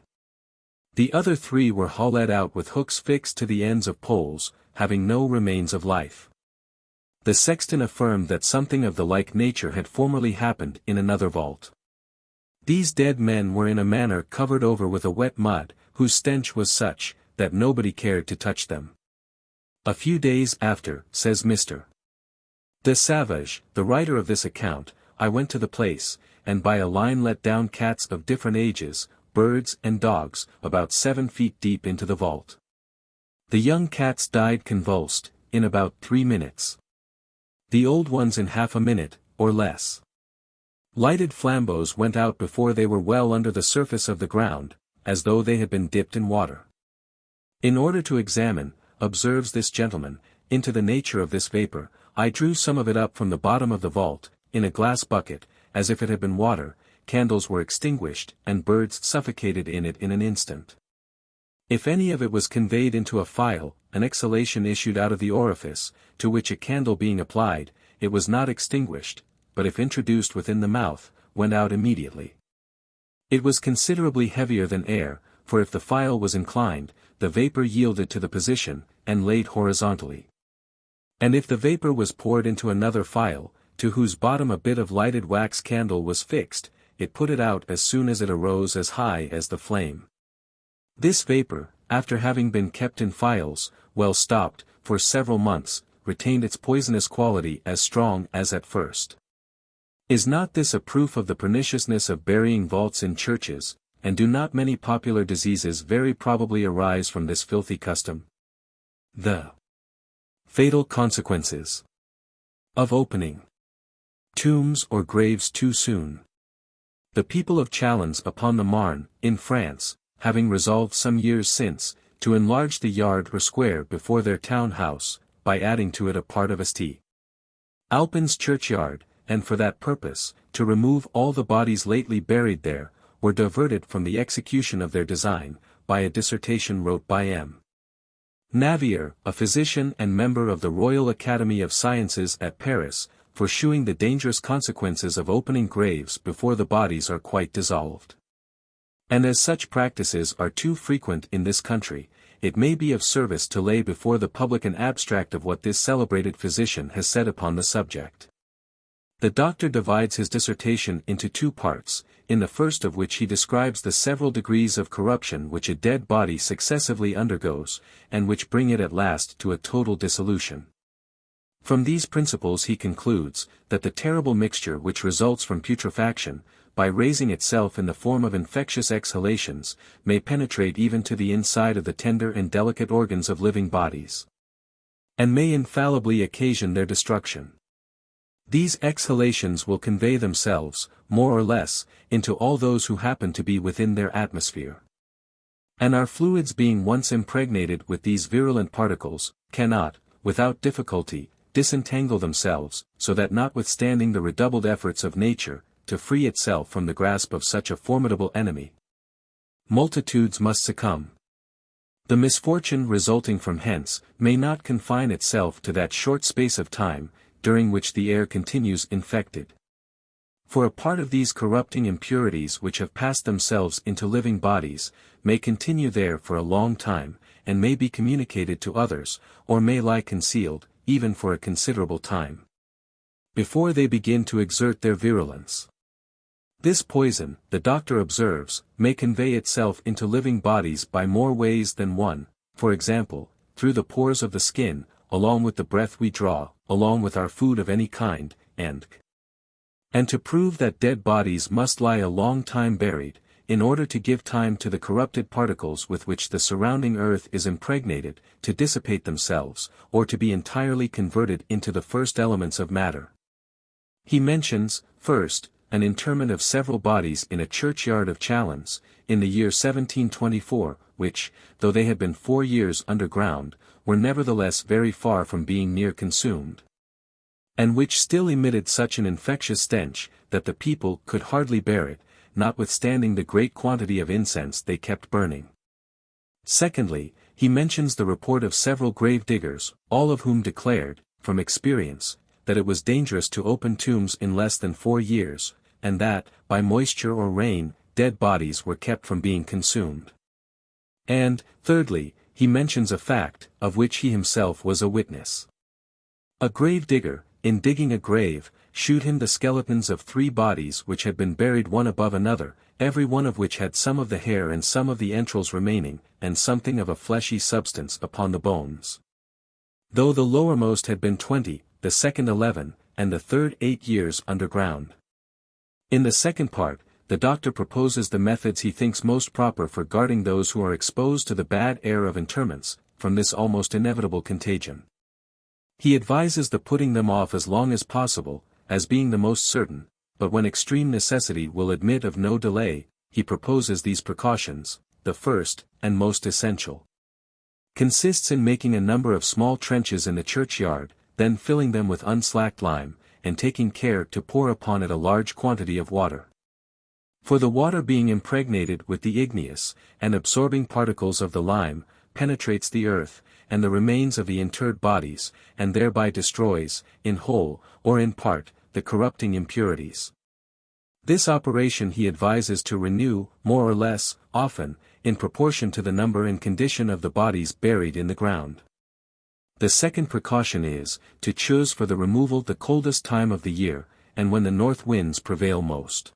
The other three were hauled out with hooks fixed to the ends of poles, having no remains of life. The sexton affirmed that something of the like nature had formerly happened in another vault. These dead men were in a manner covered over with a wet mud, whose stench was such, that nobody cared to touch them. A few days after, says Mr. de Savage, the writer of this account, I went to the place, and by a line let down cats of different ages, birds and dogs, about 7 feet deep into the vault. The young cats died convulsed, in about 3 minutes. The old ones in half a minute, or less. Lighted flambeaux went out before they were well under the surface of the ground, as though they had been dipped in water. In order to examine, observes this gentleman, into the nature of this vapor, I drew some of it up from the bottom of the vault, in a glass bucket, as if it had been water. Candles were extinguished, and birds suffocated in it in an instant. If any of it was conveyed into a phial, an exhalation issued out of the orifice, to which a candle being applied, it was not extinguished, but if introduced within the mouth, went out immediately. It was considerably heavier than air, for if the phial was inclined, the vapor yielded to the position, and laid horizontally. And if the vapor was poured into another phial, to whose bottom a bit of lighted wax candle was fixed, it put it out as soon as it arose as high as the flame. This vapor, after having been kept in phials, well stopped, for several months, retained its poisonous quality as strong as at first. Is not this a proof of the perniciousness of burying vaults in churches, and do not many popular diseases very probably arise from this filthy custom? The fatal consequences of opening tombs or graves too soon. The people of Chalons upon the Marne, in France, having resolved some years since, to enlarge the yard or square before their town house, by adding to it a part of St. Alpin's churchyard, and for that purpose, to remove all the bodies lately buried there, were diverted from the execution of their design, by a dissertation wrote by M. Navier, a physician and member of the Royal Academy of Sciences at Paris, for shewing the dangerous consequences of opening graves before the bodies are quite dissolved. And as such practices are too frequent in this country, it may be of service to lay before the public an abstract of what this celebrated physician has said upon the subject. The doctor divides his dissertation into 2 parts, in the first of which he describes the several degrees of corruption which a dead body successively undergoes, and which bring it at last to a total dissolution. From these principles he concludes, that the terrible mixture which results from putrefaction, by raising itself in the form of infectious exhalations, may penetrate even to the inside of the tender and delicate organs of living bodies. and may infallibly occasion their destruction. These exhalations will convey themselves, more or less, into all those who happen to be within their atmosphere. And our fluids being once impregnated with these virulent particles, cannot, without difficulty, disentangle themselves, so that notwithstanding the redoubled efforts of nature, to free itself from the grasp of such a formidable enemy, multitudes must succumb. The misfortune resulting from hence, may not confine itself to that short space of time, during which the air continues infected. For a part of these corrupting impurities which have passed themselves into living bodies, may continue there for a long time, and may be communicated to others, or may lie concealed, even for a considerable time, before they begin to exert their virulence. This poison, the doctor observes, may convey itself into living bodies by more ways than one, for example, through the pores of the skin, along with the breath we draw, along with our food of any kind, and to prove that dead bodies must lie a long time buried, in order to give time to the corrupted particles with which the surrounding earth is impregnated, to dissipate themselves, or to be entirely converted into the first elements of matter. He mentions, first, an interment of several bodies in a churchyard of Chalons, in the year 1724, which, though they had been 4 years underground, were nevertheless very far from being near consumed, and which still emitted such an infectious stench, that the people could hardly bear it, notwithstanding the great quantity of incense they kept burning. Secondly, he mentions the report of several grave diggers, all of whom declared, from experience, that it was dangerous to open tombs in less than 4 years, and that, by moisture or rain, dead bodies were kept from being consumed. And, thirdly, he mentions a fact, of which he himself was a witness. A grave digger, in digging a grave, shewed him the skeletons of 3 bodies which had been buried one above another, every one of which had some of the hair and some of the entrails remaining, and something of a fleshy substance upon the bones. Though the lowermost had been 20, the second 11, and the third 8 years underground. In the second part, the doctor proposes the methods he thinks most proper for guarding those who are exposed to the bad air of interments, from this almost inevitable contagion. He advises the putting them off as long as possible, as being the most certain, but when extreme necessity will admit of no delay, he proposes these precautions. The first, and most essential, consists in making a number of small trenches in the churchyard, then filling them with unslacked lime, and taking care to pour upon it a large quantity of water. For the water being impregnated with the igneous, and absorbing particles of the lime, penetrates the earth, and the remains of the interred bodies, and thereby destroys, in whole, or in part, the corrupting impurities. This operation he advises to renew, more or less, often, in proportion to the number and condition of the bodies buried in the ground. The second precaution is, to choose for the removal the coldest time of the year, and when the north winds prevail most.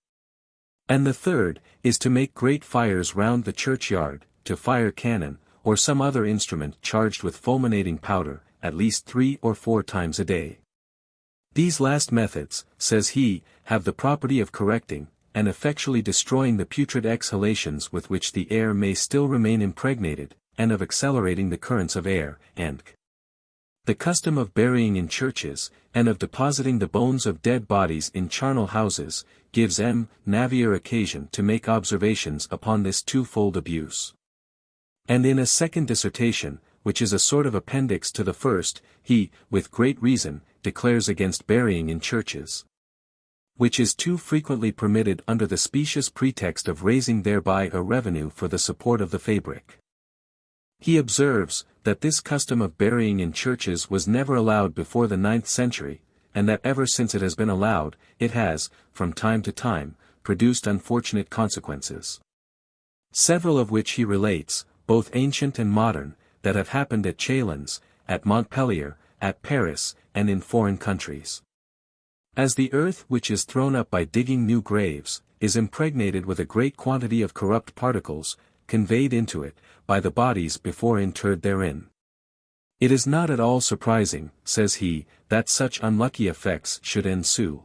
And the third, is to make great fires round the churchyard, to fire cannon, or some other instrument charged with fulminating powder, at least 3 or 4 times a day. These last methods, says he, have the property of correcting, and effectually destroying the putrid exhalations with which the air may still remain impregnated, and of accelerating the currents of air, and the custom of burying in churches, and of depositing the bones of dead bodies in charnel houses, gives M. Navier occasion to make observations upon this twofold abuse. And in a second dissertation, which is a sort of appendix to the first, he, with great reason, declares against burying in churches, which is too frequently permitted under the specious pretext of raising thereby a revenue for the support of the fabric. He observes, that this custom of burying in churches was never allowed before the 9th century, and that ever since it has been allowed, it has, from time to time, produced unfortunate consequences. Several of which he relates, both ancient and modern, that have happened at Chalons, at Montpellier, at Paris, and in foreign countries. As the earth which is thrown up by digging new graves, is impregnated with a great quantity of corrupt particles, conveyed into it, by the bodies before interred therein. It is not at all surprising, says he, that such unlucky effects should ensue.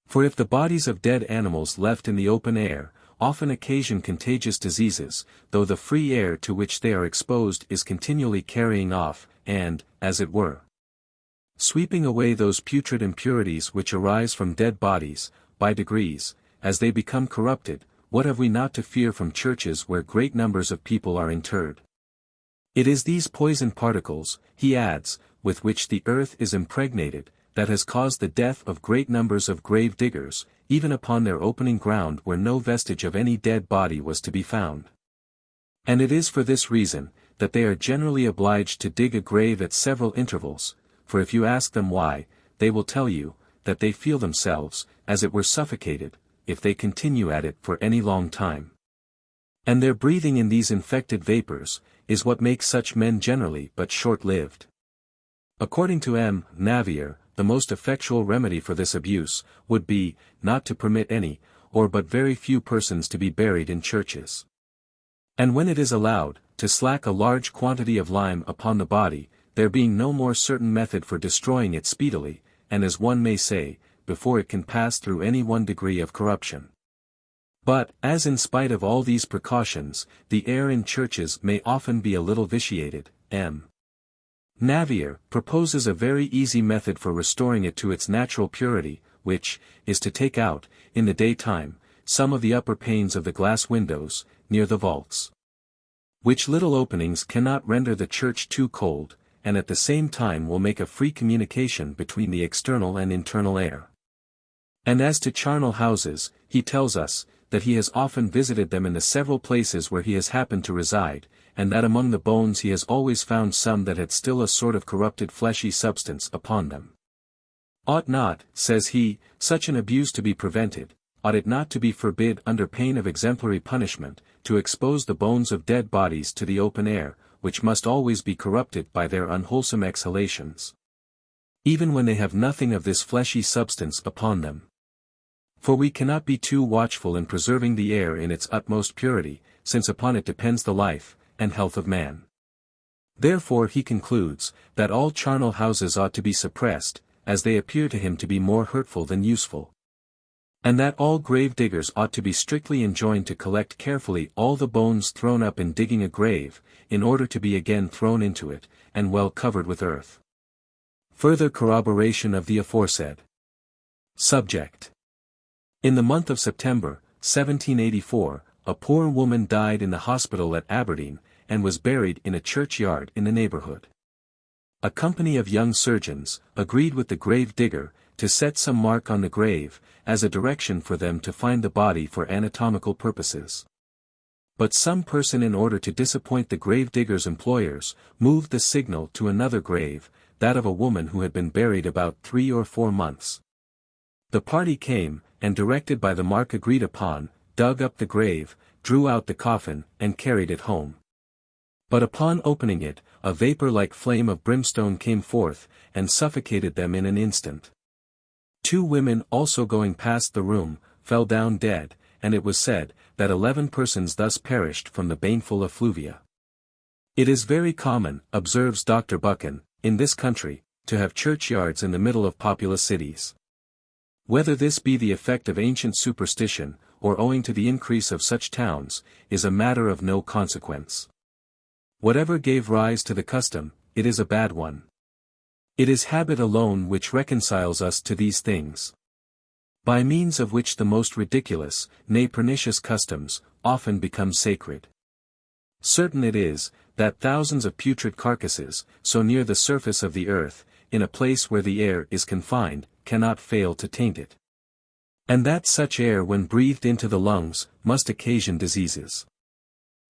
For if the bodies of dead animals left in the open air, often occasion contagious diseases, though the free air to which they are exposed is continually carrying off, and, as it were, sweeping away those putrid impurities which arise from dead bodies, by degrees, as they become corrupted. What have we not to fear from churches where great numbers of people are interred? It is these poison particles, he adds, with which the earth is impregnated, that has caused the death of great numbers of grave diggers, even upon their opening ground where no vestige of any dead body was to be found. And it is for this reason, that they are generally obliged to dig a grave at several intervals, for if you ask them why, they will tell you, that they feel themselves, as it were suffocated, if they continue at it for any long time. And their breathing in these infected vapors, is what makes such men generally but short-lived. According to M. Navier, the most effectual remedy for this abuse, would be, not to permit any, or but very few persons to be buried in churches. And when it is allowed, to slack a large quantity of lime upon the body, there being no more certain method for destroying it speedily, and as one may say, before it can pass through any one degree of corruption. But, as in spite of all these precautions, the air in churches may often be a little vitiated, M. Navier proposes a very easy method for restoring it to its natural purity, which, is to take out, in the daytime, some of the upper panes of the glass windows, near the vaults. Which little openings cannot render the church too cold, and at the same time will make a free communication between the external and internal air. And as to charnel houses, he tells us, that he has often visited them in the several places where he has happened to reside, and that among the bones he has always found some that had still a sort of corrupted fleshy substance upon them. Ought not, says he, such an abuse to be prevented, ought it not to be forbid under pain of exemplary punishment, to expose the bones of dead bodies to the open air, which must always be corrupted by their unwholesome exhalations, even when they have nothing of this fleshy substance upon them? For we cannot be too watchful in preserving the air in its utmost purity, since upon it depends the life and health of man. Therefore he concludes, that all charnel houses ought to be suppressed, as they appear to him to be more hurtful than useful. And that all grave diggers ought to be strictly enjoined to collect carefully all the bones thrown up in digging a grave, in order to be again thrown into it, and well covered with earth. Further corroboration of the aforesaid subject. In the month of September, 1784, a poor woman died in the hospital at Aberdeen, and was buried in a churchyard in the neighborhood. A company of young surgeons, agreed with the grave digger, to set some mark on the grave, as a direction for them to find the body for anatomical purposes. But some person, in order to disappoint the grave digger's employers, moved the signal to another grave, that of a woman who had been buried about 3 or 4 months. The party came, and directed by the mark agreed upon, dug up the grave, drew out the coffin, and carried it home. But upon opening it, a vapor-like flame of brimstone came forth, and suffocated them in an instant. 2 women also going past the room, fell down dead, and it was said, that 11 persons thus perished from the baneful effluvia. It is very common, observes Dr. Buchan, in this country, to have churchyards in the middle of populous cities. Whether this be the effect of ancient superstition, or owing to the increase of such towns, is a matter of no consequence. Whatever gave rise to the custom, it is a bad one. It is habit alone which reconciles us to these things, by means of which the most ridiculous, nay pernicious customs, often become sacred. Certain it is, that thousands of putrid carcasses, so near the surface of the earth, in a place where the air is confined, cannot fail to taint it. And that such air when breathed into the lungs, must occasion diseases.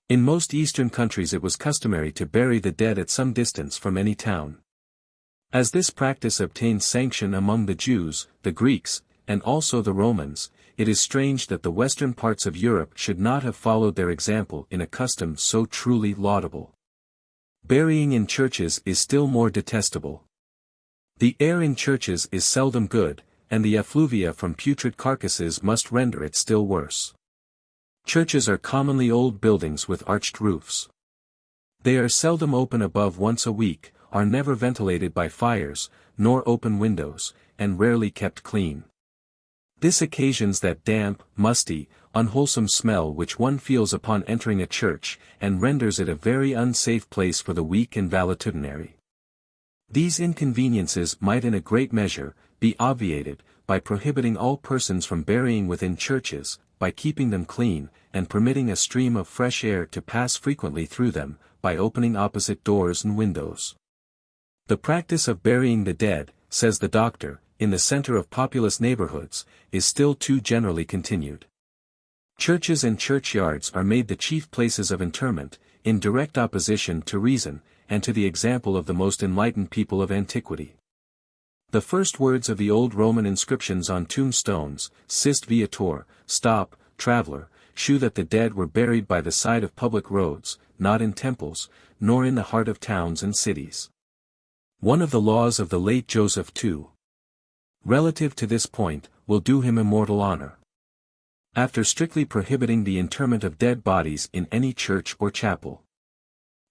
In most eastern countries it was customary to bury the dead at some distance from any town. As this practice obtained sanction among the Jews, the Greeks, and also the Romans, it is strange that the western parts of Europe should not have followed their example in a custom so truly laudable. Burying in churches is still more detestable. The air in churches is seldom good, and the effluvia from putrid carcasses must render it still worse. Churches are commonly old buildings with arched roofs. They are seldom open above once a week, are never ventilated by fires, nor open windows, and rarely kept clean. This occasions that damp, musty, unwholesome smell which one feels upon entering a church, and renders it a very unsafe place for the weak and valetudinary. These inconveniences might in a great measure be obviated by prohibiting all persons from burying within churches, by keeping them clean, and permitting a stream of fresh air to pass frequently through them, by opening opposite doors and windows. The practice of burying the dead, says the doctor, in the center of populous neighborhoods, is still too generally continued. Churches and churchyards are made the chief places of interment, in direct opposition to reason, and to the example of the most enlightened people of antiquity. The first words of the old Roman inscriptions on tombstones, "Sist viator," stop, traveler, shew that the dead were buried by the side of public roads, not in temples, nor in the heart of towns and cities. One of the laws of the late Joseph II, relative to this point, will do him immortal honor. After strictly prohibiting the interment of dead bodies in any church or chapel.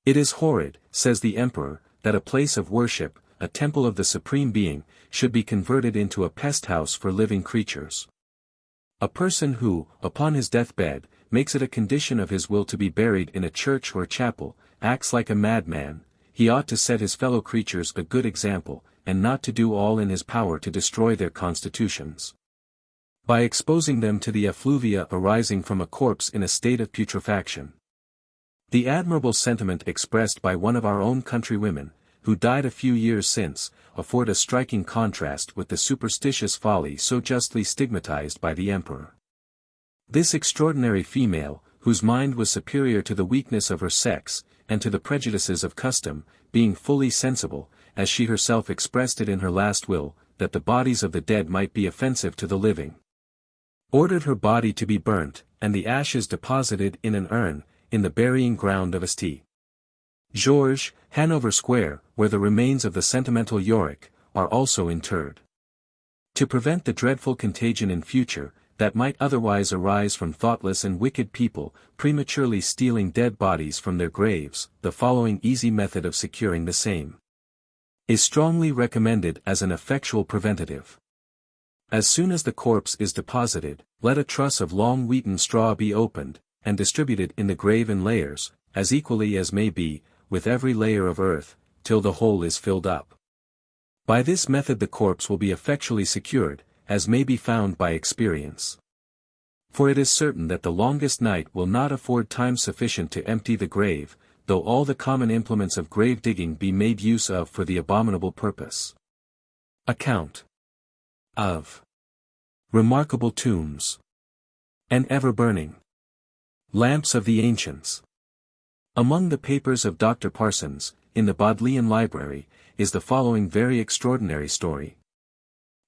It is horrid, says the emperor, that a place of worship, a temple of the Supreme Being, should be converted into a pest house for living creatures. A person who, upon his deathbed, makes it a condition of his will to be buried in a church or chapel, acts like a madman. He ought to set his fellow creatures a good example, and not to do all in his power to destroy their constitutions, by exposing them to the effluvia arising from a corpse in a state of putrefaction. The admirable sentiment expressed by one of our own countrywomen, who died a few years since, afford a striking contrast with the superstitious folly so justly stigmatized by the emperor. This extraordinary female, whose mind was superior to the weakness of her sex, and to the prejudices of custom, being fully sensible, as she herself expressed it in her last will, that the bodies of the dead might be offensive to the living, ordered her body to be burnt, and the ashes deposited in an urn, in the burying ground of St. George, Hanover Square, where the remains of the sentimental Yorick are also interred. To prevent the dreadful contagion in future, that might otherwise arise from thoughtless and wicked people, prematurely stealing dead bodies from their graves, the following easy method of securing the same is strongly recommended as an effectual preventative. As soon as the corpse is deposited, let a truss of long wheaten straw be opened, and distributed in the grave in layers, as equally as may be, with every layer of earth, till the whole is filled up. By this method the corpse will be effectually secured, as may be found by experience. For it is certain that the longest night will not afford time sufficient to empty the grave, though all the common implements of grave digging be made use of for the abominable purpose. Account of remarkable tombs and ever-burning lamps of the ancients. Among the papers of Dr. Parsons, in the Bodleian Library, is the following very extraordinary story.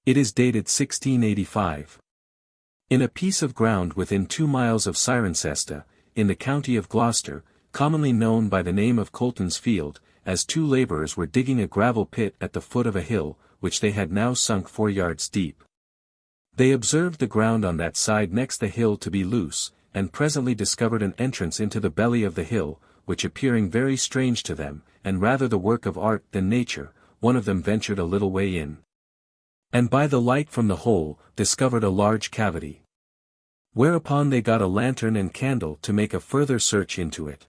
It is dated 1685. In a piece of ground within 2 miles of Cirencester, in the county of Gloucester, commonly known by the name of Colton's Field, as 2 labourers were digging a gravel pit at the foot of a hill, which they had now sunk 4 yards deep. They observed the ground on that side next the hill to be loose, and presently discovered an entrance into the belly of the hill, which appearing very strange to them, and rather the work of art than nature, one of them ventured a little way in, and by the light from the hole, discovered a large cavity. Whereupon they got a lantern and candle to make a further search into it.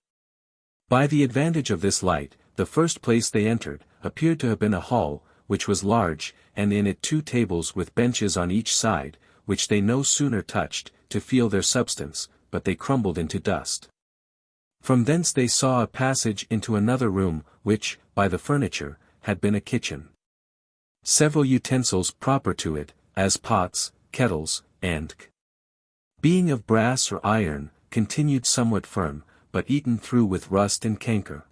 By the advantage of this light, the first place they entered, appeared to have been a hall, which was large, and in it 2 tables with benches on each side, which they no sooner touched, to feel their substance, but they crumbled into dust. From thence they saw a passage into another room, which, by the furniture, had been a kitchen. Several utensils proper to it, as pots, kettles, and being of brass or iron, continued somewhat firm, but eaten through with rust and canker.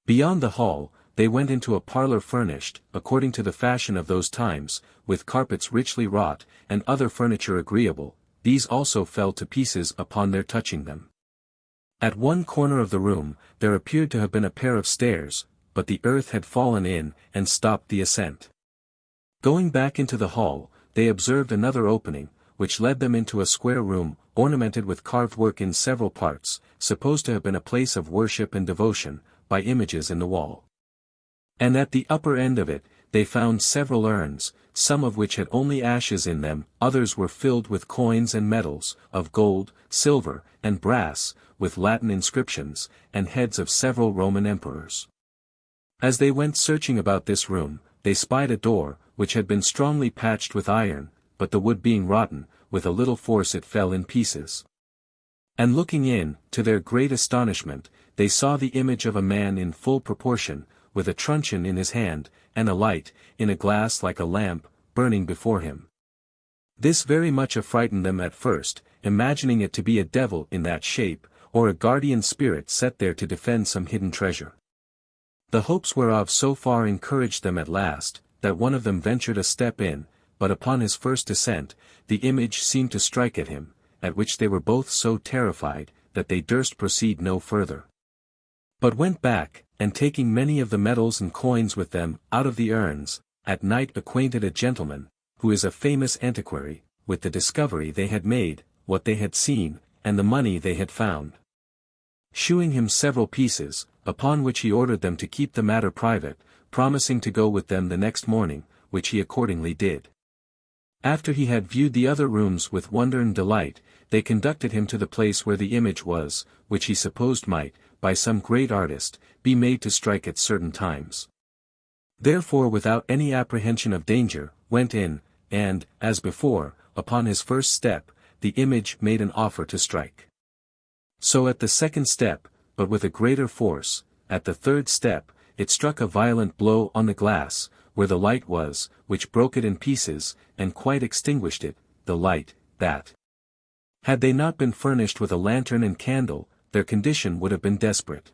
Beyond the hall, they went into a parlour furnished, according to the fashion of those times, with carpets richly wrought, and other furniture agreeable. These also fell to pieces upon their touching them. At one corner of the room, there appeared to have been a pair of stairs, but the earth had fallen in, and stopped the ascent. Going back into the hall, they observed another opening, which led them into a square room, ornamented with carved work in several parts, supposed to have been a place of worship and devotion, by images in the wall. And at the upper end of it, they found several urns, some of which had only ashes in them, others were filled with coins and medals, of gold, silver, and brass, with Latin inscriptions, and heads of several Roman emperors. As they went searching about this room, they spied a door, which had been strongly patched with iron, but the wood being rotten, with a little force it fell in pieces. And looking in, to their great astonishment, they saw the image of a man in full proportion, with a truncheon in his hand, and a light, in a glass like a lamp, burning before him. This very much affrightened them at first, imagining it to be a devil in that shape, or a guardian spirit set there to defend some hidden treasure. The hopes whereof so far encouraged them at last, that one of them ventured a step in, but upon his first descent, the image seemed to strike at him, at which they were both so terrified, that they durst proceed no further, but went back, and taking many of the medals and coins with them, out of the urns, at night acquainted a gentleman, who is a famous antiquary, with the discovery they had made, what they had seen, and the money they had found. Shewing him several pieces, upon which he ordered them to keep the matter private, promising to go with them the next morning, which he accordingly did. After he had viewed the other rooms with wonder and delight, they conducted him to the place where the image was, which he supposed might, by some great artist, be made to strike at certain times. Therefore without any apprehension of danger, went in, and, as before, upon his first step, the image made an offer to strike. So at the second step, but with a greater force, at the third step, it struck a violent blow on the glass, where the light was, which broke it in pieces, and quite extinguished it, the light, that, had they not been furnished with a lantern and candle, their condition would have been desperate.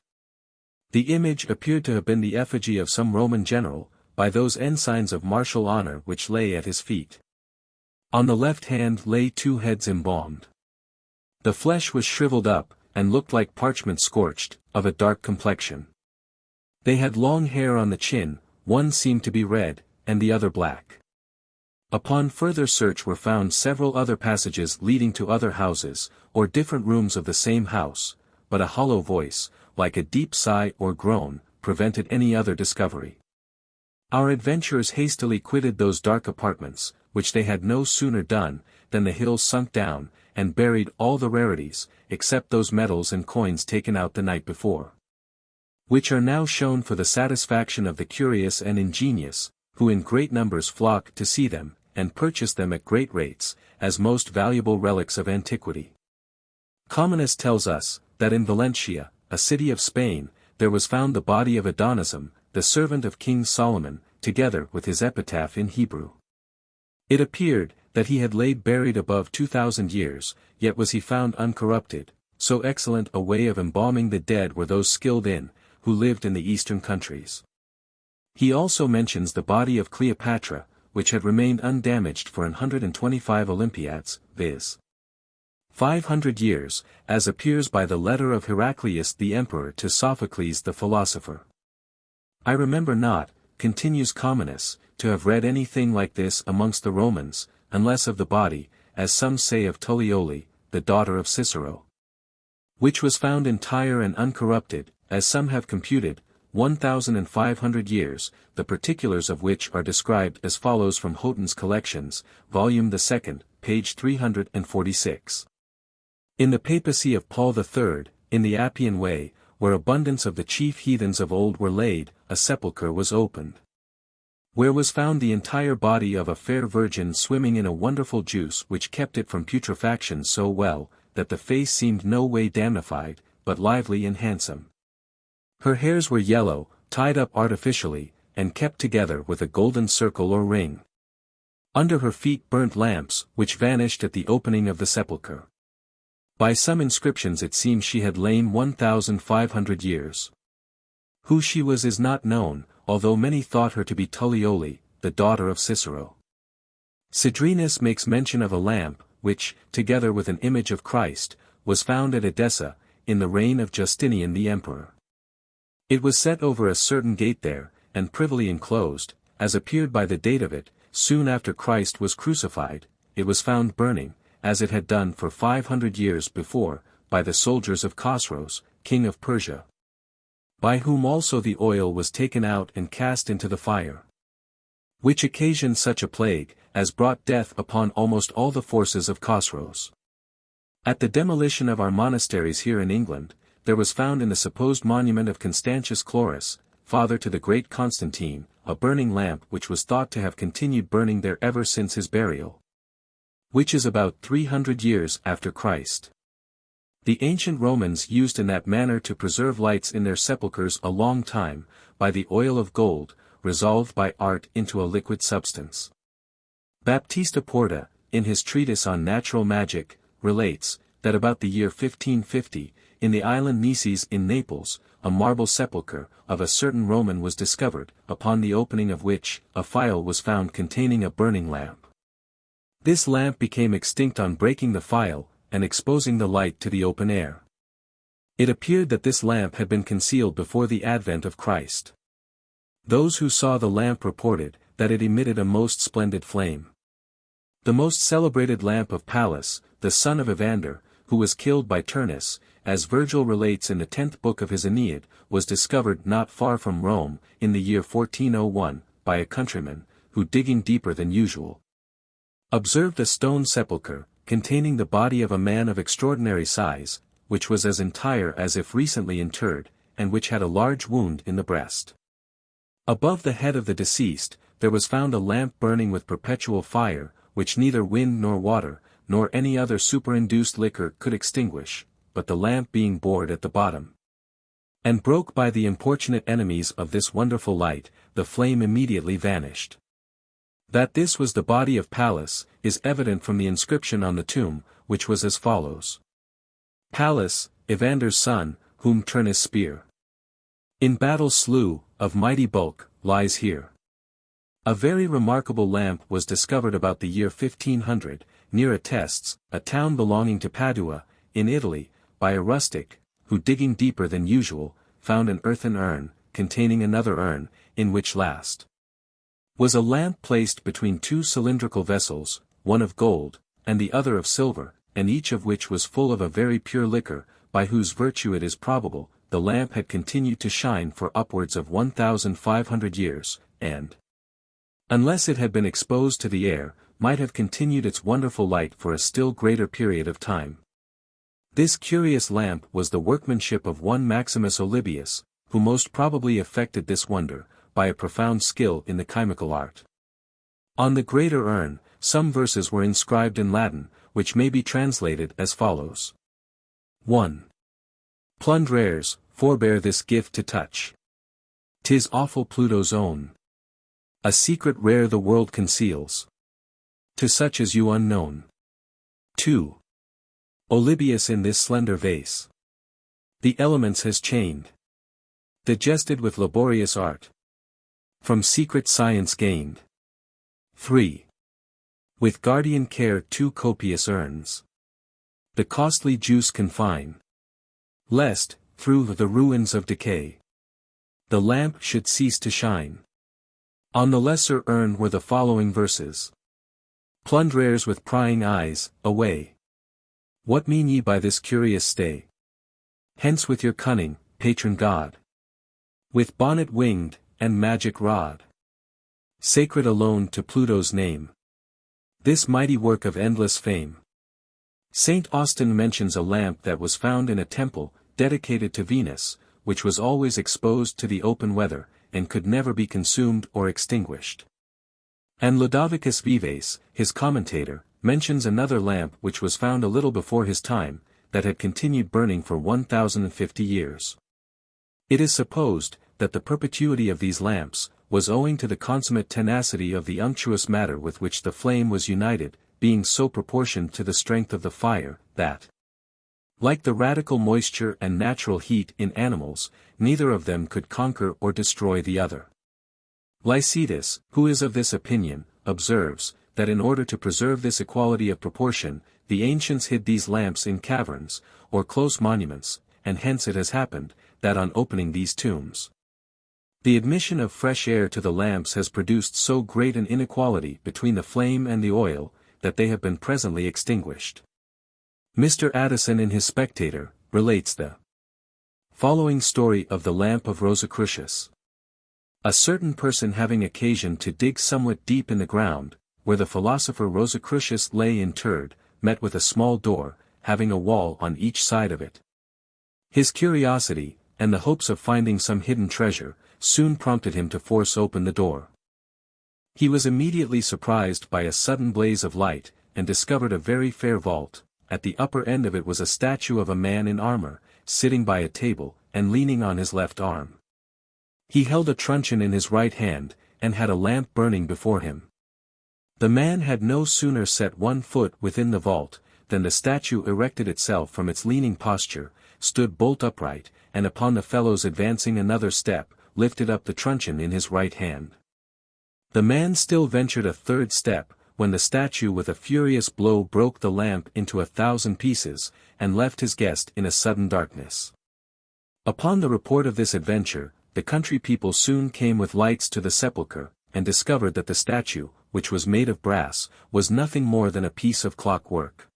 The image appeared to have been the effigy of some Roman general, by those ensigns of martial honor which lay at his feet. On the left hand lay two heads embalmed. The flesh was shriveled up, and looked like parchment scorched, of a dark complexion. They had long hair on the chin, one seemed to be red, and the other black. Upon further search were found several other passages leading to other houses, or different rooms of the same house, but a hollow voice, like a deep sigh or groan, prevented any other discovery. Our adventurers hastily quitted those dark apartments, which they had no sooner done, than the hills sunk down, and buried all the rarities, except those medals and coins taken out the night before, which are now shown for the satisfaction of the curious and ingenious, who in great numbers flock to see them, and purchase them at great rates, as most valuable relics of antiquity. Comines tells us, that in Valencia, a city of Spain, there was found the body of Adonisim, the servant of King Solomon, together with his epitaph in Hebrew. It appeared, that he had laid buried above 2,000 years, yet was he found uncorrupted. So excellent a way of embalming the dead were those skilled in, who lived in the eastern countries. He also mentions the body of Cleopatra, which had remained undamaged for 125 Olympiads, viz. 500 years, as appears by the letter of Heraclius the emperor to Sophocles the philosopher. I remember not, continues Comines, to have read anything like this amongst the Romans, unless of the body, as some say of Tullioli, the daughter of Cicero, which was found entire and uncorrupted, as some have computed, 1,500 years, the particulars of which are described as follows from Houghton's Collections, volume 2, page 346. In the papacy of Paul III, in the Appian Way, where abundance of the chief heathens of old were laid, a sepulchre was opened, where was found the entire body of a fair virgin swimming in a wonderful juice which kept it from putrefaction so well, that the face seemed no way damnified, but lively and handsome. Her hairs were yellow, tied up artificially, and kept together with a golden circle or ring. Under her feet burnt lamps, which vanished at the opening of the sepulchre. By some inscriptions it seems she had lain 1,500 years. Who she was is not known, although many thought her to be Tullioli, the daughter of Cicero. Cedrenus makes mention of a lamp, which, together with an image of Christ, was found at Edessa, in the reign of Justinian the emperor. It was set over a certain gate there, and privily enclosed, as appeared by the date of it, soon after Christ was crucified. It was found burning, as it had done for 500 years before, by the soldiers of Khosroes, king of Persia, by whom also the oil was taken out and cast into the fire. which occasioned such a plague, as brought death upon almost all the forces of Khosroes. At the demolition of our monasteries here in England, there was found in the supposed monument of Constantius Chlorus, father to the great Constantine, a burning lamp which was thought to have continued burning there ever since his burial, which is about 300 years after Christ. The ancient Romans used in that manner to preserve lights in their sepulchres a long time, by the oil of gold, resolved by art into a liquid substance. Baptista Porta, in his treatise on natural magic, relates, that about the year 1550, in the island Nices in Naples, a marble sepulchre of a certain Roman was discovered, upon the opening of which, a phial was found containing a burning lamp. This lamp became extinct on breaking the phial, and exposing the light to the open air. It appeared that this lamp had been concealed before the advent of Christ. Those who saw the lamp reported, that it emitted a most splendid flame. The most celebrated lamp of Pallas, the son of Evander, who was killed by Turnus, as Virgil relates in the 10th book of his Aeneid, was discovered not far from Rome, in the year 1401, by a countryman, who digging deeper than usual, observed a stone sepulchre, containing the body of a man of extraordinary size, which was as entire as if recently interred, and which had a large wound in the breast. Above the head of the deceased, there was found a lamp burning with perpetual fire, which neither wind nor water, nor any other superinduced liquor could extinguish, but the lamp being bored at the bottom, and broke by the importunate enemies of this wonderful light, the flame immediately vanished. That this was the body of Pallas, is evident from the inscription on the tomb, which was as follows. Pallas, Evander's son, whom Turnus spear in battle slew, of mighty bulk, lies here. A very remarkable lamp was discovered about the year 1500, near Atestes, a town belonging to Padua, in Italy, by a rustic, who digging deeper than usual, found an earthen urn, containing another urn, in which last was a lamp placed between two cylindrical vessels, one of gold, and the other of silver, and each of which was full of a very pure liquor, by whose virtue it is probable, the lamp had continued to shine for upwards of 1,500 years, and, unless it had been exposed to the air, might have continued its wonderful light for a still greater period of time. This curious lamp was the workmanship of one Maximus Olybius, who most probably effected this wonder, by a profound skill in the chymical art. On the greater urn, some verses were inscribed in Latin, which may be translated as follows. 1. Plundrares, forbear this gift to touch. 'Tis awful Pluto's own. A secret rare the world conceals. To such as you unknown. 2. Olybius in this slender vase the elements has chained, digested with laborious art, from secret science gained. 3. With guardian care two copious urns the costly juice confine, lest, through the ruins of decay, the lamp should cease to shine. On the lesser urn were the following verses. Plundrares with prying eyes, away. What mean ye by this curious stay? Hence with your cunning, patron god. With bonnet winged, and magic rod. Sacred alone to Pluto's name. This mighty work of endless fame. Saint Austin mentions a lamp that was found in a temple, dedicated to Venus, which was always exposed to the open weather, and could never be consumed or extinguished. And Ludovicus Vives, his commentator, mentions another lamp which was found a little before his time, that had continued burning for 1,050 years. It is supposed, that the perpetuity of these lamps, was owing to the consummate tenacity of the unctuous matter with which the flame was united, being so proportioned to the strength of the fire, that, like the radical moisture and natural heat in animals, neither of them could conquer or destroy the other. Lycidas, who is of this opinion, observes, that in order to preserve this equality of proportion, the ancients hid these lamps in caverns, or close monuments, and hence it has happened, that on opening these tombs, the admission of fresh air to the lamps has produced so great an inequality between the flame and the oil, that they have been presently extinguished. Mr. Addison in his Spectator, relates the following story of the lamp of Rosicrucius. A certain person having occasion to dig somewhat deep in the ground, where the philosopher Rosicrucius lay interred, met with a small door, having a wall on each side of it. His curiosity, and the hopes of finding some hidden treasure, soon prompted him to force open the door. He was immediately surprised by a sudden blaze of light, and discovered a very fair vault. At the upper end of it was a statue of a man in armor, sitting by a table, and leaning on his left arm. He held a truncheon in his right hand, and had a lamp burning before him. The man had no sooner set one foot within the vault, than the statue erected itself from its leaning posture, stood bolt upright, and upon the fellow's advancing another step, lifted up the truncheon in his right hand. The man still ventured a third step, when the statue with a furious blow broke the lamp into 1,000 pieces, and left his guest in a sudden darkness. Upon the report of this adventure, the country people soon came with lights to the sepulchre, and discovered that the statue, which was made of brass, was nothing more than a piece of clockwork.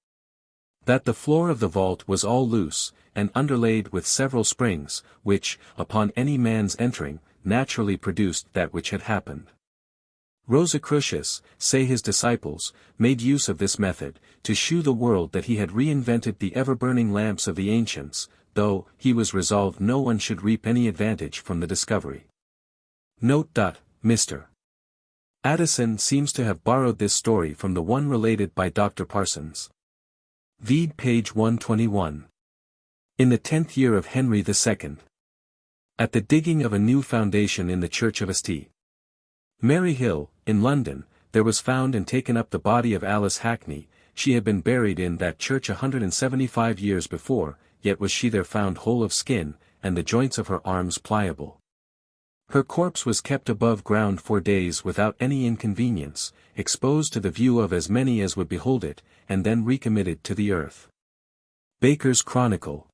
That the floor of the vault was all loose, and underlaid with several springs, which, upon any man's entering, naturally produced that which had happened. Rosicrucius, say his disciples, made use of this method, to shew the world that he had reinvented the ever-burning lamps of the ancients, though he was resolved no one should reap any advantage from the discovery. Note. Mr. Addison seems to have borrowed this story from the one related by Dr. Parsons. VIII page 121. In the 10th year of Henry II. At the digging of a new foundation in the church of St. Mary Hill, in London, there was found and taken up the body of Alice Hackney. She had been buried in that church 175 years before, yet was she there found whole of skin, and the joints of her arms pliable. Her corpse was kept above ground 4 days without any inconvenience, exposed to the view of as many as would behold it, and then recommitted to the earth. Baker's Chronicle.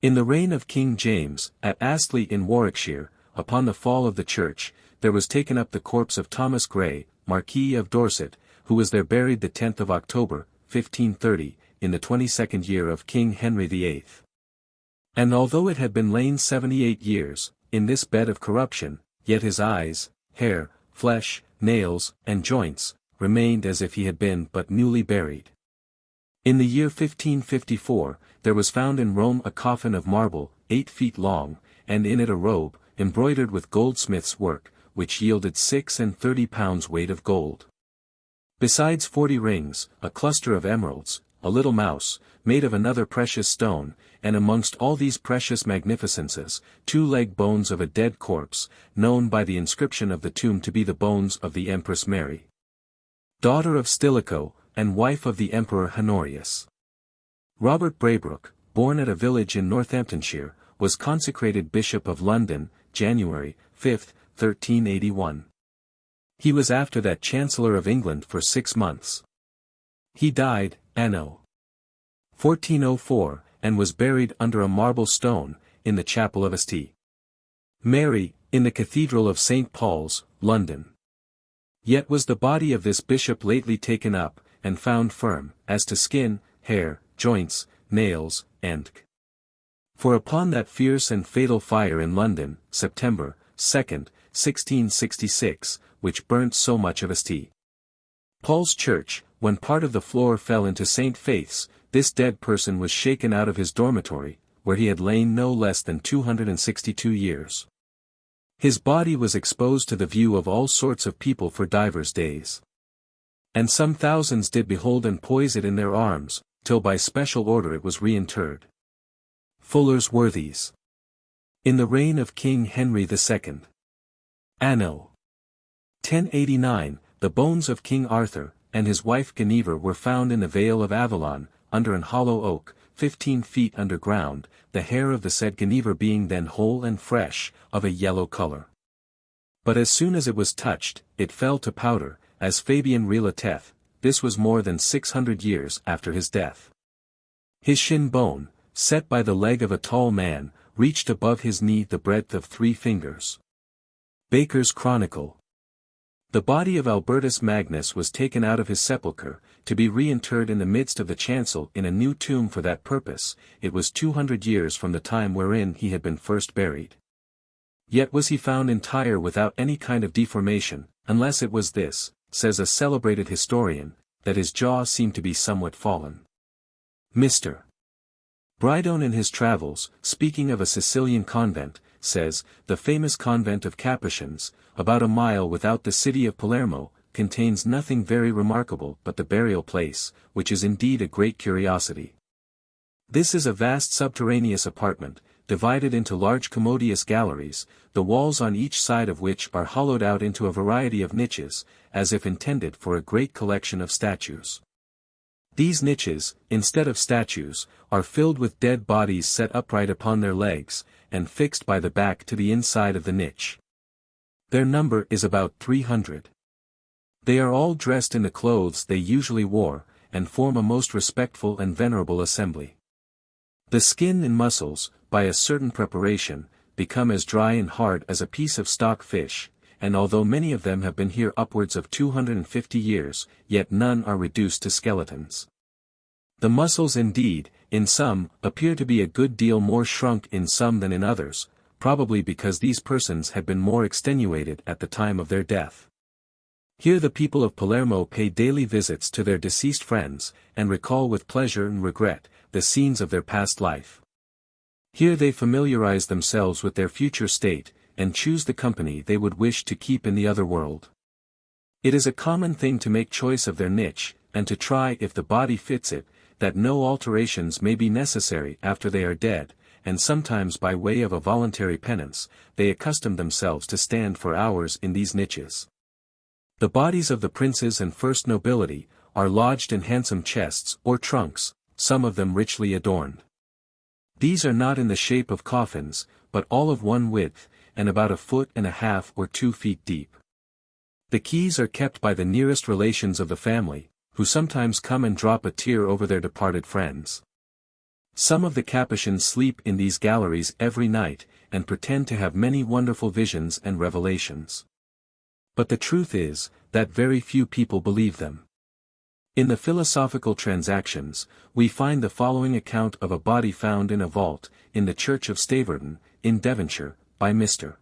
In the reign of King James, at Astley in Warwickshire, upon the fall of the church, there was taken up the corpse of Thomas Grey, Marquis of Dorset, who was there buried the 10th of October, 1530, in the 22nd year of King Henry VIII. And although it had been lain 78 years, in this bed of corruption, yet his eyes, hair, flesh, nails, and joints, remained as if he had been but newly buried. In the year 1554, there was found in Rome a coffin of marble, 8 feet long, and in it a robe, embroidered with goldsmith's work, which yielded 36 pounds weight of gold. Besides 40 rings, a cluster of emeralds, a little mouse, made of another precious stone, and amongst all these precious magnificences, 2 leg bones of a dead corpse, known by the inscription of the tomb to be the bones of the Empress Mary, daughter of Stilicho, and wife of the Emperor Honorius. Robert Braybrooke, born at a village in Northamptonshire, was consecrated Bishop of London, January 5, 1381. He was after that Chancellor of England for 6 months. He died, anno 1404, and was buried under a marble stone, in the chapel of St. Mary, in the Cathedral of St. Paul's, London. Yet was the body of this bishop lately taken up, and found firm, as to skin, hair, joints, nails, and for upon that fierce and fatal fire in London, September 2nd, 1666, which burnt so much of St. Paul's Church, when part of the floor fell into St. Faith's, this dead person was shaken out of his dormitory, where he had lain no less than 262 years. His body was exposed to the view of all sorts of people for divers days. And some thousands did behold and poise it in their arms, till by special order it was reinterred. Fuller's Worthies. In the reign of King Henry II. Anno 1089, the bones of King Arthur, and his wife Guinevere were found in the Vale of Avalon, under an hollow oak, 15 feet underground, the hair of the said Guinevere being then whole and fresh, of a yellow color. But as soon as it was touched, it fell to powder, as Fabian relateth. This was more than 600 years after his death. His shin bone, set by the leg of a tall man, reached above his knee the breadth of 3 fingers. Baker's Chronicle. The body of Albertus Magnus was taken out of his sepulchre, to be reinterred in the midst of the chancel in a new tomb for that purpose. It was 200 years from the time wherein he had been first buried. Yet was he found entire without any kind of deformation, unless it was this, says a celebrated historian, that his jaw seemed to be somewhat fallen. Mr. Brydone in his travels, speaking of a Sicilian convent, says, the famous convent of Capuchins, about a mile without the city of Palermo, contains nothing very remarkable but the burial place, which is indeed a great curiosity. This is a vast subterraneous apartment, divided into large commodious galleries, the walls on each side of which are hollowed out into a variety of niches, as if intended for a great collection of statues. These niches, instead of statues, are filled with dead bodies set upright upon their legs, and fixed by the back to the inside of the niche. Their number is about 300. They are all dressed in the clothes they usually wore, and form a most respectful and venerable assembly. The skin and muscles, by a certain preparation, become as dry and hard as a piece of stock fish, and although many of them have been here upwards of 250 years, yet none are reduced to skeletons. The muscles indeed, in some, appear to be a good deal more shrunk in some than in others, probably because these persons had been more extenuated at the time of their death. Here the people of Palermo pay daily visits to their deceased friends, and recall with pleasure and regret, the scenes of their past life. Here they familiarize themselves with their future state, and choose the company they would wish to keep in the other world. It is a common thing to make choice of their niche, and to try if the body fits it, that no alterations may be necessary after they are dead, and sometimes by way of a voluntary penance, they accustom themselves to stand for hours in these niches. The bodies of the princes and first nobility, are lodged in handsome chests or trunks, some of them richly adorned. These are not in the shape of coffins, but all of one width, and about 1.5 feet or 2 feet deep. The keys are kept by the nearest relations of the family, who sometimes come and drop a tear over their departed friends. Some of the Capuchins sleep in these galleries every night, and pretend to have many wonderful visions and revelations. But the truth is, that very few people believe them. In the Philosophical Transactions, we find the following account of a body found in a vault, in the church of Staverton, in Devonshire, by Mr.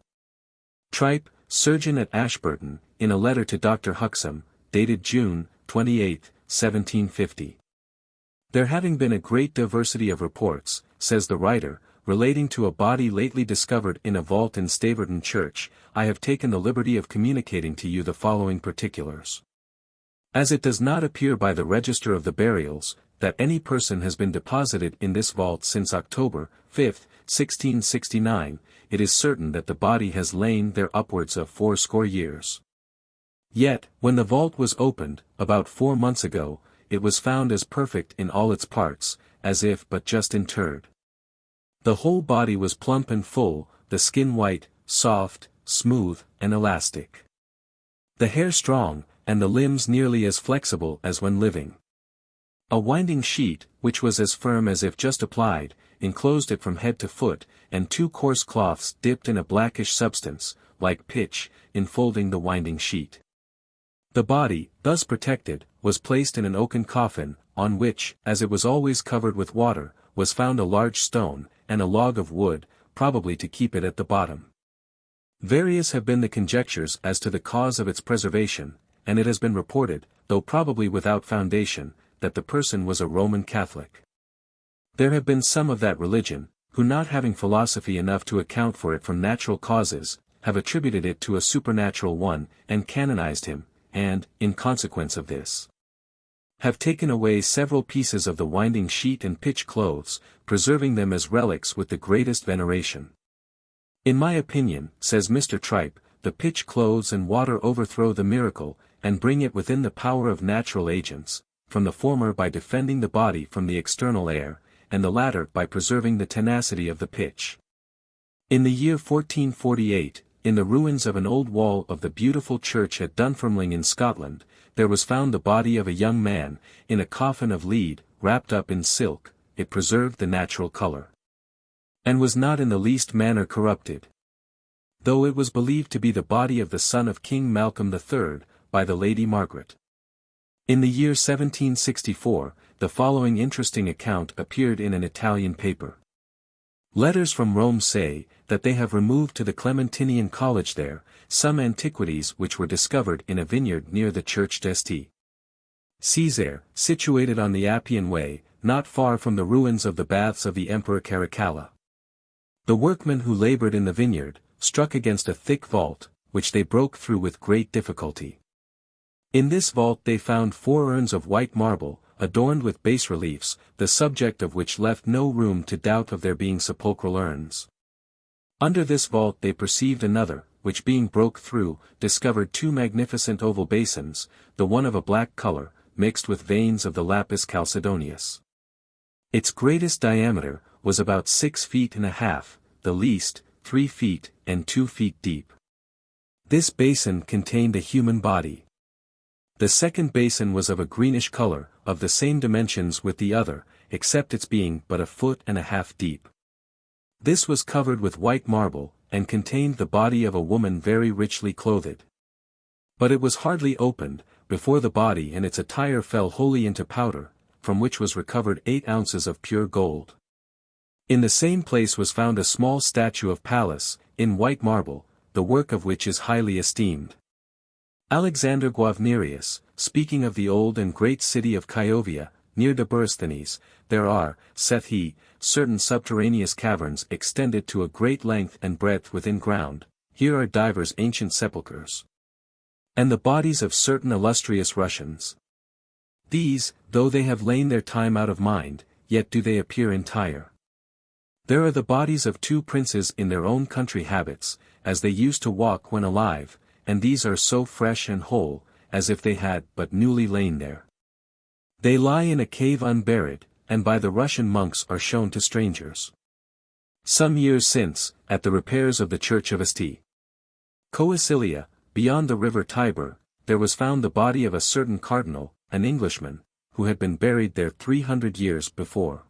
Tripe, surgeon at Ashburton, in a letter to Dr. Huxham, dated June 28, 1750. There having been a great diversity of reports, says the writer, relating to a body lately discovered in a vault in Staverton Church, I have taken the liberty of communicating to you the following particulars. As it does not appear by the register of the burials, that any person has been deposited in this vault since October 5, 1669, it is certain that the body has lain there upwards of 80 years. Yet, when the vault was opened, about 4 months ago, it was found as perfect in all its parts, as if but just interred. The whole body was plump and full, the skin white, soft, smooth, and elastic. The hair strong, and the limbs nearly as flexible as when living. A winding sheet, which was as firm as if just applied, enclosed it from head to foot, and 2 coarse cloths dipped in a blackish substance, like pitch, enfolding the winding sheet. The body, thus protected, was placed in an oaken coffin, on which, as it was always covered with water, was found a large stone, and a log of wood, probably to keep it at the bottom. Various have been the conjectures as to the cause of its preservation, and it has been reported, though probably without foundation, that the person was a Roman Catholic. There have been some of that religion, who not having philosophy enough to account for it from natural causes, have attributed it to a supernatural one, and canonized him, and, in consequence of this, have taken away several pieces of the winding sheet and pitch clothes, preserving them as relics with the greatest veneration. In my opinion, says Mr. Tripe, the pitch clothes and water overthrow the miracle, and bring it within the power of natural agents, from the former by defending the body from the external air, and the latter by preserving the tenacity of the pitch. In the year 1448, in the ruins of an old wall of the beautiful church at Dunfermline in Scotland, there was found the body of a young man, in a coffin of lead, wrapped up in silk. It preserved the natural color, and was not in the least manner corrupted, though it was believed to be the body of the son of King Malcolm III, by the Lady Margaret. In the year 1764, the following interesting account appeared in an Italian paper. Letters from Rome say, that they have removed to the Clementinian College there, some antiquities which were discovered in a vineyard near the Church d'St. Césaire, situated on the Appian Way, not far from the ruins of the baths of the Emperor Caracalla. The workmen who labored in the vineyard, struck against a thick vault, which they broke through with great difficulty. In this vault they found 4 urns of white marble, adorned with bas-reliefs, the subject of which left no room to doubt of their being sepulchral urns. Under this vault they perceived another, which being broke through, discovered 2 magnificent oval basins, the one of a black color, mixed with veins of the lapis calcedonius. Its greatest diameter was about 6 feet and a half, the least, 3 feet and 2 feet deep. This basin contained a human body. The second basin was of a greenish color, of the same dimensions with the other, except its being but 1.5 feet deep. This was covered with white marble, and contained the body of a woman very richly clothed. But it was hardly opened, before the body and its attire fell wholly into powder, from which was recovered 8 ounces of pure gold. In the same place was found a small statue of Pallas, in white marble, the work of which is highly esteemed. Alexander Guavenarius, speaking of the old and great city of Chiovia, near Deborysthenes, there are, saith he, certain subterraneous caverns extended to a great length and breadth within ground, here are divers ancient sepulchres. And the bodies of certain illustrious Russians. These, though they have lain their time out of mind, yet do they appear entire. There are the bodies of 2 princes in their own country habits, as they used to walk when alive, and these are so fresh and whole, as if they had but newly lain there. They lie in a cave unburied, and by the Russian monks are shown to strangers. Some years since, at the repairs of the church of St. Coecilia, beyond the river Tiber, there was found the body of a certain cardinal, an Englishman, who had been buried there 300 years before.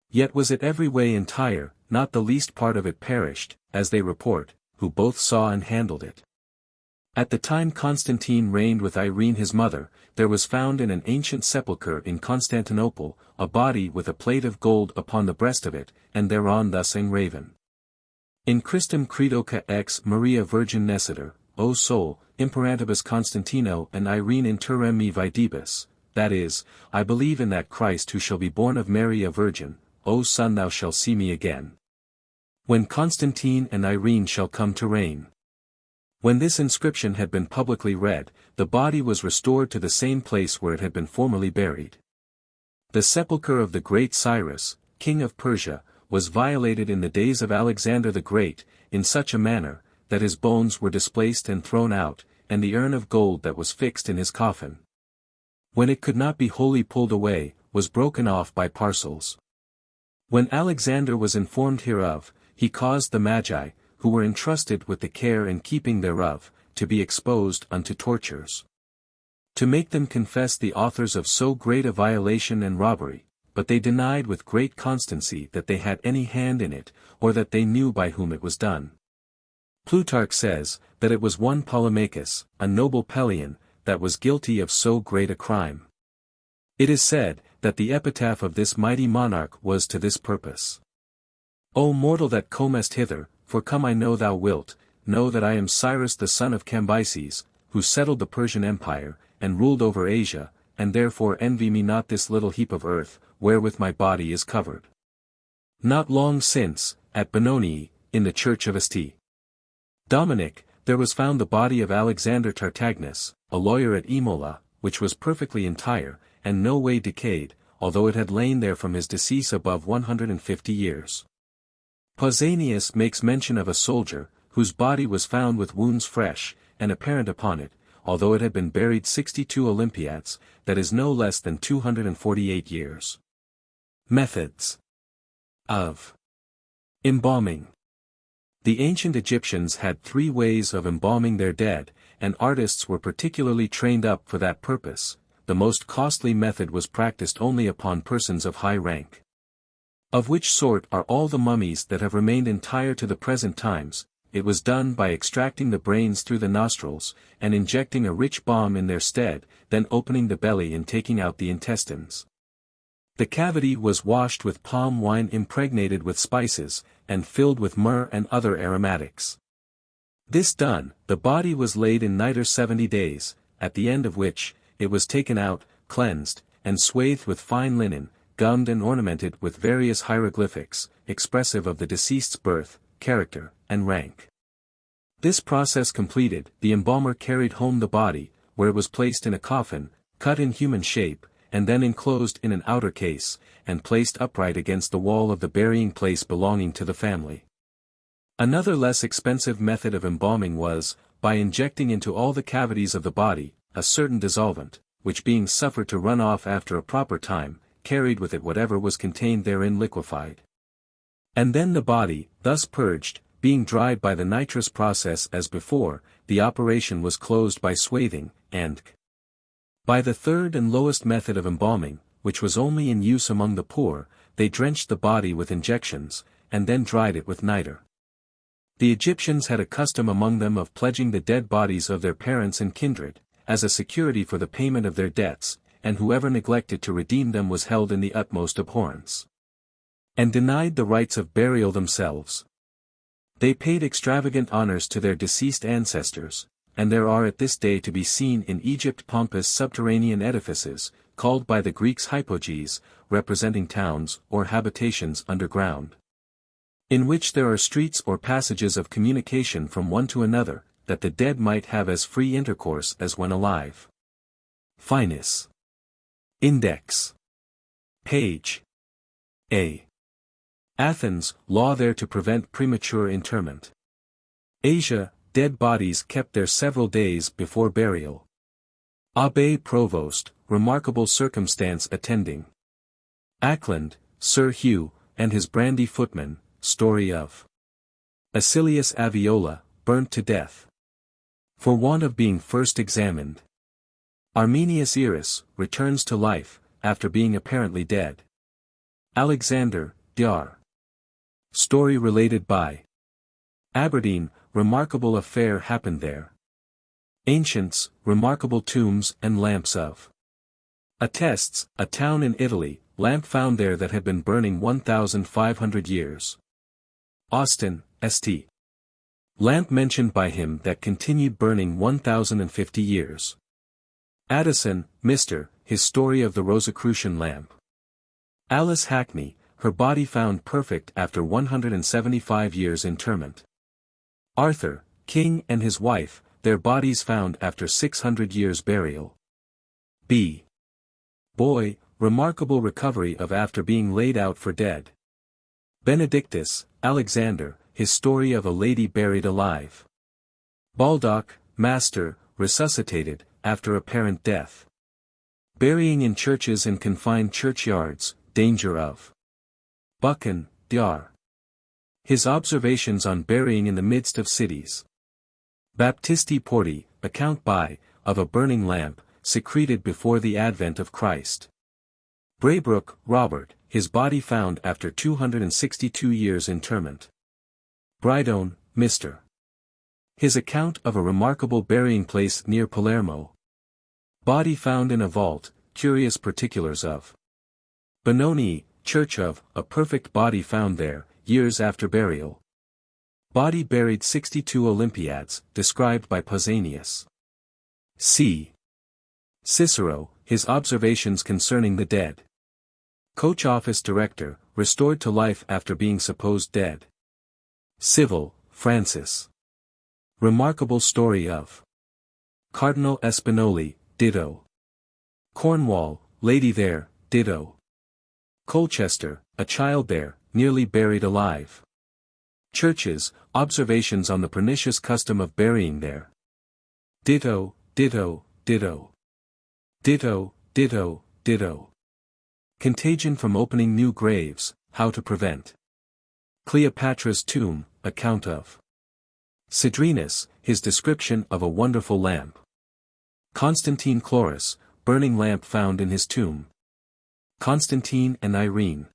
Yet was it every way entire, not the least part of it perished, as they report, who both saw and handled it. At the time Constantine reigned with Irene his mother, there was found in an ancient sepulchre in Constantinople, a body with a plate of gold upon the breast of it, and thereon thus engraven. In Christum credoque ex Maria Virgin Nescitur, O Sol, imperantibus Constantino and Irene interem me videbis, that is, I believe in that Christ who shall be born of Mary a Virgin, O Son thou shalt see me again. When Constantine and Irene shall come to reign. When this inscription had been publicly read, the body was restored to the same place where it had been formerly buried. The sepulchre of the great Cyrus, king of Persia, was violated in the days of Alexander the Great, in such a manner, that his bones were displaced and thrown out, and the urn of gold that was fixed in his coffin, when it could not be wholly pulled away, was broken off by parcels. When Alexander was informed hereof, he caused the Magi, who were entrusted with the care and keeping thereof, to be exposed unto tortures. To make them confess the authors of so great a violation and robbery, but they denied with great constancy that they had any hand in it, or that they knew by whom it was done. Plutarch says, that it was one Polemachus, a noble Pelion, that was guilty of so great a crime. It is said, that the epitaph of this mighty monarch was to this purpose. O mortal that comest hither, for come I know thou wilt, know that I am Cyrus the son of Cambyses, who settled the Persian Empire, and ruled over Asia, and therefore envy me not this little heap of earth, wherewith my body is covered. Not long since, at Benoni, in the church of St. Dominic, there was found the body of Alexander Tartagnus, a lawyer at Imola, which was perfectly entire, and no way decayed, although it had lain there from his decease above 150 years. Pausanias makes mention of a soldier, whose body was found with wounds fresh, and apparent upon it, although it had been buried 62 Olympiads, that is no less than 248 years. Methods of embalming. The ancient Egyptians had 3 ways of embalming their dead, and artists were particularly trained up for that purpose. The most costly method was practiced only upon persons of high rank. Of which sort are all the mummies that have remained entire to the present times. It was done by extracting the brains through the nostrils, and injecting a rich balm in their stead, then opening the belly and taking out the intestines. The cavity was washed with palm wine impregnated with spices, and filled with myrrh and other aromatics. This done, the body was laid in nitre 70 days, at the end of which, it was taken out, cleansed, and swathed with fine linen, gummed and ornamented with various hieroglyphics, expressive of the deceased's birth, character, and rank. This process completed, the embalmer carried home the body, where it was placed in a coffin, cut in human shape, and then enclosed in an outer case, and placed upright against the wall of the burying place belonging to the family. Another less expensive method of embalming was, by injecting into all the cavities of the body, a certain dissolvent, which being suffered to run off after a proper time, carried with it whatever was contained therein liquefied. And then the body, thus purged, being dried by the nitrous process as before, the operation was closed by swathing, and by the third and lowest method of embalming, which was only in use among the poor, they drenched the body with injections, and then dried it with nitre. The Egyptians had a custom among them of pledging the dead bodies of their parents and kindred, as a security for the payment of their debts, and whoever neglected to redeem them was held in the utmost abhorrence, and denied the rights of burial themselves. They paid extravagant honors to their deceased ancestors, and there are at this day to be seen in Egypt pompous subterranean edifices, called by the Greeks hypogees, representing towns or habitations underground, in which there are streets or passages of communication from one to another, that the dead might have as free intercourse as when alive. Finis. Index. Page. A. Athens, law there to prevent premature interment. Asia, dead bodies kept there several days before burial. Abbé Provost, remarkable circumstance attending. Ackland, Sir Hugh, and his brandy footman, story of Acilius Aviola, burnt to death, for want of being first examined. Arminius Eris, returns to life, after being apparently dead. Alexander, Dr. Story related by Aberdeen, remarkable affair happened there. Ancients, remarkable tombs and lamps of Attests, a town in Italy, lamp found there that had been burning 1,500 years. Austin, St. Lamp mentioned by him that continued burning 1,050 years. Addison, Mr., his story of the Rosicrucian lamp. Alice Hackney, her body found perfect after 175 years interment. Arthur, king and his wife, their bodies found after 600 years burial. B. Boy, remarkable recovery of after being laid out for dead. Benedictus, Alexander, his story of a lady buried alive. Baldock, master, resuscitated, after apparent death. Burying in churches and confined churchyards, danger of. Buchan, Dr. His observations on burying in the midst of cities. Baptisti Porti, account by, of a burning lamp, secreted before the advent of Christ. Braybrook, Robert, his body found after 262 years interment. Brydone, Mr. His account of a remarkable burying place near Palermo. Body found in a vault, curious particulars of. Benoni, church of, a perfect body found there, years after burial. Body buried 62 Olympiads, described by Pausanias. C. Cicero, his observations concerning the dead. Coach office director, restored to life after being supposed dead. Civil, Francis. Remarkable story of. Cardinal Espinoli, ditto. Cornwall, lady there, ditto. Colchester, a child there, nearly buried alive. Churches, observations on the pernicious custom of burying there. Ditto, ditto, ditto. Ditto, ditto, ditto. Contagion from opening new graves, how to prevent. Cleopatra's tomb, account of. Cedrinus, his description of a wonderful lamp. Constantine Chlorus, burning lamp found in his tomb. Constantine and Irene.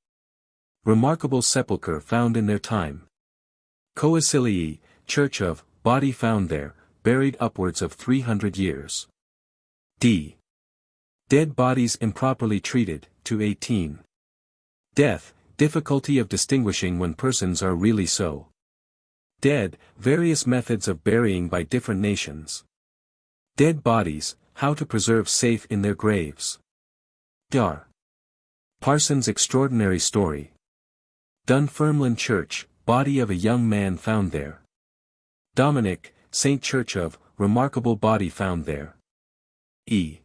Remarkable sepulchre found in their time. Coacilii, church of, body found there, buried upwards of 300 years. D. Dead bodies improperly treated, to 18. Death, difficulty of distinguishing when persons are really so dead, various methods of burying by different nations. Dead bodies, how to preserve safe in their graves. Dar. Parson's extraordinary story. Dunfermline Church, body of a young man found there. Dominic, Saint Church of, remarkable body found there. E.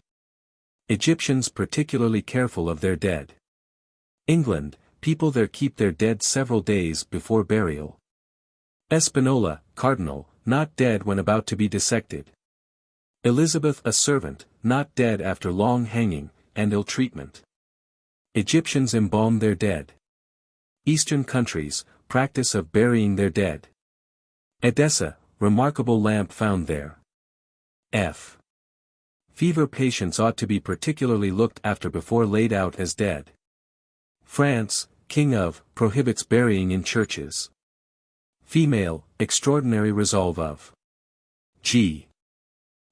Egyptians particularly careful of their dead. England, people there keep their dead several days before burial. Espinola, Cardinal, not dead when about to be dissected. Elizabeth a servant, not dead after long hanging, and ill treatment. Egyptians embalm their dead. Eastern countries, practice of burying their dead. Edessa, remarkable lamp found there. F. Fever patients ought to be particularly looked after before laid out as dead. France, King of, prohibits burying in churches. Female, extraordinary resolve of. G.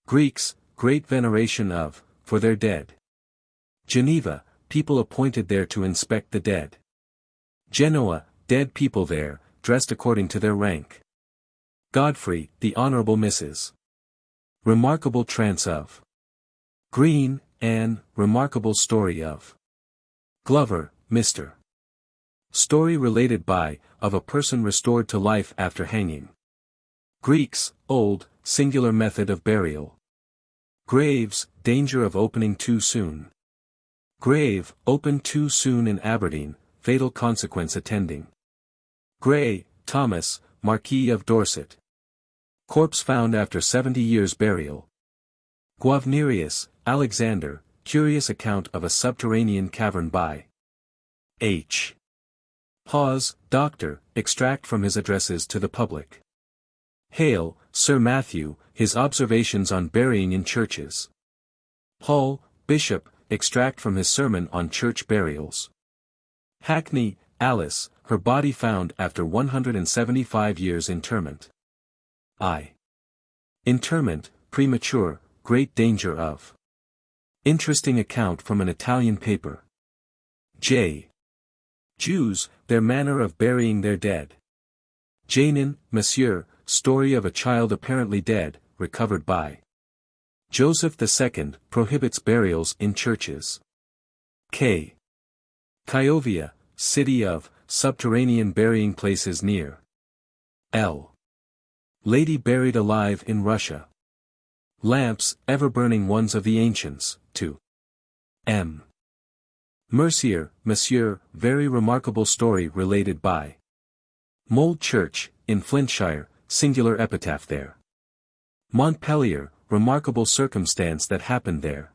Greeks, great veneration of, for their dead. Geneva, people appointed there to inspect the dead. Genoa, dead people there, dressed according to their rank. Godfrey, the Honorable Mrs. Remarkable trance of. Green, Anne, remarkable story of. Glover, Mr. Story related by, of a person restored to life after hanging. Greeks, old, singular method of burial. Graves, danger of opening too soon. Grave, opened too soon in Aberdeen, fatal consequence attending. Gray, Thomas, Marquis of Dorset. Corpse found after 70 years burial. Guavnerius, Alexander, curious account of a subterranean cavern by. H. Hawes, Doctor, extract from his addresses to the public. Hale, Sir Matthew, his observations on burying in churches. Hull, Bishop, extract from his sermon on church burials. Hackney, Alice, her body found after 175 years interment. I. Interment, premature, great danger of. Interesting account from an Italian paper. J. Jews, their manner of burying their dead. Janin, Monsieur, story of a child apparently dead, recovered by. Joseph II, prohibits burials in churches. K. Kyovia, city of, subterranean burying places near. L. Lady buried alive in Russia. Lamps, ever-burning ones of the ancients, to. M. Mercier, Monsieur, very remarkable story related by. Mold Church, in Flintshire, singular epitaph there. Montpellier, remarkable circumstance that happened there.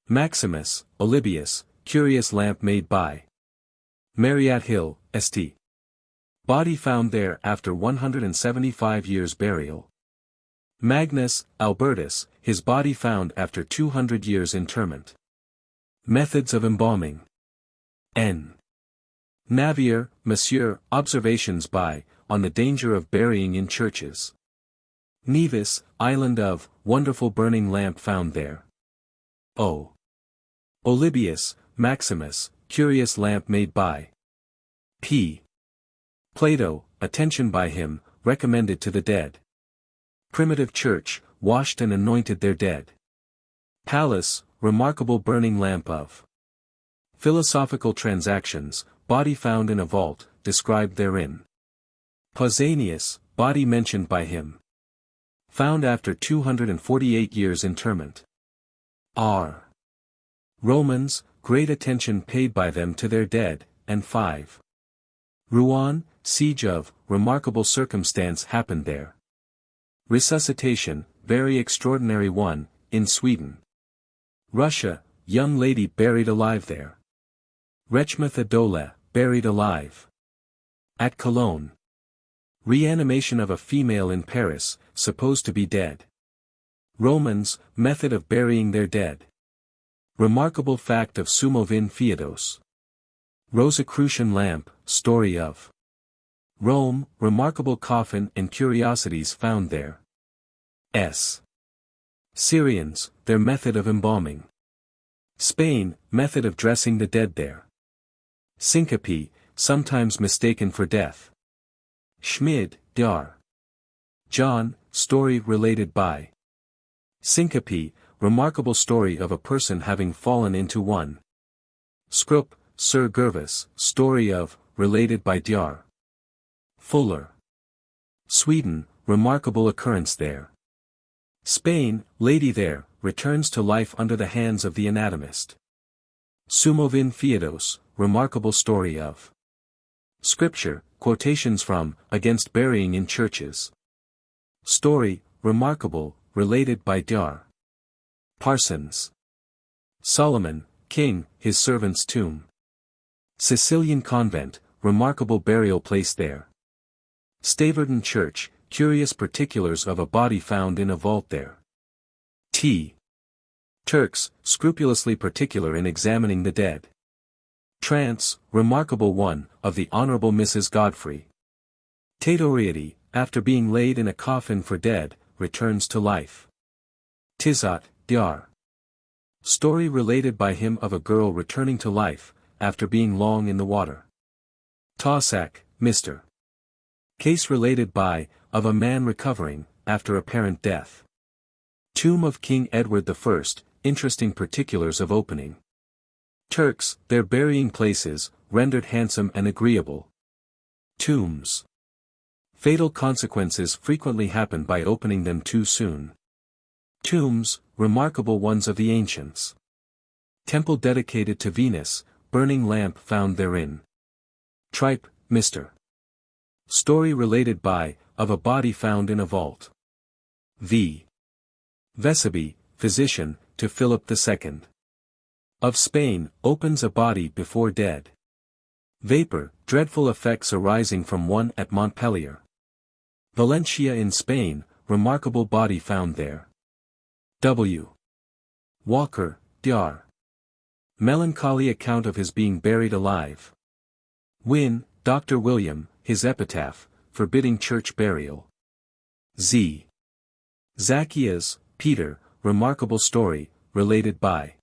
Maximus, Olybius, curious lamp made by. Marriott Hill, St. Body found there after 175 years burial. Magnus, Albertus, his body found after 200 years interment. Methods of embalming. N. Navier, Monsieur, observations by, on the danger of burying in churches. Nevis, island of, wonderful burning lamp found there. O. Olybius, Maximus, curious lamp made by. P. Plato, attention by him, recommended to the dead. Primitive church, washed and anointed their dead. Palace, remarkable burning lamp of. Philosophical transactions, body found in a vault, described therein. Pausanias, body mentioned by him. Found after 248 years interment. R. Romans, great attention paid by them to their dead, and 5. Rouen, siege of, remarkable circumstance happened there. Resuscitation, very extraordinary one, in Sweden. Russia, young lady buried alive there. Rechmatha Dole, buried alive. At Cologne. Reanimation of a female in Paris, supposed to be dead. Romans, method of burying their dead. Remarkable fact of Sumovin Theodos. Rosicrucian lamp, story of. Rome, remarkable coffin and curiosities found there. S. Syrians, their method of embalming. Spain, method of dressing the dead there. Syncope, sometimes mistaken for death. Schmid, Dar. John, story related by. Syncope, remarkable story of a person having fallen into one. Scrope, Sir Gervas, story of, related by Djar. Fuller. Sweden, remarkable occurrence there. Spain, lady there, returns to life under the hands of the anatomist. Sumovin Theodos, remarkable story of. Scripture, quotations from, against burying in churches. Story, remarkable, related by Djar. Parsons. Solomon, king, his servant's tomb. Sicilian convent, remarkable burial place there. Staverton church, curious particulars of a body found in a vault there. T. Turks, scrupulously particular in examining the dead. Trance, remarkable one, of the Honorable Mrs. Godfrey. Tatoriety, after being laid in a coffin for dead, returns to life. Tizot, Djar. Story related by him of a girl returning to life, after being long in the water. Tausak, Mr. Case related by, of a man recovering, after apparent death. Tomb of King Edward I, interesting particulars of opening. Turks, their burying places, rendered handsome and agreeable. Tombs. Fatal consequences frequently happen by opening them too soon. Tombs, remarkable ones of the ancients. Temple dedicated to Venus, burning lamp found therein. Tripe, Mr. Story related by, of a body found in a vault. V. Vesabi, physician, to Philip II. Of Spain, opens a body before dead. Vapor, dreadful effects arising from one at Montpellier. Valencia in Spain, remarkable body found there. W. Walker, Djar. Melancholy account of his being buried alive. Wynne, Dr. William, his epitaph, forbidding church burial. Z. Zacchaeus, Peter, remarkable story, related by.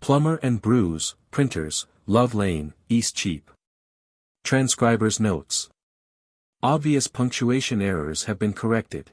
Plummer and Bruce, printers, Love Lane, Eastcheap. Transcriber's notes. Obvious punctuation errors have been corrected.